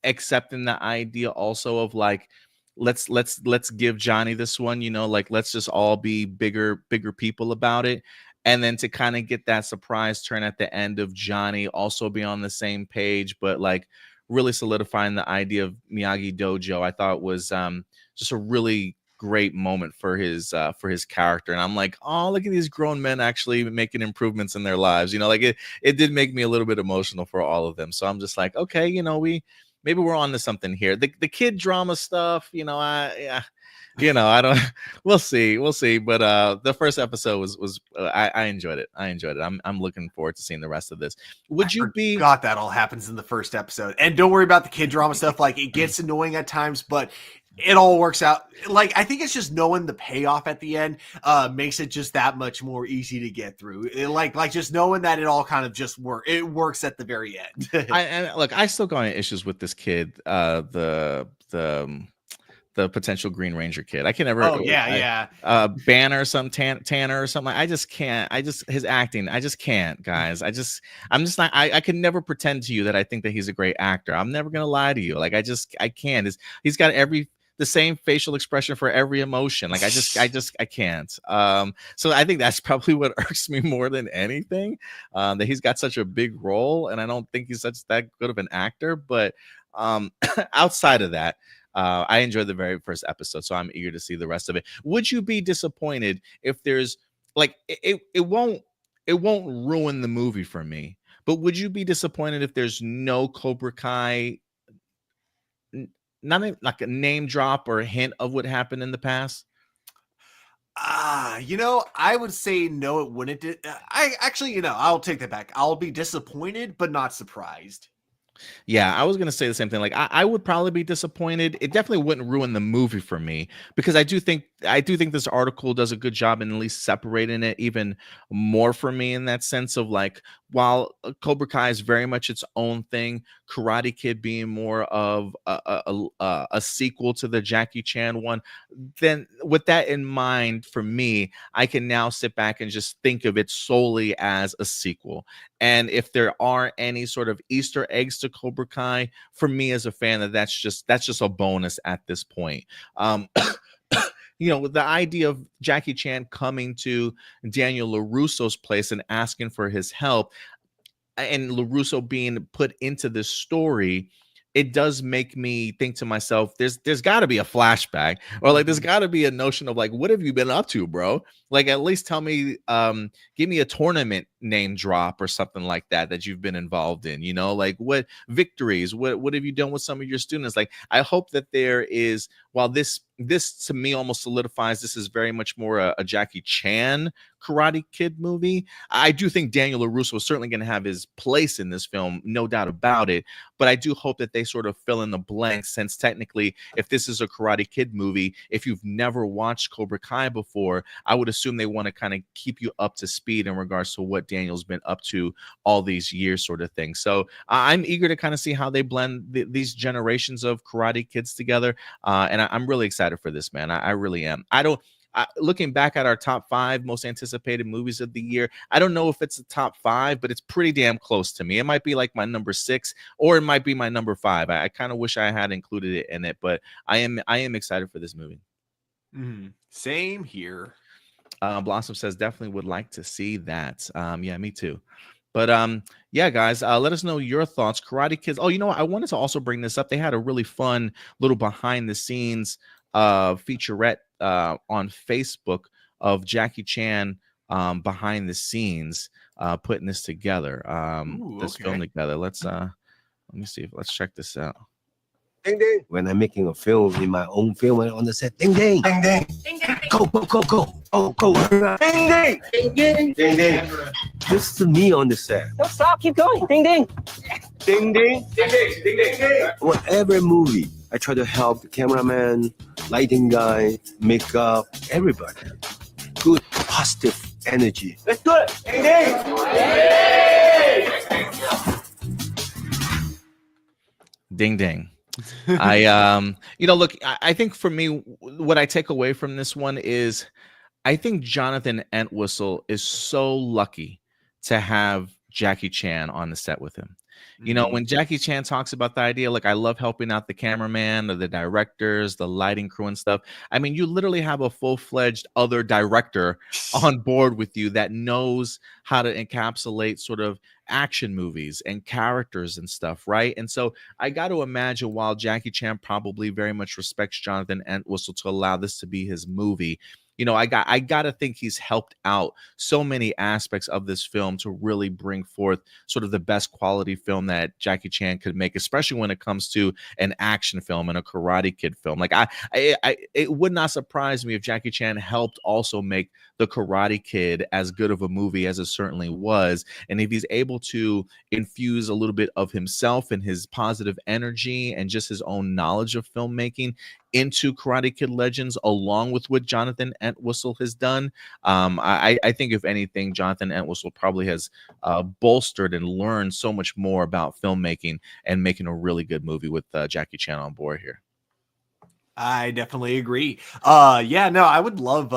accepting the idea also of like, let's give Johnny this one, you know, like let's just all be bigger people about it. And then to kind of get that surprise turn at the end of Johnny also be on the same page, but like really solidifying the idea of Miyagi dojo, I thought was just a really great moment for his character. And I'm like, oh, look at these grown men actually making improvements in their lives, you know, like it did make me a little bit emotional for all of them. So I'm just like, okay, you know, maybe we're on to something here. The kid drama stuff, you know, I don't. We'll see. But the first episode was I enjoyed it. I'm looking forward to seeing the rest of this. Would you be? God, that all happens in the first episode. And don't worry about the kid drama stuff. Like it gets annoying at times, but it all works out. Like I think it's just knowing the payoff at the end makes it just that much more easy to get through. Like just knowing that it all kind of just it works at the very end. I still got issues with this kid. The potential Green Ranger kid. I can never. Oh yeah. Banner or some Tanner or something. I just can't. His acting. I just can't, guys. I'm just not. I can never pretend to you that I think that he's a great actor. I'm never gonna lie to you. Like I can't. He's got the same facial expression for every emotion. Like I can't. So I think that's probably what irks me more than anything. That he's got such a big role, and I don't think he's that good of an actor. But outside of that. I enjoyed the very first episode, so I'm eager to see the rest of it. Would you be disappointed if there's like it won't ruin the movie for me, but would you be disappointed if there's no Cobra Kai, not like a name drop or a hint of what happened in the past? You know, I would say no, it wouldn't. I actually, you know, I'll take that back. I'll be disappointed, but not surprised. Yeah, I was gonna say the same thing. Like I would probably be disappointed. It definitely wouldn't ruin the movie for me because I do think this article does a good job in at least separating it even more for me in that sense of like while Cobra Kai is very much its own thing, Karate Kid being more of a sequel to the Jackie Chan one. Then with that in mind, for me, I can now sit back and just think of it solely as a sequel. And if there are any sort of Easter eggs to Cobra Kai, for me as a fan, that's just a bonus at this point. You know, the idea of Jackie Chan coming to Daniel LaRusso's place and asking for his help, and LaRusso being put into this story, it does make me think to myself, there's got to be a flashback, or like there's got to be a notion of like, what have you been up to, bro? Like at least tell me, give me a tournament name drop or something like that you've been involved in, you know, like what victories, what have you done with some of your students? Like I hope that there is, while this to me almost solidifies this is very much more a Jackie Chan Karate Kid movie. I do think Daniel LaRusso is certainly going to have his place in this film, no doubt about it. But I do hope that they sort of fill in the blanks, since technically, if this is a Karate Kid movie, if you've never watched Cobra Kai before, I would assume they want to kind of keep you up to speed in regards to what Daniel's been up to all these years, sort of thing. So I'm eager to kind of see how they blend these generations of Karate Kids together. And I'm really excited for this, man. I really am. looking back at our top 5 most anticipated movies of the year, I don't know if it's the top 5, but it's pretty damn close to me. It might be like my number 6, or it might be my number 5. I kind of wish I had included it in it, but I am excited for this movie. Same here. Blossom says definitely would like to see that. Yeah, me too. But yeah, guys, let us know your thoughts. Karate Kids. Oh, you know what? I wanted to also bring this up. They had a really fun little behind the scenes featurette on Facebook of Jackie Chan behind the scenes putting this together. This film together. Let me see. Let's check this out. Ding ding. When I'm making a film in my own film on the set, ding ding, ding ding, ding ding, go go go go, oh go, ding ding, ding ding, ding ding. This is me on the set. Don't stop, keep going, ding ding, Ding ding, ding ding, ding ding, ding. Whatever movie, I try to help the cameraman, lighting guy, makeup, everybody. Good positive energy. let's do it, Ding ding. Ding ding. I look, I think for me, what I take away from this one is I think Jonathan Entwistle is so lucky to have Jackie Chan on the set with him. You know, when Jackie Chan talks about the idea, like, I love helping out the cameraman or the directors, the lighting crew and stuff. I mean, you literally have a full-fledged other director on board with you that knows how to encapsulate sort of action movies and characters and stuff, right? And so I got to imagine, while Jackie Chan probably very much respects Jonathan Entwistle to allow this to be his movie, you know, I got to think he's helped out so many aspects of this film to really bring forth sort of the best quality film that Jackie Chan could make, especially when it comes to an action film and a Karate Kid film. Like, it would not surprise me if Jackie Chan helped also make the Karate Kid as good of a movie as it certainly was. And if he's able to infuse a little bit of himself and his positive energy and just his own knowledge of filmmaking into Karate Kid Legends, along with what Jonathan Entwistle has done, I think, if anything, Jonathan Entwistle probably has bolstered and learned so much more about filmmaking and making a really good movie with Jackie Chan on board here. I definitely agree. Yeah, no, I would love,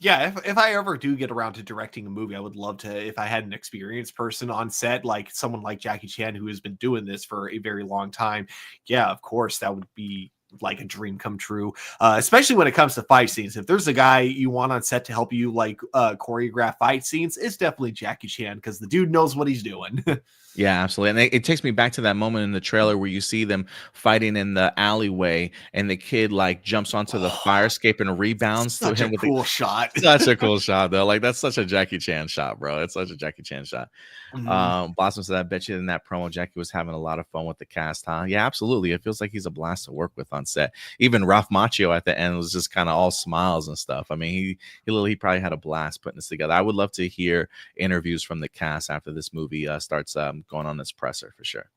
if I ever do get around to directing a movie, I would love to, if I had an experienced person on set, like someone like Jackie Chan, who has been doing this for a very long time. Yeah, of course, that would be like a dream come true, especially when it comes to fight scenes. If there's a guy you want on set to help you like choreograph fight scenes, it's definitely Jackie Chan, because the dude knows what he's doing. Yeah, absolutely. And it takes me back to that moment in the trailer where you see them fighting in the alleyway and the kid like jumps onto the fire escape and rebounds to him with a cool shot. Such a cool shot, though. Like, that's such a Jackie Chan shot, bro. It's such a Jackie Chan shot. Blossom said, I bet you in that promo, Jackie was having a lot of fun with the cast, huh? Yeah, absolutely. It feels like he's a blast to work with on set. Even Ralph Macchio at the end was just kind of all smiles and stuff. I mean, he probably had a blast putting this together. I would love to hear interviews from the cast after this movie starts going on this presser, for sure.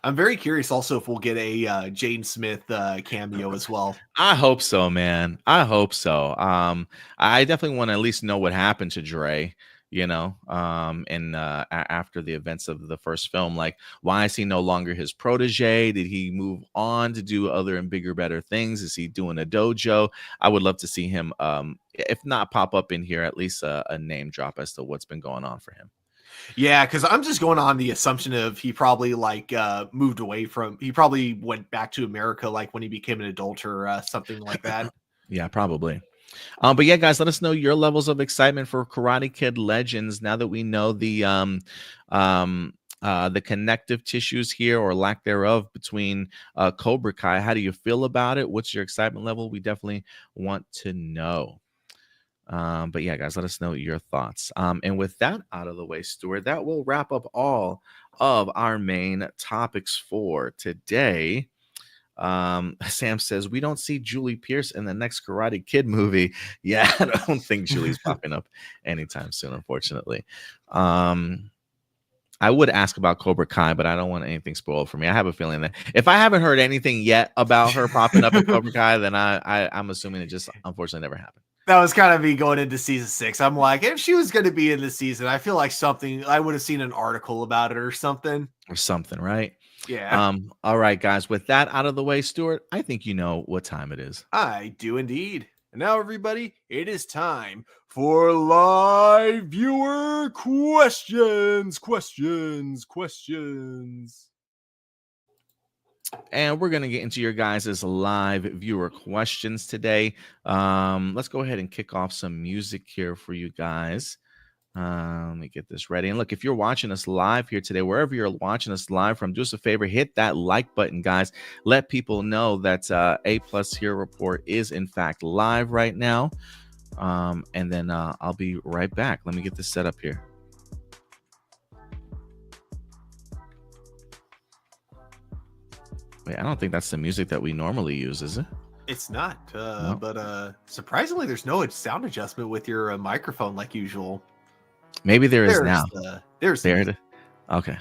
I'm very curious also if we'll get a Jane Smith cameo as well. I hope so, man. I hope so. I definitely want to at least know what happened to Dre, you know, and after the events of the first film. Like, why is he no longer his protege? Did he move on to do other and bigger, better things? Is he doing a dojo? I would love to see him, if not pop up in here, at least a name drop as to what's been going on for him. Yeah, because I'm just going on the assumption of he probably like moved away from, he probably went back to America like when he became an adult or something like that. Yeah, probably. But yeah, guys, let us know your levels of excitement for Karate Kid Legends now that we know the connective tissues here, or lack thereof, between Cobra Kai. How do you feel about it? What's your excitement level? We definitely want to know. But yeah, guys, let us know your thoughts. And with that out of the way, Stuart, that will wrap up all of our main topics for today. Sam says, we don't see Julie Pierce in the next Karate Kid movie. Yeah, I don't think Julie's popping up anytime soon, unfortunately. I would ask about Cobra Kai, but I don't want anything spoiled for me. I have a feeling that if I haven't heard anything yet about her popping up in Cobra Kai, then I'm assuming it just unfortunately never happened. That was kind of me going into season 6. I'm like, if she was going to be in this season, I feel like something, I would have seen an article about it or something. Or something, right? Yeah. All right, guys. With that out of the way, Stuart, I think you know what time it is. I do indeed. And now, everybody, it is time for live viewer questions. And we're going to get into your guys' live viewer questions today. Let's go ahead and kick off some music here for you guys. Let me get this ready. And look, if you're watching us live here today, wherever you're watching us live from, do us a favor, hit that like button, guys. Let people know that APlus Hero Report is in fact live right now. And then I'll be right back. Let me get this set up here. Wait, I don't think that's the music that we normally use, is it? It's not, No. but surprisingly, there's no sound adjustment with your microphone like usual. Maybe there is now. There's There it is. Okay.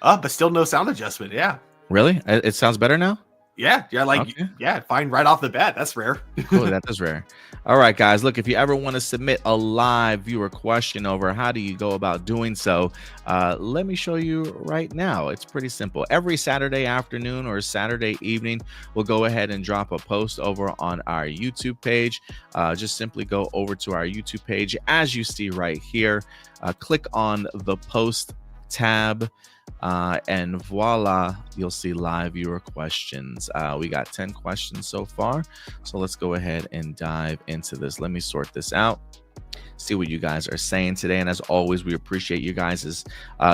But still no sound adjustment. Yeah. Really? It sounds better now? Yeah, like Okay. yeah, fine right off the bat. That's rare. Cool, that is rare. All right, guys. Look, if you ever want to submit a live viewer question over, how do you go about doing so? Let me show you right now. It's pretty simple. Every Saturday afternoon or Saturday evening, we'll go ahead and drop a post over on our YouTube page. Just simply go over to our YouTube page, as you see right here. Click on the post tab. And voila, you'll see live viewer questions. We got 10 questions so far, so let's go ahead and dive into this. Let me sort this out, see what you guys are saying today. And as always, we appreciate you guys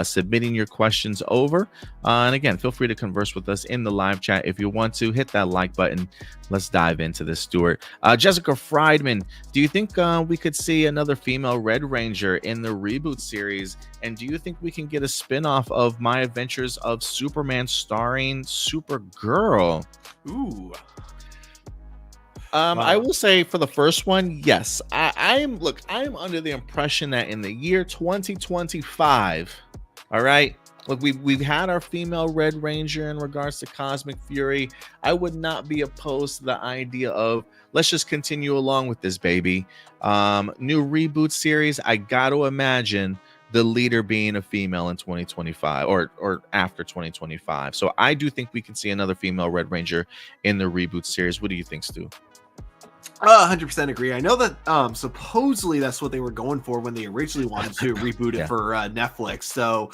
submitting your questions over. And again, feel free to converse with us in the live chat if you want to. Hit that like button. Let's dive into this, Stuart. Jessica Friedman, do you think we could see another female Red Ranger in the reboot series? And do you think we can get a spin-off of My Adventures of Superman starring Supergirl? Ooh. I will say for the first one, yes. I am under the impression that in the year 2025, all right, look, we've had our female Red Ranger in regards to Cosmic Fury. I would not be opposed to the idea of let's just continue along with this, baby. New reboot series, I got to imagine the leader being a female in 2025 or after 2025. So I do think we can see another female Red Ranger in the reboot series. What do you think, Stu? 100% agree. I know that supposedly that's what they were going for when they originally wanted to reboot it for Netflix. So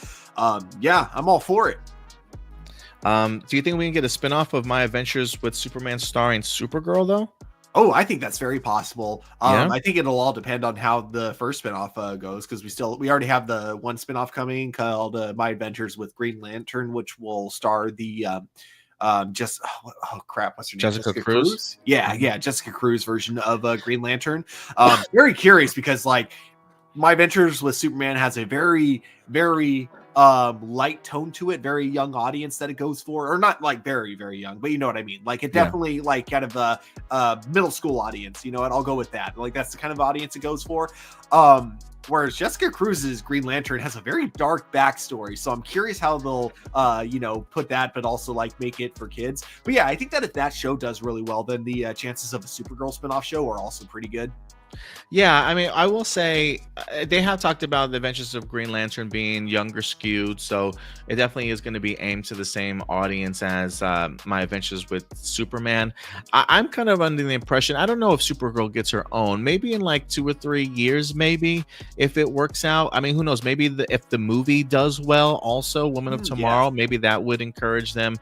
yeah, I'm all for it. Do you think we can get a spinoff of My Adventures with Superman starring Supergirl though? Oh, I think that's very possible. Yeah? I think it'll all depend on how the first spinoff goes, because we already have the one spinoff coming called My Adventures with Green Lantern, which will star the what's her name? Jessica Cruz? Yeah, Jessica Cruz version of Green Lantern. Very curious because like My Adventures with Superman has a very, very light tone to it, very young audience that it goes for, or not like very, very young, but you know what I mean. Like it definitely like kind of a middle school audience, you know, and I'll go with that. Like that's the kind of audience it goes for. Whereas Jessica Cruz's Green Lantern has a very dark backstory, so I'm curious how they'll put that, but also like make it for kids. But yeah, I think that if that show does really well, then the chances of a Supergirl spinoff show are also pretty good. Yeah, I mean, I will say they have talked about the Adventures of Green Lantern being younger skewed, so it definitely is going to be aimed to the same audience as My Adventures with Superman. I'm kind of under the impression, I don't know if Supergirl gets her own, maybe in like 2 or 3 years, maybe, if it works out. I mean, who knows, maybe if the movie does well also, Woman of Tomorrow, maybe that would encourage them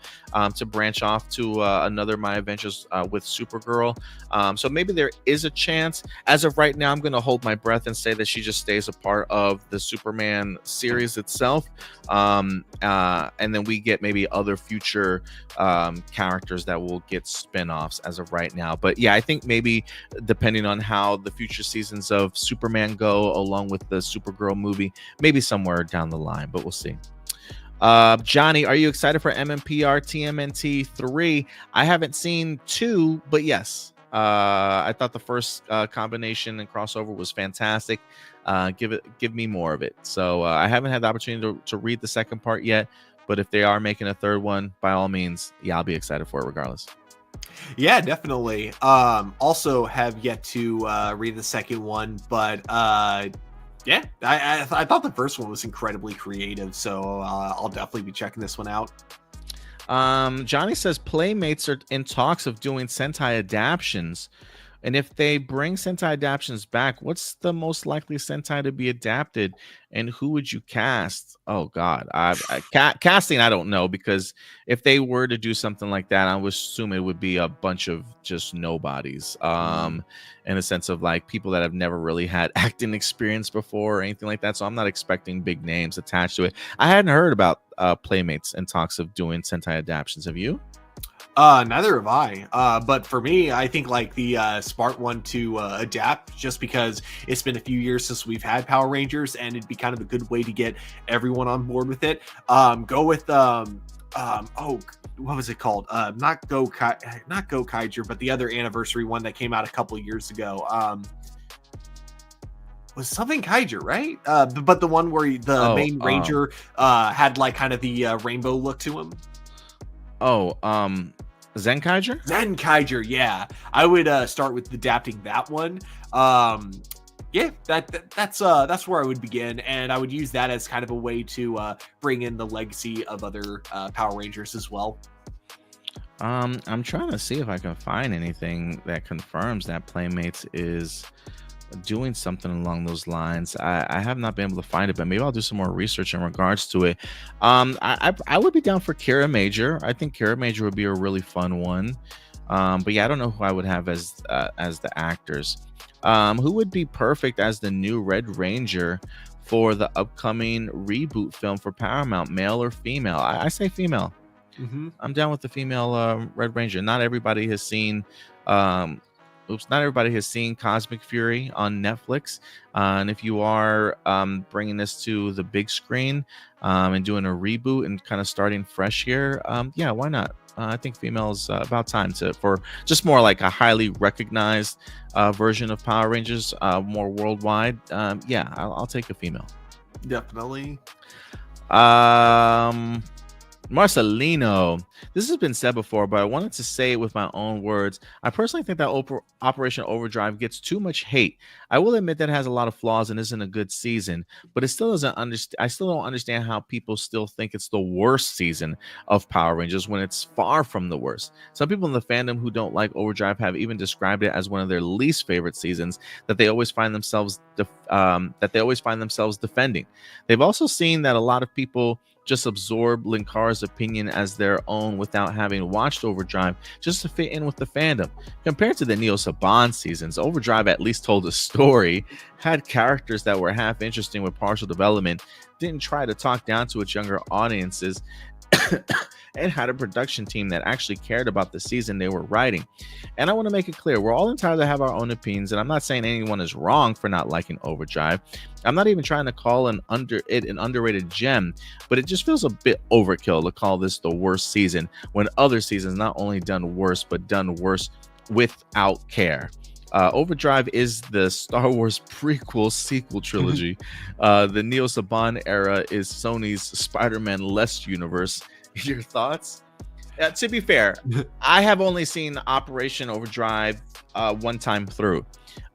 to branch off to another My Adventures with Supergirl. So maybe there is a chance. As of right now, I'm going to hold my breath and say that she just stays a part of the Superman series itself. And then we get maybe other future characters that will get spin-offs as of right now. But yeah, I think maybe depending on how the future seasons of Superman go, along with the Supergirl movie, maybe somewhere down the line, but we'll see. Johnny, are you excited for MMPR TMNT 3? I haven't seen 2, but yes. I thought the first combination and crossover was fantastic. Give me more of it. So I haven't had the opportunity to read the second part yet, but if they are making a third one, by all means, yeah, I'll be excited for it regardless. Yeah, definitely. Also have yet to read the second one, but yeah, I thought the first one was incredibly creative, so I'll definitely be checking this one out. Johnny says Playmates are in talks of doing Sentai adaptions. And if they bring Sentai adaptations back, what's the most likely Sentai to be adapted, and who would you cast? Oh God, casting I don't know, because if they were to do something like that, I would assume it would be a bunch of just nobodies. In a sense of like people that have never really had acting experience before or anything like that. So I'm not expecting big names attached to it. I hadn't heard about Playmates and talks of doing Sentai adaptations. Have you? Neither have I. But for me, I think like the smart one to adapt, just because it's been a few years since we've had Power Rangers, and it'd be kind of a good way to get everyone on board with it. Go with oh, what was it called? Not Go Kaiger, but the other anniversary one that came out a couple of years ago. Was something Kaiger, right? But the one where the main ranger had like kind of the rainbow look to him. Zen Kaiger? Zen Kaiger, yeah. I would start with adapting that one. Yeah, that's where I would begin, and I would use that as kind of a way to bring in the legacy of other Power Rangers as well. I'm trying to see if I can find anything that confirms that Playmates is doing something along those lines. I have not been able to find it, but maybe I'll do some more research in regards to it. I would be down for Kira Major. I think Kira Major would be a really fun one. But yeah, I don't know who I would have as the actors. Who would be perfect as the new Red Ranger for the upcoming reboot film for Paramount, male or female? I say female. I'm down with the female Red Ranger. Not everybody has seen not everybody has seen Cosmic Fury on Netflix. And if you are bringing this to the big screen and doing a reboot and kind of starting fresh here, yeah, why not? I think female is about time for just more like a highly recognized version of Power Rangers, more worldwide. Yeah, I'll take a female. Definitely. Marcelino, this has been said before, but I wanted to say it with my own words. I personally think that Operation Overdrive gets too much hate. I will admit that it has a lot of flaws and isn't a good season, but it still doesn't I still don't understand how people still think it's the worst season of Power Rangers when it's far from the worst. Some people in the fandom who don't like Overdrive have even described it as one of their least favorite seasons that they always find themselves defending. They've also seen that a lot of people just absorb Linkar's opinion as their own without having watched Overdrive just to fit in with the fandom. Compared to the Neo Saban seasons, Overdrive at least told a story, had characters that were half interesting with partial development, didn't try to talk down to its younger audiences, and had a production team that actually cared about the season they were writing. And I want to make it clear, we're all entitled to have our own opinions, and I'm not saying anyone is wrong for not liking Overdrive. I'm not even trying to call an underrated gem, but it just feels a bit overkill to call this the worst season when other seasons not only done worse, but done worse without care. Overdrive is the Star Wars prequel sequel trilogy. The Neo Saban era is Sony's Spider-Man Less universe. Your thoughts? To be fair, I have only seen Operation Overdrive one time through,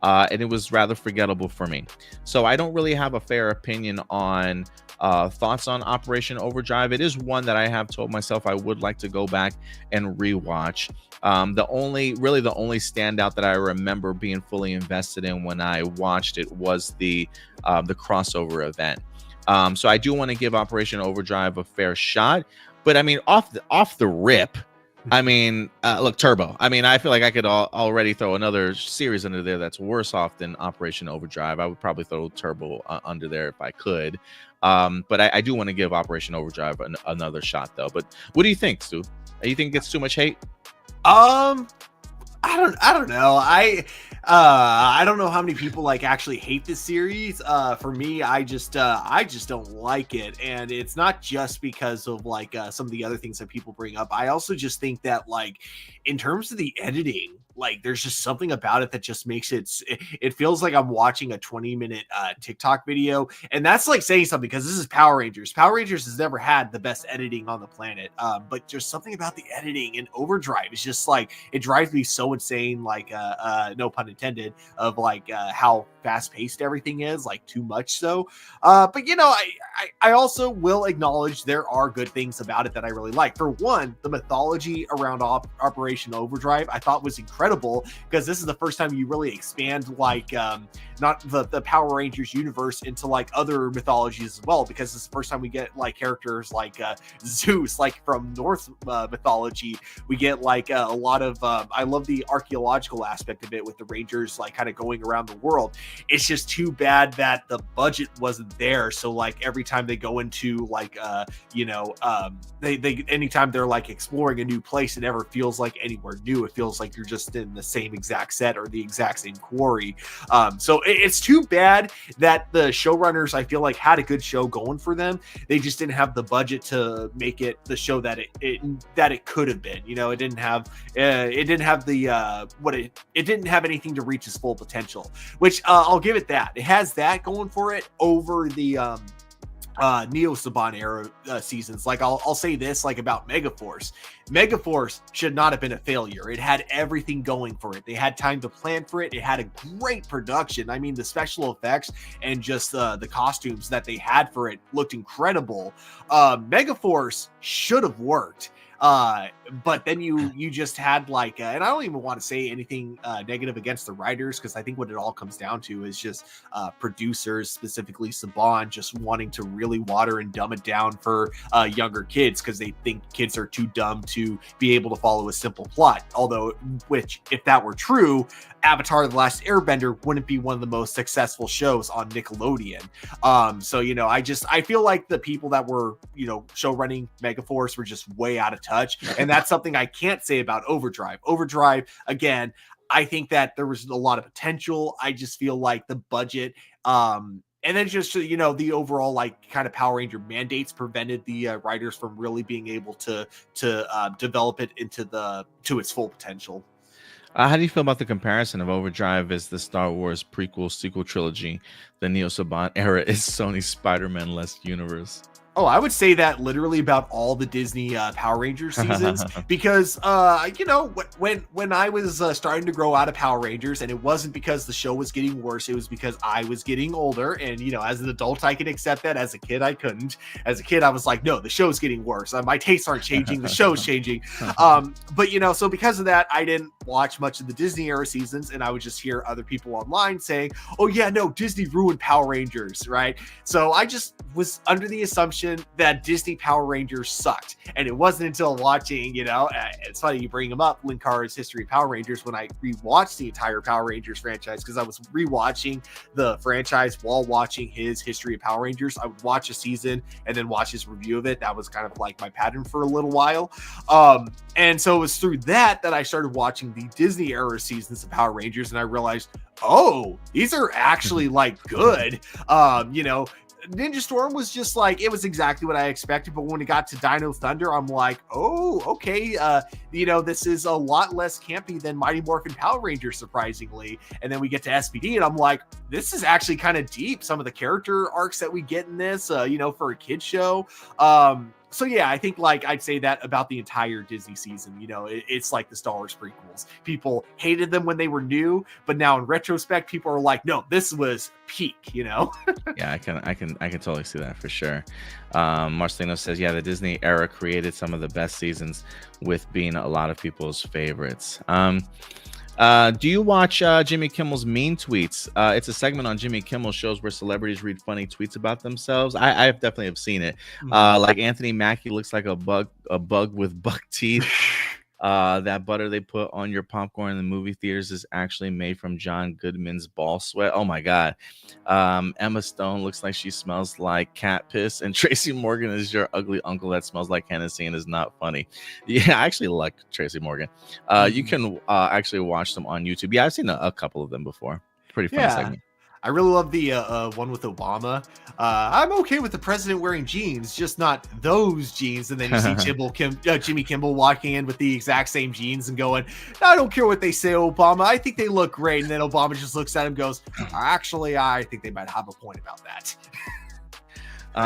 and it was rather forgettable for me. So I don't really have a fair opinion on thoughts on Operation Overdrive. It is one that I have told myself I would like to go back and rewatch. The only standout that I remember being fully invested in when I watched it was the crossover event. So I do want to give Operation Overdrive a fair shot. But I mean, off the rip, I mean, look, Turbo. I mean, I feel like I could already throw another series under there that's worse off than Operation Overdrive. I would probably throw Turbo under there if I could. But I do want to give Operation Overdrive another shot, though. But what do you think, Stu? You think it gets too much hate? I don't know. I don't know how many people like actually hate this series. For me, I just don't like it, and it's not just because of like some of the other things that people bring up. I also just think that like in terms of the editing, like there's just something about it that just makes it feels like I'm watching a 20-minute TikTok video, and that's like saying something because this is Power Rangers. Power Rangers has never had the best editing on the planet, but just something about the editing in Overdrive is just like it drives me so insane. Like no pun intended, of like how fast paced everything is, like too much so. But you know, I also will acknowledge there are good things about it that I really like. For one, the mythology around Operation Overdrive I thought was incredible, because this is the first time you really expand like not the Power Rangers universe into like other mythologies as well, because it's the first time we get like characters like Zeus, like from Norse mythology. We get like a lot of I love the archaeological aspect of it with the Rangers like kind of going around the world. It's just too bad that the budget wasn't there, so like every time they go into like they anytime they're like exploring a new place, it never feels like anywhere new. It feels like you're just in the same exact set or the exact same quarry. So it's too bad that the showrunners, I feel like, had a good show going for them. They just didn't have the budget to make it the show that it could have been. You know, it didn't have the it didn't have anything to reach its full potential, which I'll give it that. It has that going for it over the Neo Saban era seasons. Like I'll say this like about Megaforce. Megaforce should not have been a failure. It had everything going for it. They had time to plan for it. It had a great production. I mean, the special effects and just the costumes that they had for it looked incredible. Megaforce should have worked. But then you just had like, and I don't even want to say anything negative against the writers, because I think what it all comes down to is just producers, specifically Saban, just wanting to really water and dumb it down for younger kids, because they think kids are too dumb to be able to follow a simple plot. Although, which if that were true, Avatar: The Last Airbender wouldn't be one of the most successful shows on Nickelodeon. So, you know, I feel like the people that were, you know, show running Megaforce were just way out of touch. And that's something I can't say about Overdrive. Overdrive, again, I think that there was a lot of potential. I just feel like the budget, and then just, you know, the overall like kind of Power Ranger mandates prevented the writers from really being able to develop it to its full potential. How do you feel about the comparison of Overdrive as the Star Wars prequel sequel trilogy? The Neo Saban era is Sony's Spider-Man-less universe. Oh, I would say that literally about all the Disney Power Rangers seasons, because you know, when I was starting to grow out of Power Rangers, and it wasn't because the show was getting worse, it was because I was getting older, and you know, as an adult I can accept that. As a kid I couldn't. As a kid I was like, no, the show's getting worse. My tastes aren't changing, the show's changing. But you know, so because of that, I didn't watch much of the Disney era seasons, and I would just hear other people online saying, oh yeah, no, Disney ruined Power Rangers, right? So I just was under the assumption that Disney Power Rangers sucked, and it wasn't until watching, you know, it's funny you bring him up, Linkara's History of Power Rangers, when I rewatched the entire Power Rangers franchise, because I was rewatching the franchise while watching his History of Power Rangers. I would watch a season and then watch his review of it. That was kind of like my pattern for a little while. And so it was through that I started watching the Disney era seasons of Power Rangers, and I realized, oh, these are actually like good. You know, Ninja Storm was just like, it was exactly what I expected. But when it got to Dino Thunder, I'm like, oh, okay. You know, this is a lot less campy than Mighty Morphin Power Rangers, surprisingly. And then we get to SPD, and I'm like, this is actually kind of deep. Some of the character arcs that we get in this, you know, for a kid show. So yeah, I think like I'd say that about the entire Disney season. You know, it's like the Star Wars prequels. People hated them when they were new, but now in retrospect, people are like, no, this was peak. You know? Yeah, I can totally see that for sure. Marcelino says, yeah, the Disney era created some of the best seasons, with being a lot of people's favorites. Do you watch Jimmy Kimmel's Mean Tweets? It's a segment on Jimmy Kimmel shows where celebrities read funny tweets about themselves. I definitely have seen it. Like Anthony Mackie looks like a bug with buck teeth. That butter they put on your popcorn in the movie theaters is actually made from John Goodman's ball sweat. Oh my God. Emma Stone looks like she smells like cat piss, and Tracy Morgan is your ugly uncle that smells like Hennessy and is not funny. Yeah, I actually like Tracy Morgan. You can actually watch them on YouTube. Yeah, I've seen a couple of them before. Pretty funny segment. I really love the one with Obama. I'm okay with the president wearing jeans, just not those jeans. And then you see Jimmy Kimmel walking in with the exact same jeans and going, I don't care what they say, Obama. I think they look great. And then Obama just looks at him and goes, actually, I think they might have a point about that.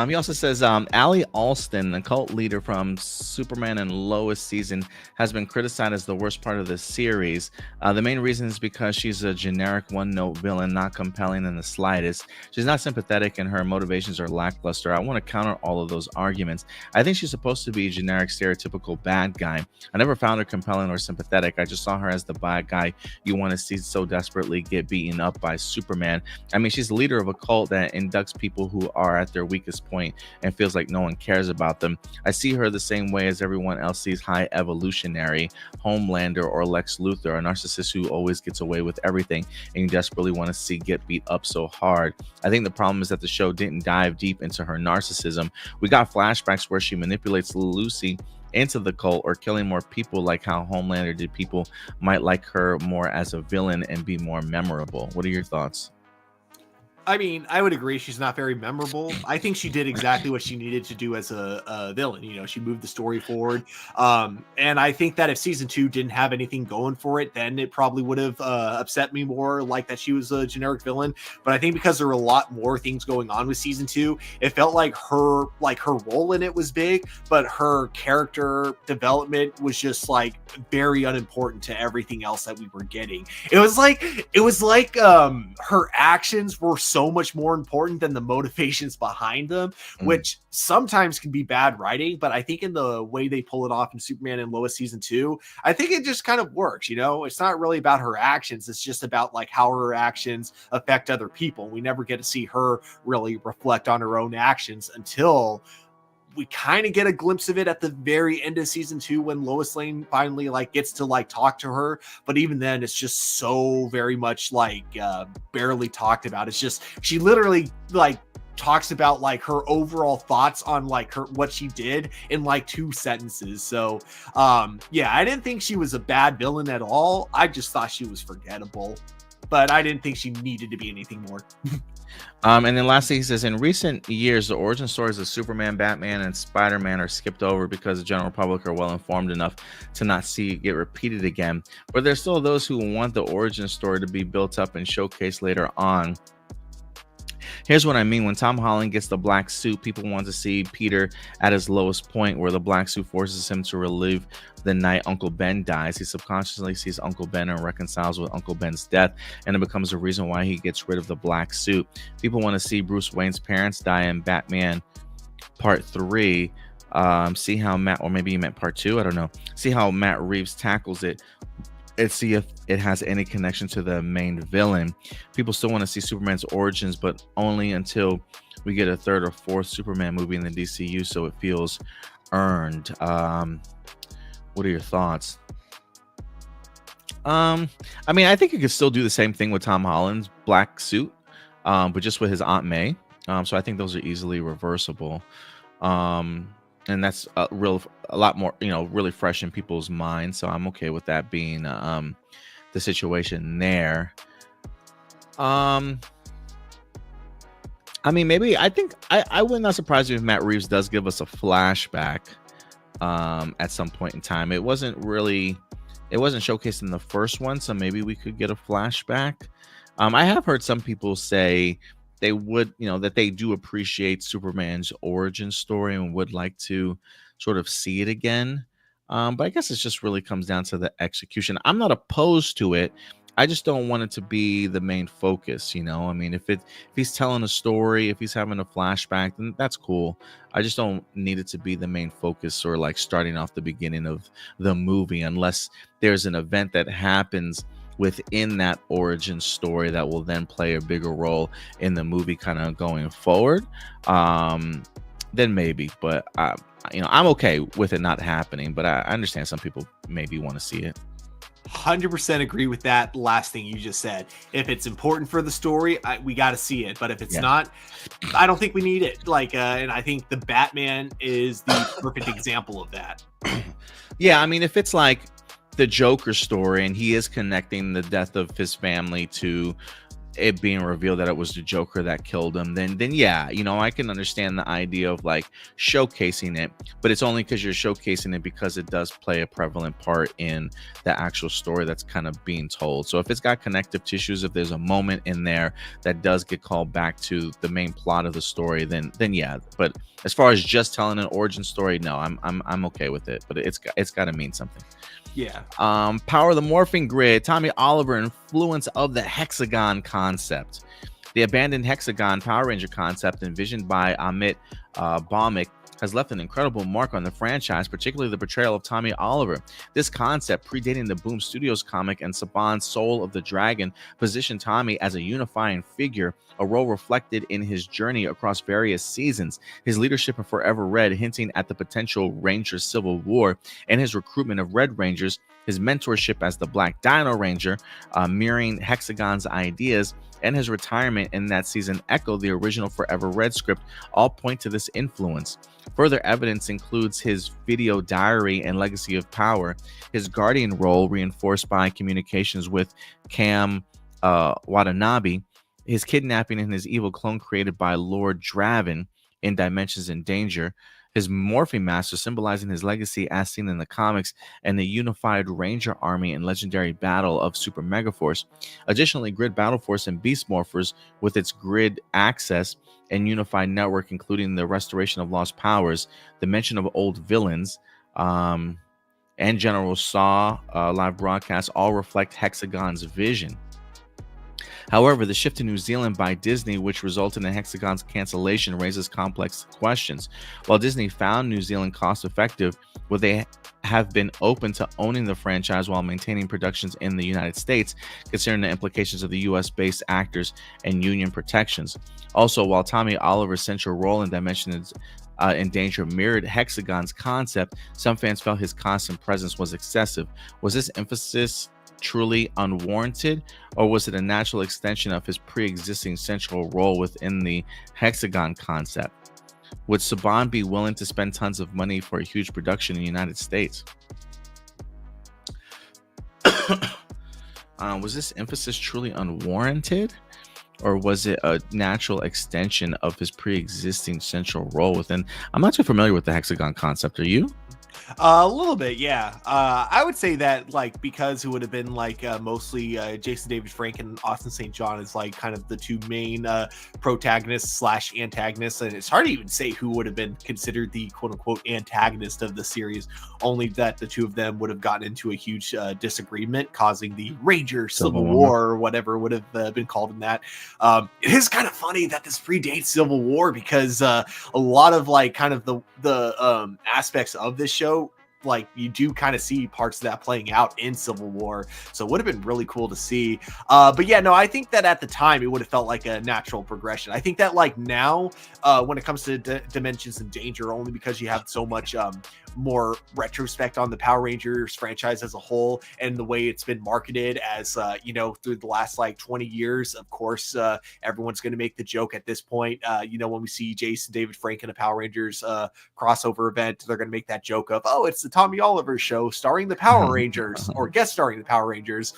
He also says, Ali Alston, the cult leader from Superman and Lois season, has been criticized as the worst part of the series. The main reason is because she's a generic one-note villain, not compelling in the slightest. She's not sympathetic and her motivations are lackluster. I want to counter all of those arguments. I think she's supposed to be a generic, stereotypical bad guy. I never found her compelling or sympathetic. I just saw her as the bad guy you want to see so desperately get beaten up by Superman. I mean, she's the leader of a cult that inducts people who are at their weakest point and feels like no one cares about them. I see her the same way as everyone else sees High Evolutionary, Homelander, or Lex Luthor, a narcissist who always gets away with everything and you desperately want to see get beat up so hard. I think the problem is that the show didn't dive deep into her narcissism. We got flashbacks where she manipulates Lucy into the cult or killing more people, like how Homelander did. People might like her more as a villain and be more memorable. What are your thoughts? I mean, I would agree she's not very memorable. I think she did exactly what she needed to do as a villain. You know, she moved the story forward. And I think that if season 2 didn't have anything going for it, then it probably would have upset me more, like that she was a generic villain. But I think because there were a lot more things going on with season 2, it felt like her role in it was big, but her character development was just like very unimportant to everything else that we were getting. It was like her actions were so much more important than the motivations behind them, which sometimes can be bad writing, but I think in the way they pull it off in Superman and Lois season 2, I think it just kind of works. You know, it's not really about her actions, it's just about like how her actions affect other people. We never get to see her really reflect on her own actions until we kind of get a glimpse of it at the very end of season 2 when Lois Lane finally like gets to like talk to her. But even then, it's just so very much like barely talked about. It's just, she literally like talks about like her overall thoughts on like her, what she did in like 2 sentences. So yeah, I didn't think she was a bad villain at all. I just thought she was forgettable, but I didn't think she needed to be anything more. And then lastly, he says, in recent years, the origin stories of Superman, Batman, and Spider-Man are skipped over because the general public are well informed enough to not see it get repeated again. But there's still those who want the origin story to be built up and showcased later on. Here's what I mean. When Tom Holland gets the black suit, people want to see Peter at his lowest point, where the black suit forces him to relive the night Uncle Ben dies. He subconsciously sees Uncle Ben and reconciles with Uncle Ben's death, and it becomes a reason why he gets rid of the black suit. People want to see Bruce Wayne's parents die in Batman Part 3. See how Matt, or maybe he meant Part 2, I don't know. See how Matt Reeves tackles it and see if it has any connection to the main villain. People still want to see Superman's origins, but only until we get a 3rd or 4th Superman movie in the DCU, so it feels earned. What are your thoughts? I mean, I think you could still do the same thing with Tom Holland's black suit, but just with his Aunt May. So I think those are easily reversible. And that's a lot more, you know, really fresh in people's minds. So I'm okay with that being the situation there. I mean, maybe I think I would not surprise me if Matt Reeves does give us a flashback at some point in time. It wasn't showcased in the first one, so maybe we could get a flashback. I have heard some people say they would, you know, that they do appreciate Superman's origin story and would like to sort of see it again. But I guess it just really comes down to the execution. I'm not opposed to it. I just don't want it to be the main focus, you know. I mean, if he's telling a story, if he's having a flashback, then that's cool. I just don't need it to be the main focus or like starting off the beginning of the movie, unless there's an event that happens within that origin story that will then play a bigger role in the movie kind of going forward. Then maybe, but you know, I'm okay with it not happening, but I understand some people maybe want to see it. 100% agree with that last thing you just said. If it's important for the story, we got to see it. But if it's not, I don't think we need it. Like, and I think the Batman is the perfect example of that. Yeah, I mean, if it's like the Joker story and he is connecting the death of his family to it being revealed that it was the Joker that killed him, then yeah, you know, I can understand the idea of like showcasing it, but it's only because you're showcasing it because it does play a prevalent part in the actual story that's kind of being told. So if it's got connective tissues, if there's a moment in there that does get called back to the main plot of the story, then yeah. But as far as just telling an origin story, no, I'm okay with it, but it's got to mean something. Yeah. Power of the Morphing Grid, Tommy Oliver, influence of the hexagon concept. The abandoned hexagon Power Ranger concept envisioned by Amit Bhaumik has left an incredible mark on the franchise, particularly the portrayal of Tommy Oliver. This concept, predating the Boom Studios comic and Saban's Soul of the Dragon, positioned Tommy as a unifying figure, a role reflected in his journey across various seasons, his leadership in Forever Red hinting at the potential Ranger Civil War, and his recruitment of Red Rangers, his mentorship as the Black Dino Ranger, mirroring Hexagon's ideas, and his retirement in that season echo the original Forever Red script, all point to this influence. Further evidence includes his video diary and Legacy of Power, his Guardian role reinforced by communications with Cam Watanabe, his kidnapping and his evil clone created by Lord Draven in Dimensions in Danger, his Morphing Master symbolizing his legacy as seen in the comics, and the unified Ranger Army in Legendary Battle of Super Megaforce. Additionally, Grid Battle Force and Beast Morphers with its grid access and unified network, including the restoration of lost powers, the mention of old villains, and General Saw live broadcast all reflect Hexagon's vision. However, the shift to New Zealand by Disney, which resulted in Hexagon's cancellation, raises complex questions. While Disney found New Zealand cost-effective, would they have been open to owning the franchise while maintaining productions in the United States, considering the implications of the US-based actors and union protections? Also, while Tommy Oliver's central role in Dimensions in Danger mirrored Hexagon's concept, some fans felt his constant presence was excessive. Was this emphasis truly unwarranted, or was it a natural extension of his pre-existing central role within the Hexagon concept? Would Saban be willing to spend tons of money for a huge production in the United States? Was this emphasis truly unwarranted, or was it a natural extension of his pre-existing central role within? I'm not too familiar with the Hexagon concept. Are you? A little bit, yeah. I would say that, like, because it would have been like mostly Jason David Frank and Austin St. John is like kind of the two main protagonists / antagonists, and it's hard to even say who would have been considered the quote unquote antagonist of the series. Only that the two of them would have gotten into a huge disagreement, causing the Ranger Civil War or whatever would have been called in that. It is kind of funny that this predates Civil War, because a lot of like kind of the aspects of this show, like you do kind of see parts of that playing out in Civil War, so it would have been really cool to see. But yeah, no, I think that at the time it would have felt like a natural progression. I think that like now, when it comes to Dimensions in Danger, only because you have so much more retrospect on the Power Rangers franchise as a whole and the way it's been marketed as you know, through the last like 20 years. Of course, everyone's going to make the joke at this point, you know, when we see Jason David Frank in a Power Rangers crossover event, they're going to make that joke of, oh, it's the Tommy Oliver show starring the Power Rangers or guest starring the Power Rangers.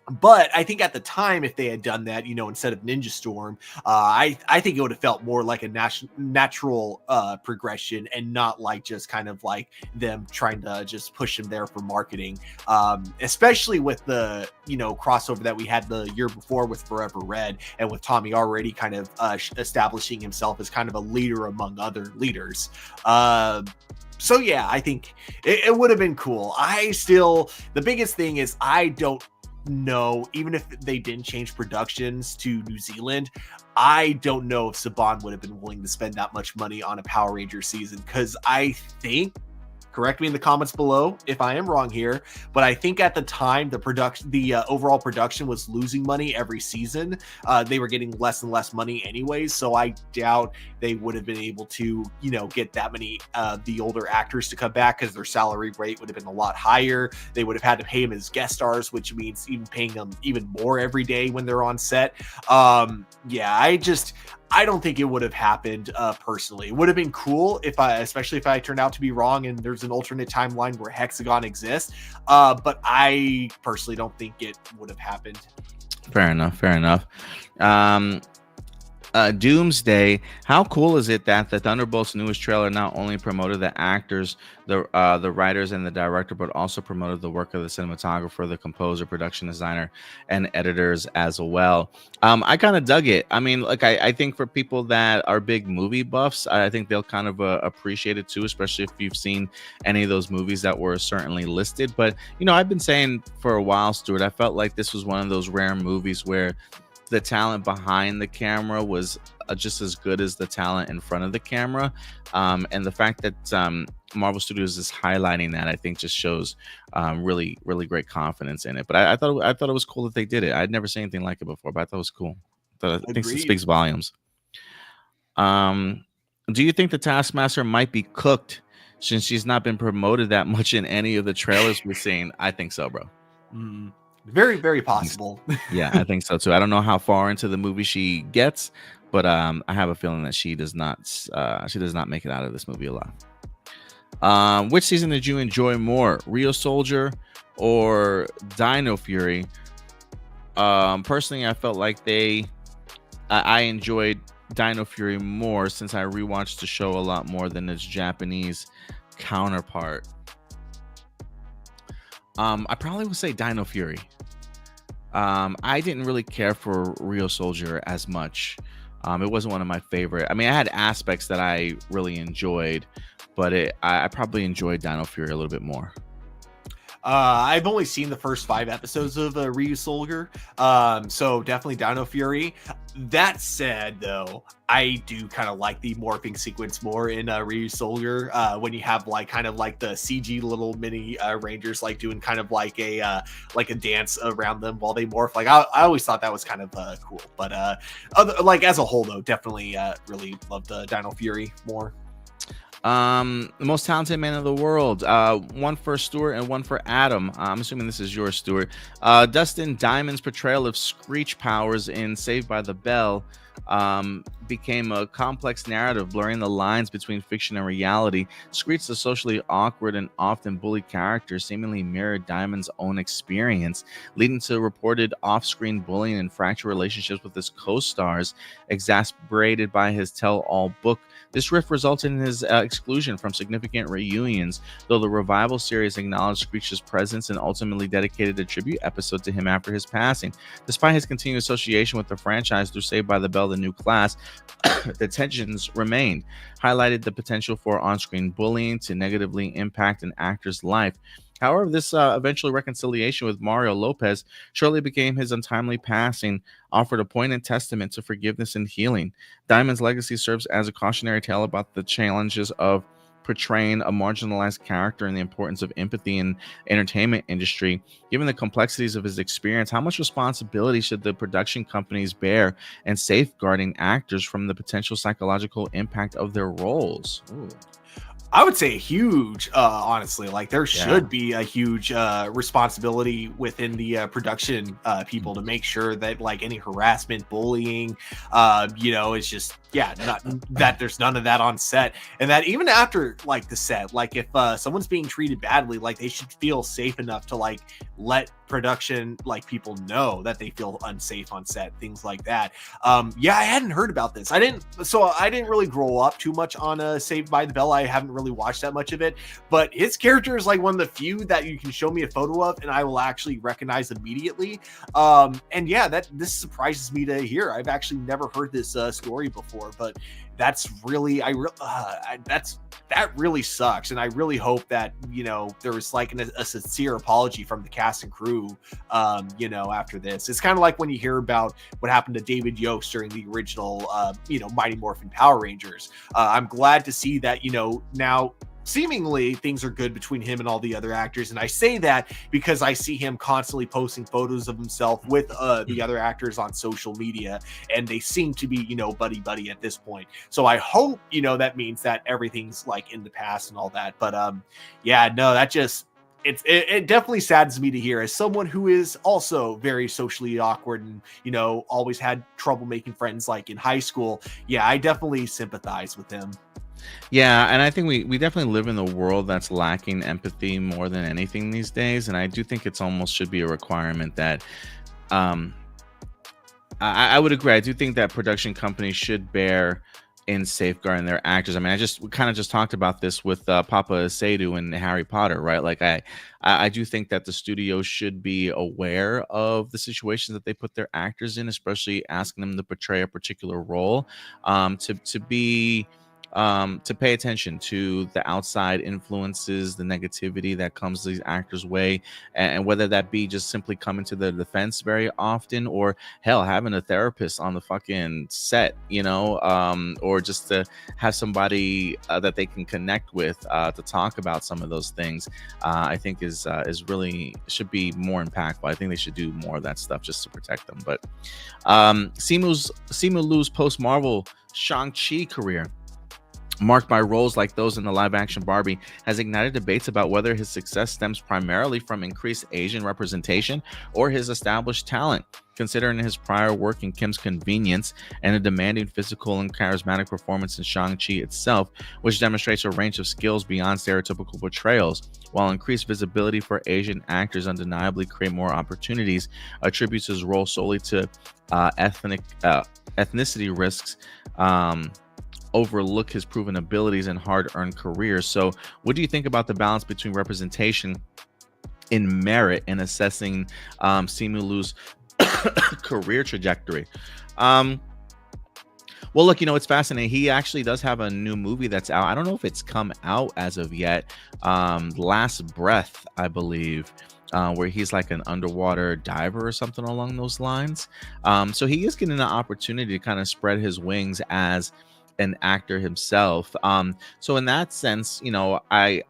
But I think at the time, if they had done that, you know, instead of Ninja Storm, I think it would have felt more like a natural progression, and not like just kind of like them trying to just push him there for marketing. Especially with the, you know, crossover that we had the year before with Forever Red, and with Tommy already kind of establishing himself as kind of a leader among other leaders. So yeah, I think it would have been cool. The biggest thing is I don't know, even if they didn't change productions to New Zealand, I don't know if Saban would have been willing to spend that much money on a Power Ranger season, because I think, correct me in the comments below if I am wrong here, but I think at the time the overall production was losing money every season. They were getting less and less money anyways, so I doubt they would have been able to, you know, get that many the older actors to come back, because their salary rate would have been a lot higher. They would have had to pay them as guest stars, which means even paying them even more every day when they're on set. Yeah, I don't think it would have happened personally. It would have been cool especially if I turned out to be wrong and there's an alternate timeline where Hexagon exists. But I personally don't think it would have happened. Fair enough. Fair enough. Um, Doomsday. How cool is it that the Thunderbolts newest trailer not only promoted the actors, the writers, and the director, but also promoted the work of the cinematographer, the composer, production designer, and editors as well. I kind of dug it. I mean, like I think for people that are big movie buffs, I think they'll kind of appreciate it too, especially if you've seen any of those movies that were certainly listed. But I've been saying for a while, Stuart, I felt like this was one of those rare movies where the talent behind the camera was just as good as the talent in front of the camera, and the fact that Marvel Studios is highlighting that, I think, just shows really, really great confidence in it. But I thought it was cool that they did it. I'd never seen anything like it before, but I thought it was cool. I think it speaks volumes. Do you think the Taskmaster might be cooked since she's not been promoted that much in any of the trailers we've seen? I think so, bro. Very, very possible. Yeah, I think so too. I don't know how far into the movie she gets, but I have a feeling that she does not make it out of this movie alive. Which season did you enjoy more, Rio Soldier or Dino Fury? Personally, I felt like I enjoyed Dino Fury more since I rewatched the show a lot more than its Japanese counterpart. I probably would say Dino Fury. I didn't really care for Rio Soldier as much. It wasn't one of my favorite. I mean, I had aspects that I really enjoyed, but I probably enjoyed Dino Fury a little bit more. I've only seen the first 5 episodes of Ryu Soldier, so definitely Dino Fury. That said, though, I do kind of like the morphing sequence more in Ryu Soldier, when you have kind of the CG little mini Rangers doing kind of like a dance around them while they morph. I always thought that was kind of cool. But as a whole, though, definitely really loved Dino Fury more. The most talented man in the world. One for Stuart and one for Adam. I'm assuming this is yours, Stuart. Dustin Diamond's portrayal of Screech powers in Saved by the Bell became a complex narrative, blurring the lines between fiction and reality. Screech, the socially awkward and often bullied character, seemingly mirrored Diamond's own experience, leading to reported off-screen bullying and fractured relationships with his co-stars, exacerbated by his tell-all book. This rift resulted in his exclusion from significant reunions, though the revival series acknowledged Screech's presence and ultimately dedicated a tribute episode to him after his passing. Despite his continued association with the franchise through Saved by the Bell: The New Class, the tensions remained, highlighted the potential for on-screen bullying to negatively impact an actor's life. However, this eventual reconciliation with Mario Lopez shortly became his untimely passing, offered a poignant testament to forgiveness and healing. Diamond's legacy serves as a cautionary tale about the challenges of portraying a marginalized character and the importance of empathy in entertainment industry. Given the complexities of his experience, how much responsibility should the production companies bear in safeguarding actors from the potential psychological impact of their roles? Ooh. I would say huge, honestly. There should be a huge responsibility within the production people to make sure that any harassment, bullying, is just not that there's none of that on set, and that even after the set, if someone's being treated badly, they should feel safe enough to let production people know that they feel unsafe on set, things like that. I hadn't heard about this. I didn't really grow up too much on Saved by the Bell. I haven't really watched that much of it, but his character is one of the few that you can show me a photo of and I will actually recognize immediately. This surprises me to hear. I've actually never heard this story before, but that's really that really sucks, and I really hope that there was a sincere apology from the cast and crew after this. It's kind of like when you hear about what happened to David Yost during the original Mighty Morphin Power Rangers. I'm glad to see that now seemingly things are good between him and all the other actors, and I say that because I see him constantly posting photos of himself with the other actors on social media, and they seem to be buddy at this point. So I hope that means that everything's in the past and all that. But that just it definitely saddens me to hear, as someone who is also very socially awkward and always had trouble making friends in high school. I definitely sympathize with him. Yeah, and I think we definitely live in a world that's lacking empathy more than anything these days, and I do think it's almost should be a requirement that I would agree. I do think that production companies should bear in safeguarding their actors. I mean, we kind of just talked about this with Papa Seydu and Harry Potter, right? Like, I do think that the studio should be aware of the situations that they put their actors in, especially asking them to portray a particular role, to pay attention to the outside influences, the negativity that comes these actors' way, and whether that be just simply coming to their defense very often, or hell, having a therapist on the fucking set, or just to have somebody that they can connect with to talk about some of those things. I think is really should be more impactful. I think they should do more of that stuff just to protect them. But Simu Liu's post-Marvel Shang-Chi career, marked by roles like those in the live-action Barbie, has ignited debates about whether his success stems primarily from increased Asian representation or his established talent. Considering his prior work in Kim's Convenience and a demanding physical and charismatic performance in Shang-Chi itself, which demonstrates a range of skills beyond stereotypical portrayals, while increased visibility for Asian actors undeniably create more opportunities, attributes his role solely to ethnicity risks, overlook his proven abilities and hard-earned career. So what do you think about the balance between representation in merit and assessing Simu Liu's career trajectory? Well, look, it's fascinating. He actually does have a new movie that's out. I don't know if it's come out as of yet. Last Breath, I believe, where he's like an underwater diver or something along those lines. So he is getting an opportunity to kind of spread his wings as an actor himself. So in that sense, I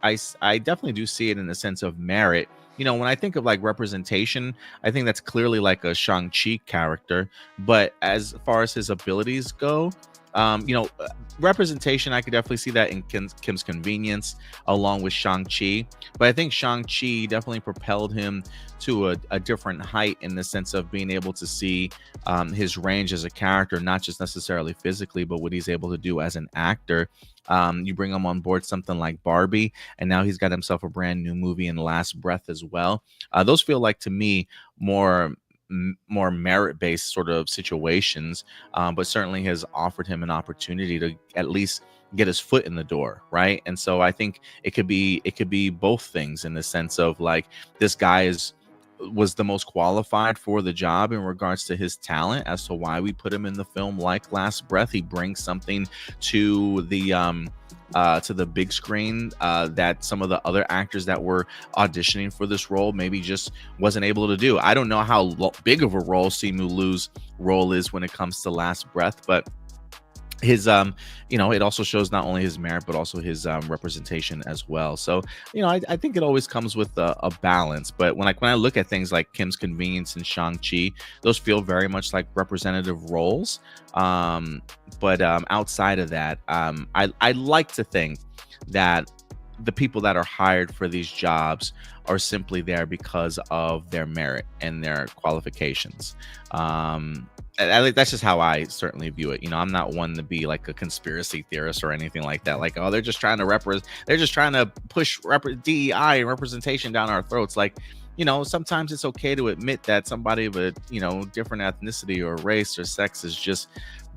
definitely do see it in the sense of merit. When I think of like representation, I think that's clearly like a Shang-Chi character. But as far as his abilities go, representation, I could definitely see that in Kim's Convenience along with Shang-Chi. But I think Shang-Chi definitely propelled him to a different height in the sense of being able to see his range as a character, not just necessarily physically, but what he's able to do as an actor. You bring him on board something like Barbie, and now he's got himself a brand new movie in Last Breath as well. Those feel like, to me, more merit-based sort of situations, but certainly has offered him an opportunity to at least get his foot in the door, right? And so I think it could be both things, in the sense of like, this guy was the most qualified for the job in regards to his talent, as to why we put him in the film like Last Breath. He brings something to the big screen that some of the other actors that were auditioning for this role maybe just wasn't able to do. I don't know how big of a role Simu Liu's role is when it comes to Last Breath, but his it also shows not only his merit but also his representation as well. So I think it always comes with a balance. But when I look at things like Kim's Convenience and Shang-Chi, those feel very much like representative roles. But outside of that, I like to think that the people that are hired for these jobs are simply there because of their merit and their qualifications. That's just how I certainly view it. I'm not one to be like a conspiracy theorist or anything like that. Like, oh, they're just trying to push DEI and representation down our throats. Like, sometimes it's okay to admit that somebody of a different ethnicity or race or sex is just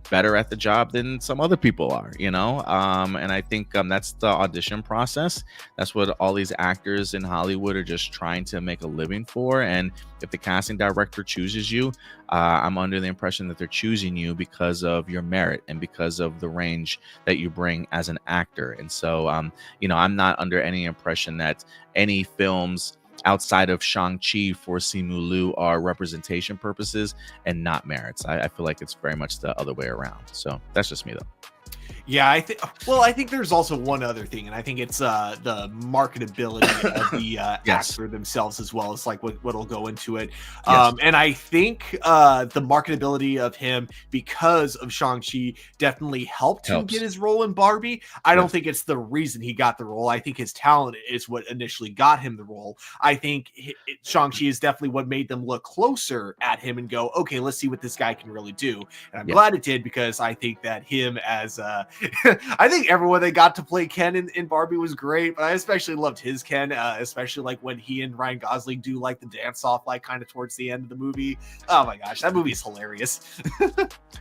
better at the job than some other people are, and I think that's the audition process. That's what all these actors in Hollywood are just trying to make a living for. And if the casting director chooses you, I'm under the impression that they're choosing you because of your merit and because of the range that you bring as an actor. And so I'm not under any impression that any films outside of Shang-Chi for Simu Liu are representation purposes and not merits. I feel like it's very much the other way around. So that's just me, though. Yeah, I think there's also one other thing, and I think it's the marketability of the actor themselves, as well as like what'll go into it. And I think the marketability of him because of Shang-Chi definitely helped him get his role in Barbie. I don't think it's the reason he got the role. I think his talent is what initially got him the role. I think Shang-Chi is definitely what made them look closer at him and go, okay, let's see what this guy can really do. And I'm glad it did, because I think that him as I think everyone that got to play Ken in Barbie was great, but I especially loved his Ken, especially like when he and Ryan Gosling do like the dance off, like kind of towards the end of the movie. Oh my gosh, that movie is hilarious.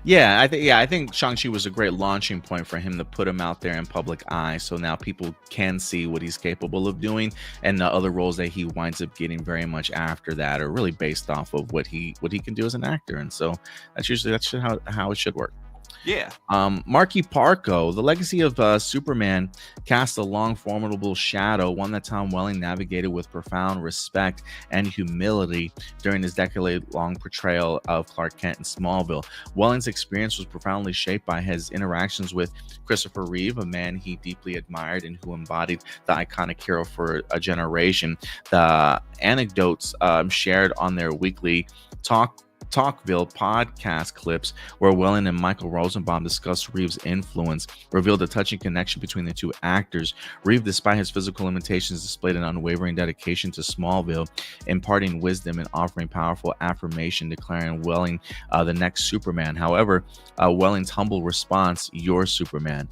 Yeah, I think Shang-Chi was a great launching point for him to put him out there in public eye, so now people can see what he's capable of doing, and the other roles that he winds up getting very much after that are really based off of what he can do as an actor, and so that's how it should work. Yeah. Marky Parko, the legacy of Superman cast a long, formidable shadow, one that Tom Welling navigated with profound respect and humility during his decade-long portrayal of Clark Kent in Smallville. Welling's experience was profoundly shaped by his interactions with Christopher Reeve, a man he deeply admired and who embodied the iconic hero for a generation. The anecdotes shared on their weekly Talkville podcast clips where Welling and Michael Rosenbaum discussed Reeves' influence revealed a touching connection between the two actors. Reeves, despite his physical limitations, displayed an unwavering dedication to Smallville, imparting wisdom and offering powerful affirmation, declaring Welling the next Superman. However, Welling's humble response, "You're Superman,"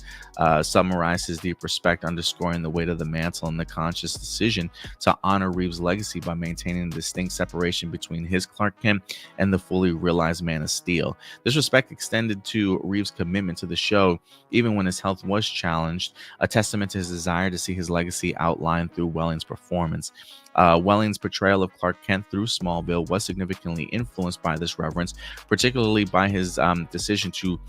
summarized his deep respect, underscoring the weight of the mantle and the conscious decision to honor Reeves' legacy by maintaining a distinct separation between his Clark Kent and the fully realized Man of Steel. This respect extended to Reeves' commitment to the show, even when his health was challenged, a testament to his desire to see his legacy outlined through Welling's performance. Welling's portrayal of Clark Kent through Smallville was significantly influenced by this reverence, particularly by his decision to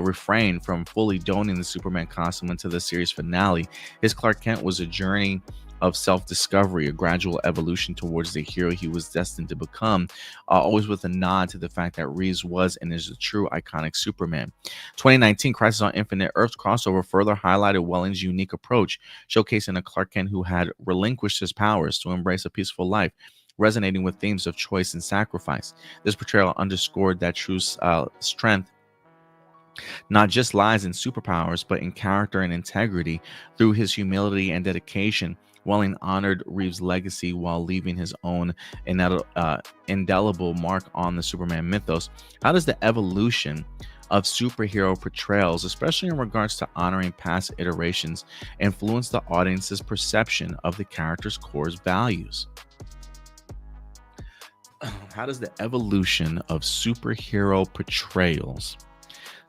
refrain from fully donning the Superman costume until the series finale. His Clark Kent was a journey of self-discovery, a gradual evolution towards the hero he was destined to become, always with a nod to the fact that Reeves was and is a true iconic Superman. 2019 Crisis on Infinite Earths crossover further highlighted Welling's unique approach, showcasing a Clark Kent who had relinquished his powers to embrace a peaceful life, resonating with themes of choice and sacrifice. This portrayal underscored that true strength not just lies in superpowers, but in character and integrity. Through his humility and dedication, Welling honored Reeves' legacy while leaving his own indelible mark on the Superman mythos. How does the evolution of superhero portrayals, especially in regards to honoring past iterations, influence the audience's perception of the character's core values? How does the evolution of superhero portrayals,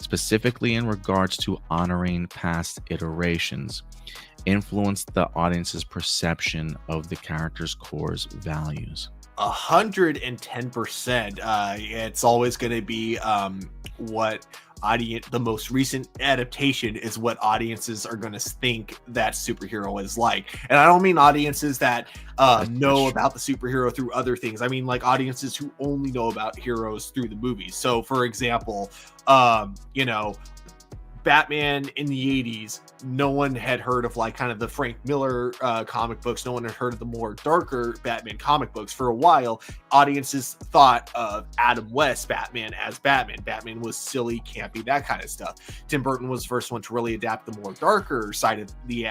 specifically in regards to honoring past iterations, influence the audience's perception of the character's core values? 110%. It's always going to be what the most recent adaptation is what audiences are going to think that superhero is like. And I don't mean audiences that know about the superhero through other things. I mean like audiences who only know about heroes through the movies. So for example, Batman in the 80s, no one had heard of like kind of the Frank Miller comic books. No one had heard of the more darker Batman comic books. For a while, audiences thought of Adam West Batman as Batman. Batman was silly, campy, that kind of stuff. Tim Burton was the first one to really adapt the more darker side of the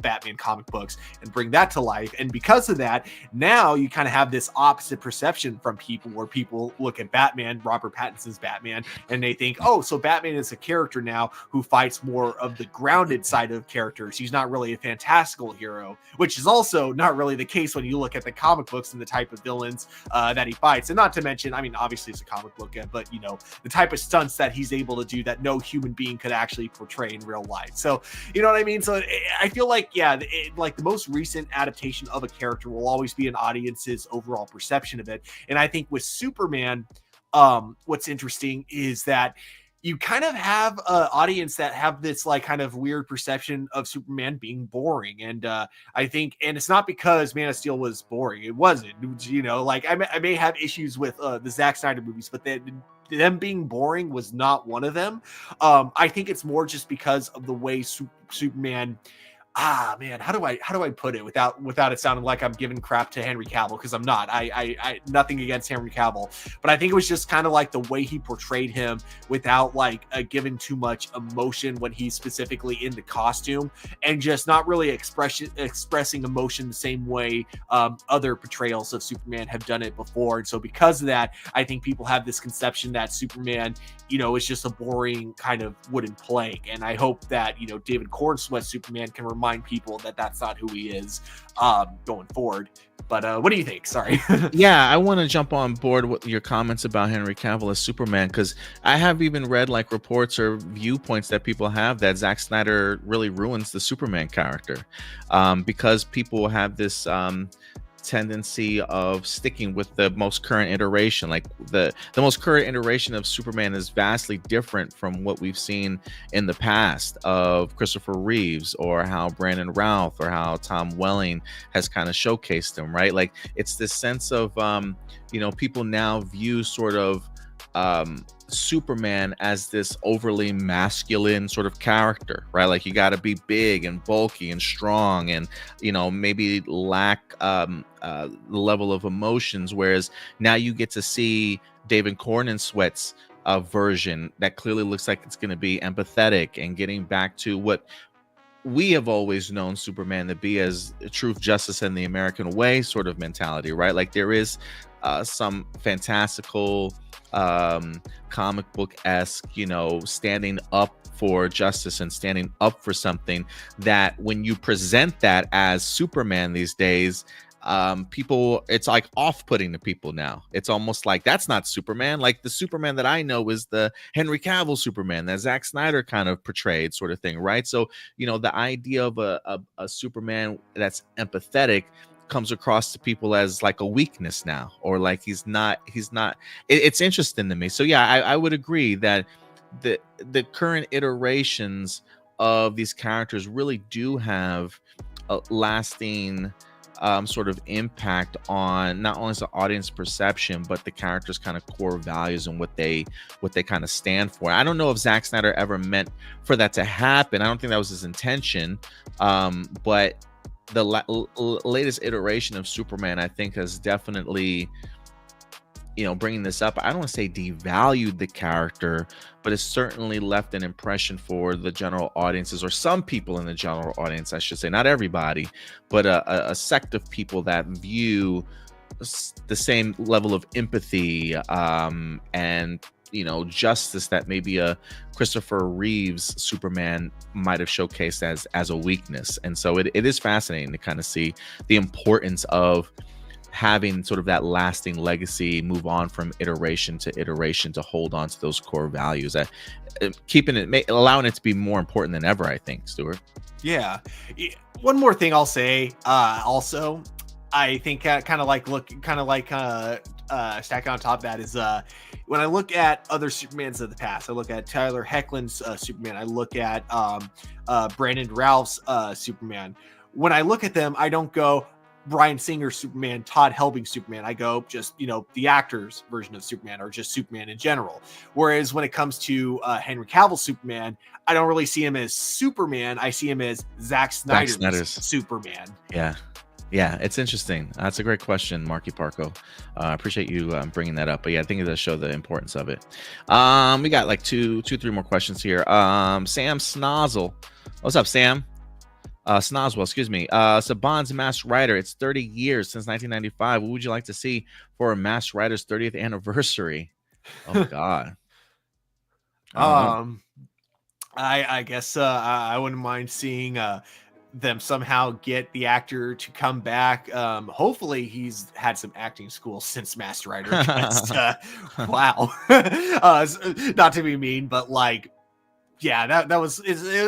Batman comic books and bring that to life. And because of that, now you kind of have this opposite perception from people where people look at Batman, Robert Pattinson's Batman, and they think, oh, so Batman is a character now who fights more of the grounded side of characters. He's not really a fantastical hero, which is also not really the case when you look at the comic books and the type of villains that he fights. And not to mention, I mean, obviously it's a comic book, but the type of stunts that he's able to do that no human being could actually portray in real life. So, you know what I mean? So I feel like, like the most recent adaptation of a character will always be an audience's overall perception of it. And I think with Superman, what's interesting is that you kind of have an audience that have this like kind of weird perception of Superman being boring. And I think, and it's not because Man of Steel was boring. It wasn't, like I may have issues with the Zack Snyder movies, but them being boring was not one of them. I think it's more just because of the way Superman man, how do I put it without it sounding like I'm giving crap to Henry Cavill, because I'm not. I nothing against Henry Cavill, but I think it was just kind of like the way he portrayed him without like giving too much emotion when he's specifically in the costume, and just not really expressing emotion the same way other portrayals of Superman have done it before. And so because of that, I think people have this conception that Superman, is just a boring kind of wooden plank. And I hope that, David Cornsweet's Superman can remind people that that's not who he is going forward. But what do you think? Sorry. Yeah, I want to jump on board with your comments about Henry Cavill as Superman, because I have even read like reports or viewpoints that people have that Zack Snyder really ruins the Superman character because people have this tendency of sticking with the most current iteration. Like the most current iteration of Superman is vastly different from what we've seen in the past of Christopher Reeves, or how Brandon Routh or how Tom Welling has kind of showcased him, right? Like it's this sense of people now view sort of Superman as this overly masculine sort of character, right? Like you got to be big and bulky and strong, and maybe lack the level of emotions. Whereas now you get to see David Cornsweet's version that clearly looks like it's going to be empathetic and getting back to what we have always known Superman to be, as truth, justice, and the American way sort of mentality, right? Like there is some fantastical comic book-esque, standing up for justice and standing up for something that when you present that as Superman these days, people, it's like off-putting to people now. It's almost like that's not Superman. Like the Superman that I know is the Henry Cavill Superman that Zack Snyder kind of portrayed, sort of thing, right? So the idea of a Superman that's empathetic comes across to people as like a weakness now, or like he's not it's interesting to me. So yeah, I would agree that the current iterations of these characters really do have a lasting sort of impact on not only the audience perception, but the characters' kind of core values and what they kind of stand for. I don't know if Zack Snyder ever meant for that to happen. I don't think that was his intention, but the latest iteration of Superman, I think, has definitely, bringing this up, I don't want to say devalued the character, but it's certainly left an impression for the general audiences, or some people in the general audience, I should say, not everybody, but a sect of people that view the same level of empathy and justice that maybe a Christopher Reeves Superman might have showcased as a weakness. And so it is fascinating to kind of see the importance of having sort of that lasting legacy, move on from iteration to iteration to hold on to those core values, allowing it to be more important than ever, I think, Stuart. Yeah. One more thing I'll say, also, I think stacking on top of that is when I look at other Supermans of the past, I look at Tyler Hoechlin's Superman, I look at Brandon Routh's Superman. When I look at them, I don't go Bryan Singer Superman, Todd Helbing Superman. I go just, the actor's version of Superman, or just Superman in general. Whereas when it comes to Henry Cavill Superman, I don't really see him as Superman. I see him as Zack Snyder's Superman. Yeah, it's interesting. That's a great question, Marky Parko. I appreciate you bringing that up. But yeah, I think it does show the importance of it. We got like three more questions here. Sam Snozzle. What's up, Sam? Snoswell, excuse me. Saban's Masked Rider. It's 30 years since 1995. What would you like to see for a Masked Rider's 30th anniversary? Oh, God. I guess I wouldn't mind seeing them somehow get the actor to come back. Hopefully he's had some acting school since Masked Rider. Wow. Not to be mean, but like, yeah, it was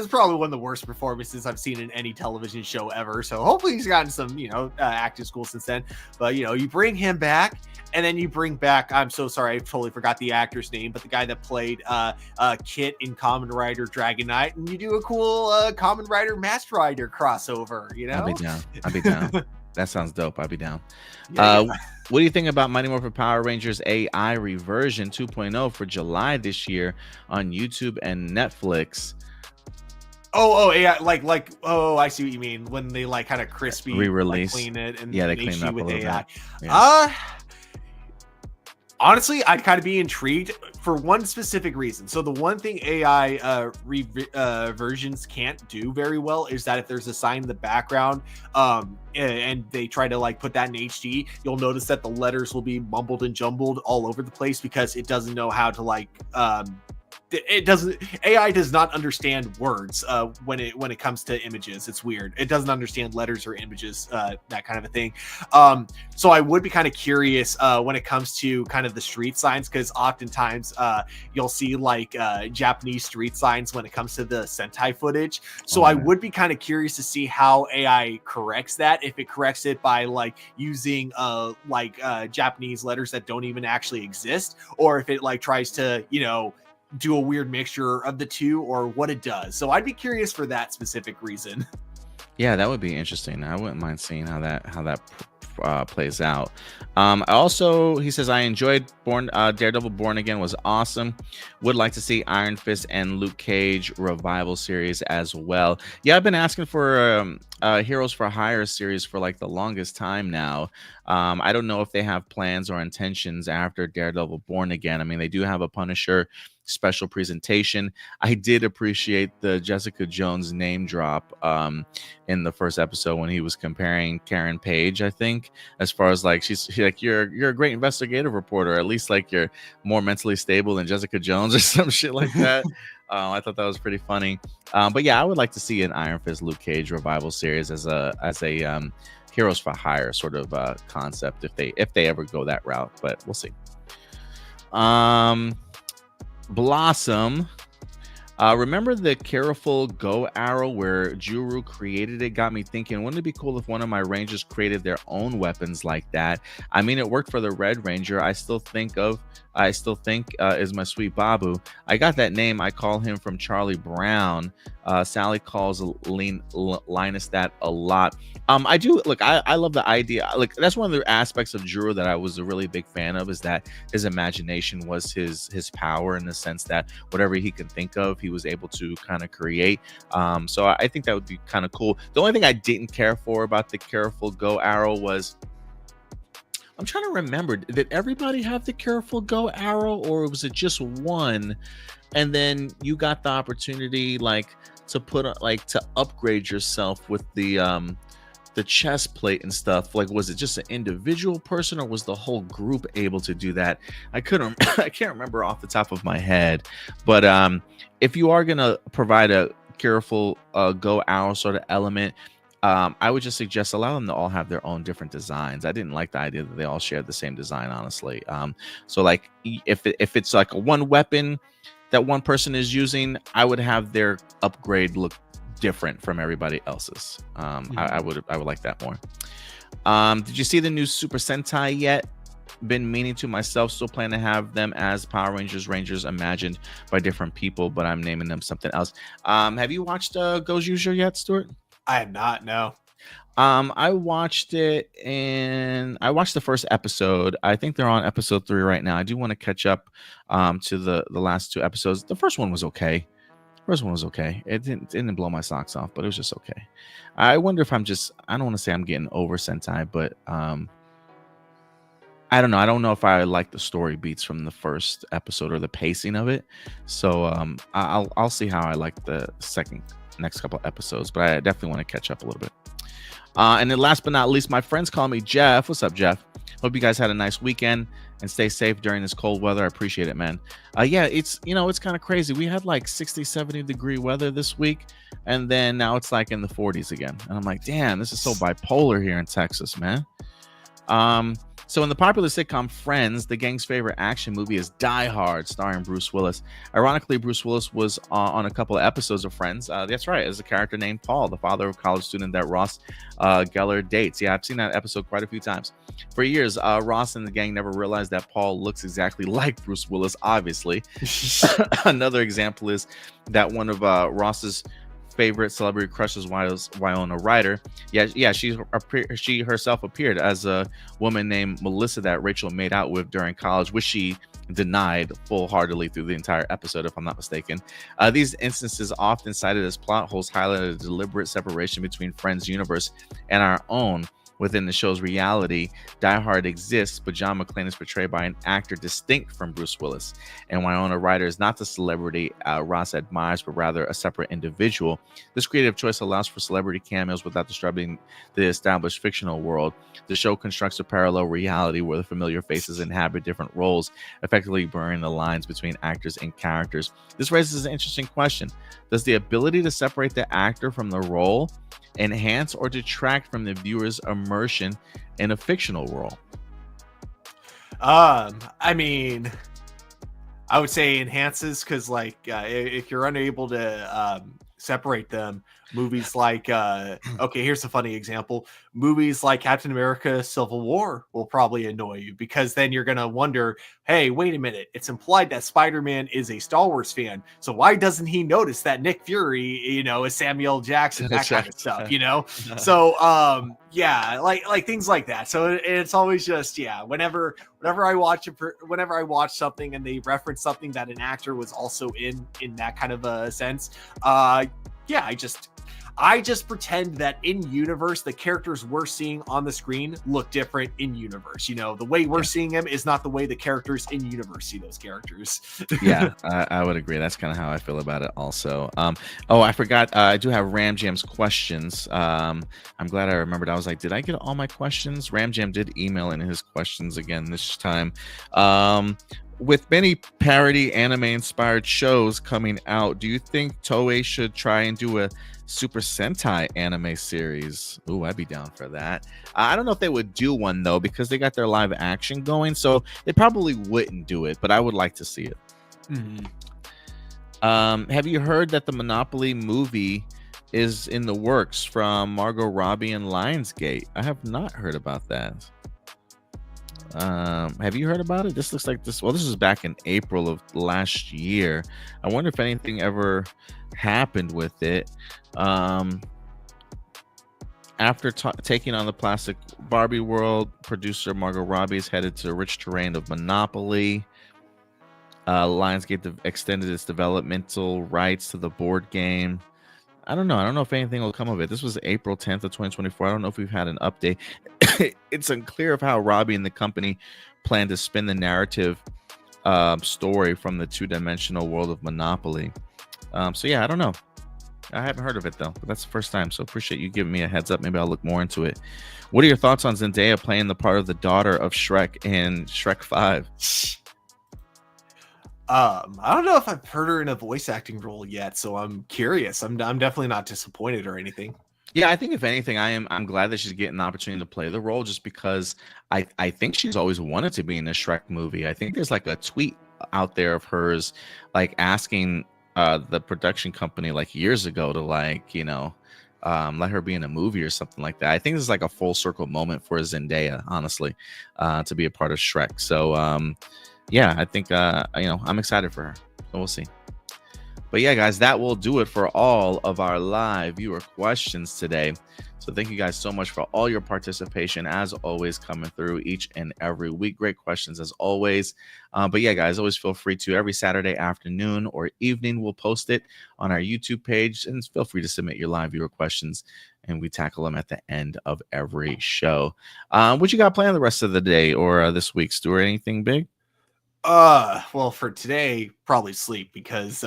probably one of the worst performances I've seen in any television show ever. So hopefully he's gotten some, acting school since then. But, you bring him back, and then you bring back, I'm so sorry, I totally forgot the actor's name, but the guy that played Kit in Kamen Rider Dragon Knight, and you do a cool Kamen Rider Masked Rider crossover, I'll be down. That sounds dope. I'll be down. Yeah. What do you think about Mighty Morphin Power Rangers AI Reversion 2.0 for July this year on YouTube and Netflix? Yeah, I see what you mean when they like kind of crispy re-release, clean it and they clean it up with a little AI. bit. Yeah. Honestly, I'd kind of be intrigued for one specific reason. So the one thing AI versions can't do very well is that if there's a sign in the background, and they try to like put that in HD, you'll notice that the letters will be mumbled and jumbled all over the place because it doesn't know how to like AI does not understand words when it comes to images. It's weird. It doesn't understand letters or images, that kind of a thing. So I would be kind of curious when it comes to kind of the street signs, because oftentimes you'll see like Japanese street signs when it comes to the Sentai footage. So I would be kind of curious to see how AI corrects that, if it corrects it by like using Japanese letters that don't even actually exist, or if it like tries to, do a weird mixture of the two, or what it does. So I'd be curious for that specific reason. Yeah, that would be interesting. I wouldn't mind seeing how that plays out. Also, he says, I enjoyed Daredevil Born Again was awesome. Would like to see Iron Fist and Luke Cage revival series as well. Yeah, I've been asking for Heroes for Hire series for like the longest time now. I don't know if they have plans or intentions after Daredevil Born Again. I mean, they do have a Punisher special presentation. I did appreciate the Jessica Jones name drop in the first episode when he was comparing Karen Page, I think, as far as like she's like, you're a great investigative reporter, at least like you're more mentally stable than Jessica Jones or some shit like that. I thought that was pretty funny. But yeah, I would like to see an Iron Fist Luke Cage revival series as a Heroes for Hire sort of concept if they ever go that route, but we'll see. Blossom, remember the Careful Go arrow where Juru created it? Got me thinking, wouldn't it be cool if one of my Rangers created their own weapons like that? I mean, it worked for the Red Ranger. I still think is my sweet Babu. I got that name. I call him from Charlie Brown. Sally calls Linus that a lot. I do look. I love the idea. Like that's one of the aspects of Juru that I was a really big fan of, is that his imagination was his power, in the sense that whatever he could think of, he was able to kind of create. So I think that would be kind of cool. The only thing I didn't care for about the Careful Go arrow was, I'm trying to remember, did everybody have the Careful Go arrow, or was it just one? And then you got the opportunity like to to upgrade yourself with the chest plate and stuff. Like, was it just an individual person, or was the whole group able to do that? I can't remember off the top of my head. But if you are gonna provide a Careful Go arrow sort of element, I would just suggest allow them to all have their own different designs. I didn't like the idea that they all shared the same design, honestly. So like if it's like a one weapon that one person is using, I would have their upgrade look different from everybody else's. I would like that more. Did you see the new Super Sentai yet? Been meaning to myself. Still plan to have them as Power Rangers imagined by different people, but I'm naming them something else. Have you watched Gojuju yet, Stuart? I have not, no. I watched it, and I watched the first episode. I think they're on episode 3 right now. I do want to catch up to the last 2 episodes. The first one was okay. It didn't blow my socks off, but it was just okay. I wonder if I don't want to say I'm getting over Sentai, but I don't know. I don't know if I like the story beats from the first episode or the pacing of it. So I'll see how I like the next couple episodes, but I definitely want to catch up a little bit. And then last but not least, my friends call me Jeff. What's up, Jeff? Hope you guys had a nice weekend and stay safe during this cold weather. I appreciate it, man. Yeah, it's kind of crazy. We had like 60, 70 degree weather this week, and then now it's like in the 40s again. And I'm like, damn, this is so bipolar here in Texas, man. So in the popular sitcom Friends, the gang's favorite action movie is Die Hard, starring Bruce Willis. Ironically, Bruce Willis was on a couple of episodes of Friends. That's right, as a character named Paul, the father of a college student that Ross Geller dates. Yeah, I've seen that episode quite a few times. For years, Ross and the gang never realized that Paul looks exactly like Bruce Willis, obviously. Another example is that one of Ross's favorite celebrity crushes was Winona Ryder. Yeah, she herself appeared as a woman named Melissa that Rachel made out with during college, which she denied full-heartedly through the entire episode, if I'm not mistaken. These instances, often cited as plot holes, highlight a deliberate separation between Friends universe and our own. Within the show's reality, Die Hard exists, but John McClane is portrayed by an actor distinct from Bruce Willis. And Winona Ryder is not the celebrity Ross admires, but rather a separate individual. This creative choice allows for celebrity cameos without disturbing the established fictional world. The show constructs a parallel reality where the familiar faces inhabit different roles, effectively blurring the lines between actors and characters. This raises an interesting question. Does the ability to separate the actor from the role enhance or detract from the viewer's immersion in a fictional world? I mean, I would say enhances, because like if you're unable to separate them, movies like okay, here's a funny example. Movies like Captain America Civil War will probably annoy you, because then you're gonna wonder, hey, wait a minute, it's implied that Spider-Man is a Star Wars fan, so why doesn't he notice that Nick Fury, you know, is Samuel Jackson, that kind of stuff, you know? So yeah, like things like that. So it's always just, yeah, whenever I watch something and they reference something that an actor was also in that kind of a sense, yeah, I just pretend that in universe the characters we're seeing on the screen look different in universe. You know, the way we're seeing them is not the way the characters in universe see those characters. Yeah, I would agree. That's kind of how I feel about it also. Oh, I forgot. I do have Ram Jam's questions. I'm glad I remembered. I was like, did I get all my questions? Ram Jam did email in his questions again this time. With many parody anime-inspired shows coming out, do you think Toei should try and do a Super Sentai anime series? Ooh, I'd be down for that. I don't know if they would do one, though, because they got their live action going, so they probably wouldn't do it, but I would like to see it. Mm-hmm. Have you heard that the Monopoly movie is in the works from Margot Robbie and Lionsgate? I have not heard about that. Have you heard about it? This looks like this. Well, this was back in April of last year. I wonder if anything ever happened with it. After taking on the plastic Barbie world, producer Margot Robbie is headed to the rich terrain of Monopoly. Lionsgate extended its developmental rights to the board game. I don't know if anything will come of it. This was April 10th of 2024. I don't know if we've had an update. It's unclear of how Robbie and the company plan to spin the narrative story from the two-dimensional world of Monopoly. So yeah, I don't know. I haven't heard of it though, but that's the first time. So appreciate you giving me a heads up. Maybe I'll look more into it. What are your thoughts on Zendaya playing the part of the daughter of Shrek in Shrek 5? I don't know if I've heard her in a voice acting role yet, so I'm curious. I'm definitely not disappointed or anything. Yeah, I think if anything, I'm glad that she's getting an opportunity to play the role, just because I think she's always wanted to be in a Shrek movie. I think there's like a tweet out there of hers like asking the production company like years ago to like, you know, let her be in a movie or something like that. I think this is like a full circle moment for Zendaya, honestly, to be a part of Shrek. So yeah, I think you know, I'm excited for her. So we'll see. But yeah, guys, that will do it for all of our live viewer questions today. So thank you guys so much for all your participation, as always, coming through each and every week. Great questions as always. But yeah, guys, always feel free to, every Saturday afternoon or evening, we'll post it on our YouTube page, and feel free to submit your live viewer questions, and we tackle them at the end of every show. What you got planned the rest of the day or this week, Stuart? Anything big? Well, for today, probably sleep, because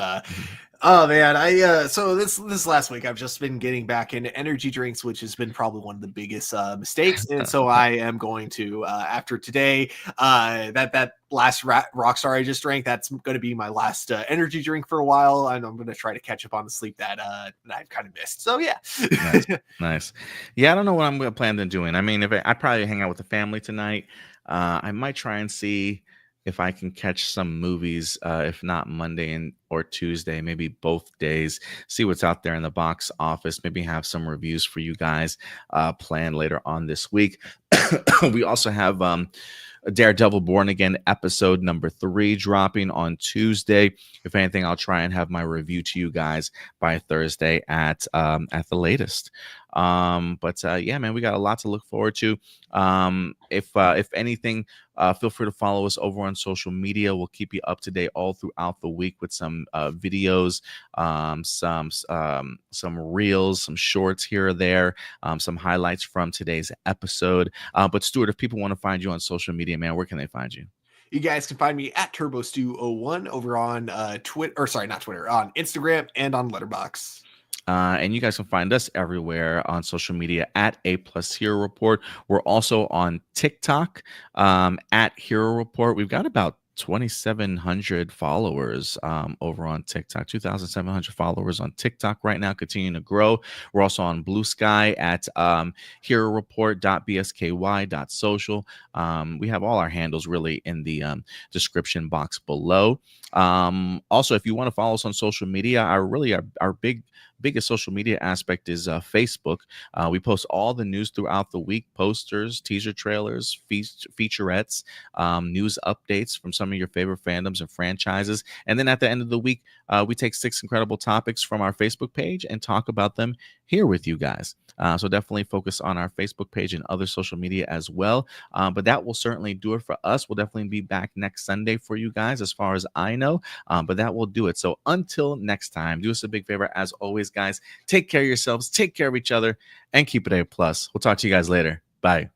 oh man, so this last week I've just been getting back into energy drinks, which has been probably one of the biggest mistakes, and so I am going to after today, that last Rockstar I just drank, that's going to be my last energy drink for a while, and I'm going to try to catch up on the sleep that I've kind of missed. So yeah. Nice. Yeah, I don't know what I'm planning on doing. I mean, I probably hang out with the family tonight. I might try and see if I can catch some movies, if not Monday or Tuesday, maybe both days, see what's out there in the box office, maybe have some reviews for you guys planned later on this week. We also have Daredevil Born Again episode number 3 dropping on Tuesday. If anything, I'll try and have my review to you guys by Thursday at the latest. Yeah, man, we got a lot to look forward to. If anything, feel free to follow us over on social media. We'll keep you up to date all throughout the week with some videos, some reels, some shorts here or there, some highlights from today's episode. But Stuart, if people want to find you on social media, man, where can they find you? You guys can find me at TurboStew01 over on Twitter, or sorry, not Twitter, on Instagram and on Letterboxd. And you guys can find us everywhere on social media at APlus Hero Report. We're also on TikTok at Hero Report. We've got about 2,700 followers over on TikTok, 2,700 followers on TikTok right now, continuing to grow. We're also on BlueSky at heroreport.bsky.social. We have all our handles really in the description box below. Also, if you want to follow us on social media, our biggest social media aspect is Facebook. We post all the news throughout the week, posters, teaser trailers, featurettes, news updates from some of your favorite fandoms and franchises. And then at the end of the week, we take 6 incredible topics from our Facebook page and talk about them here with you guys. So definitely focus on our Facebook page and other social media as well. But that will certainly do it for us. We'll definitely be back next Sunday for you guys, as far as I know. But that will do it. So until next time, do us a big favor. As always, guys, take care of yourselves, take care of each other, and keep it A+. We'll talk to you guys later. Bye.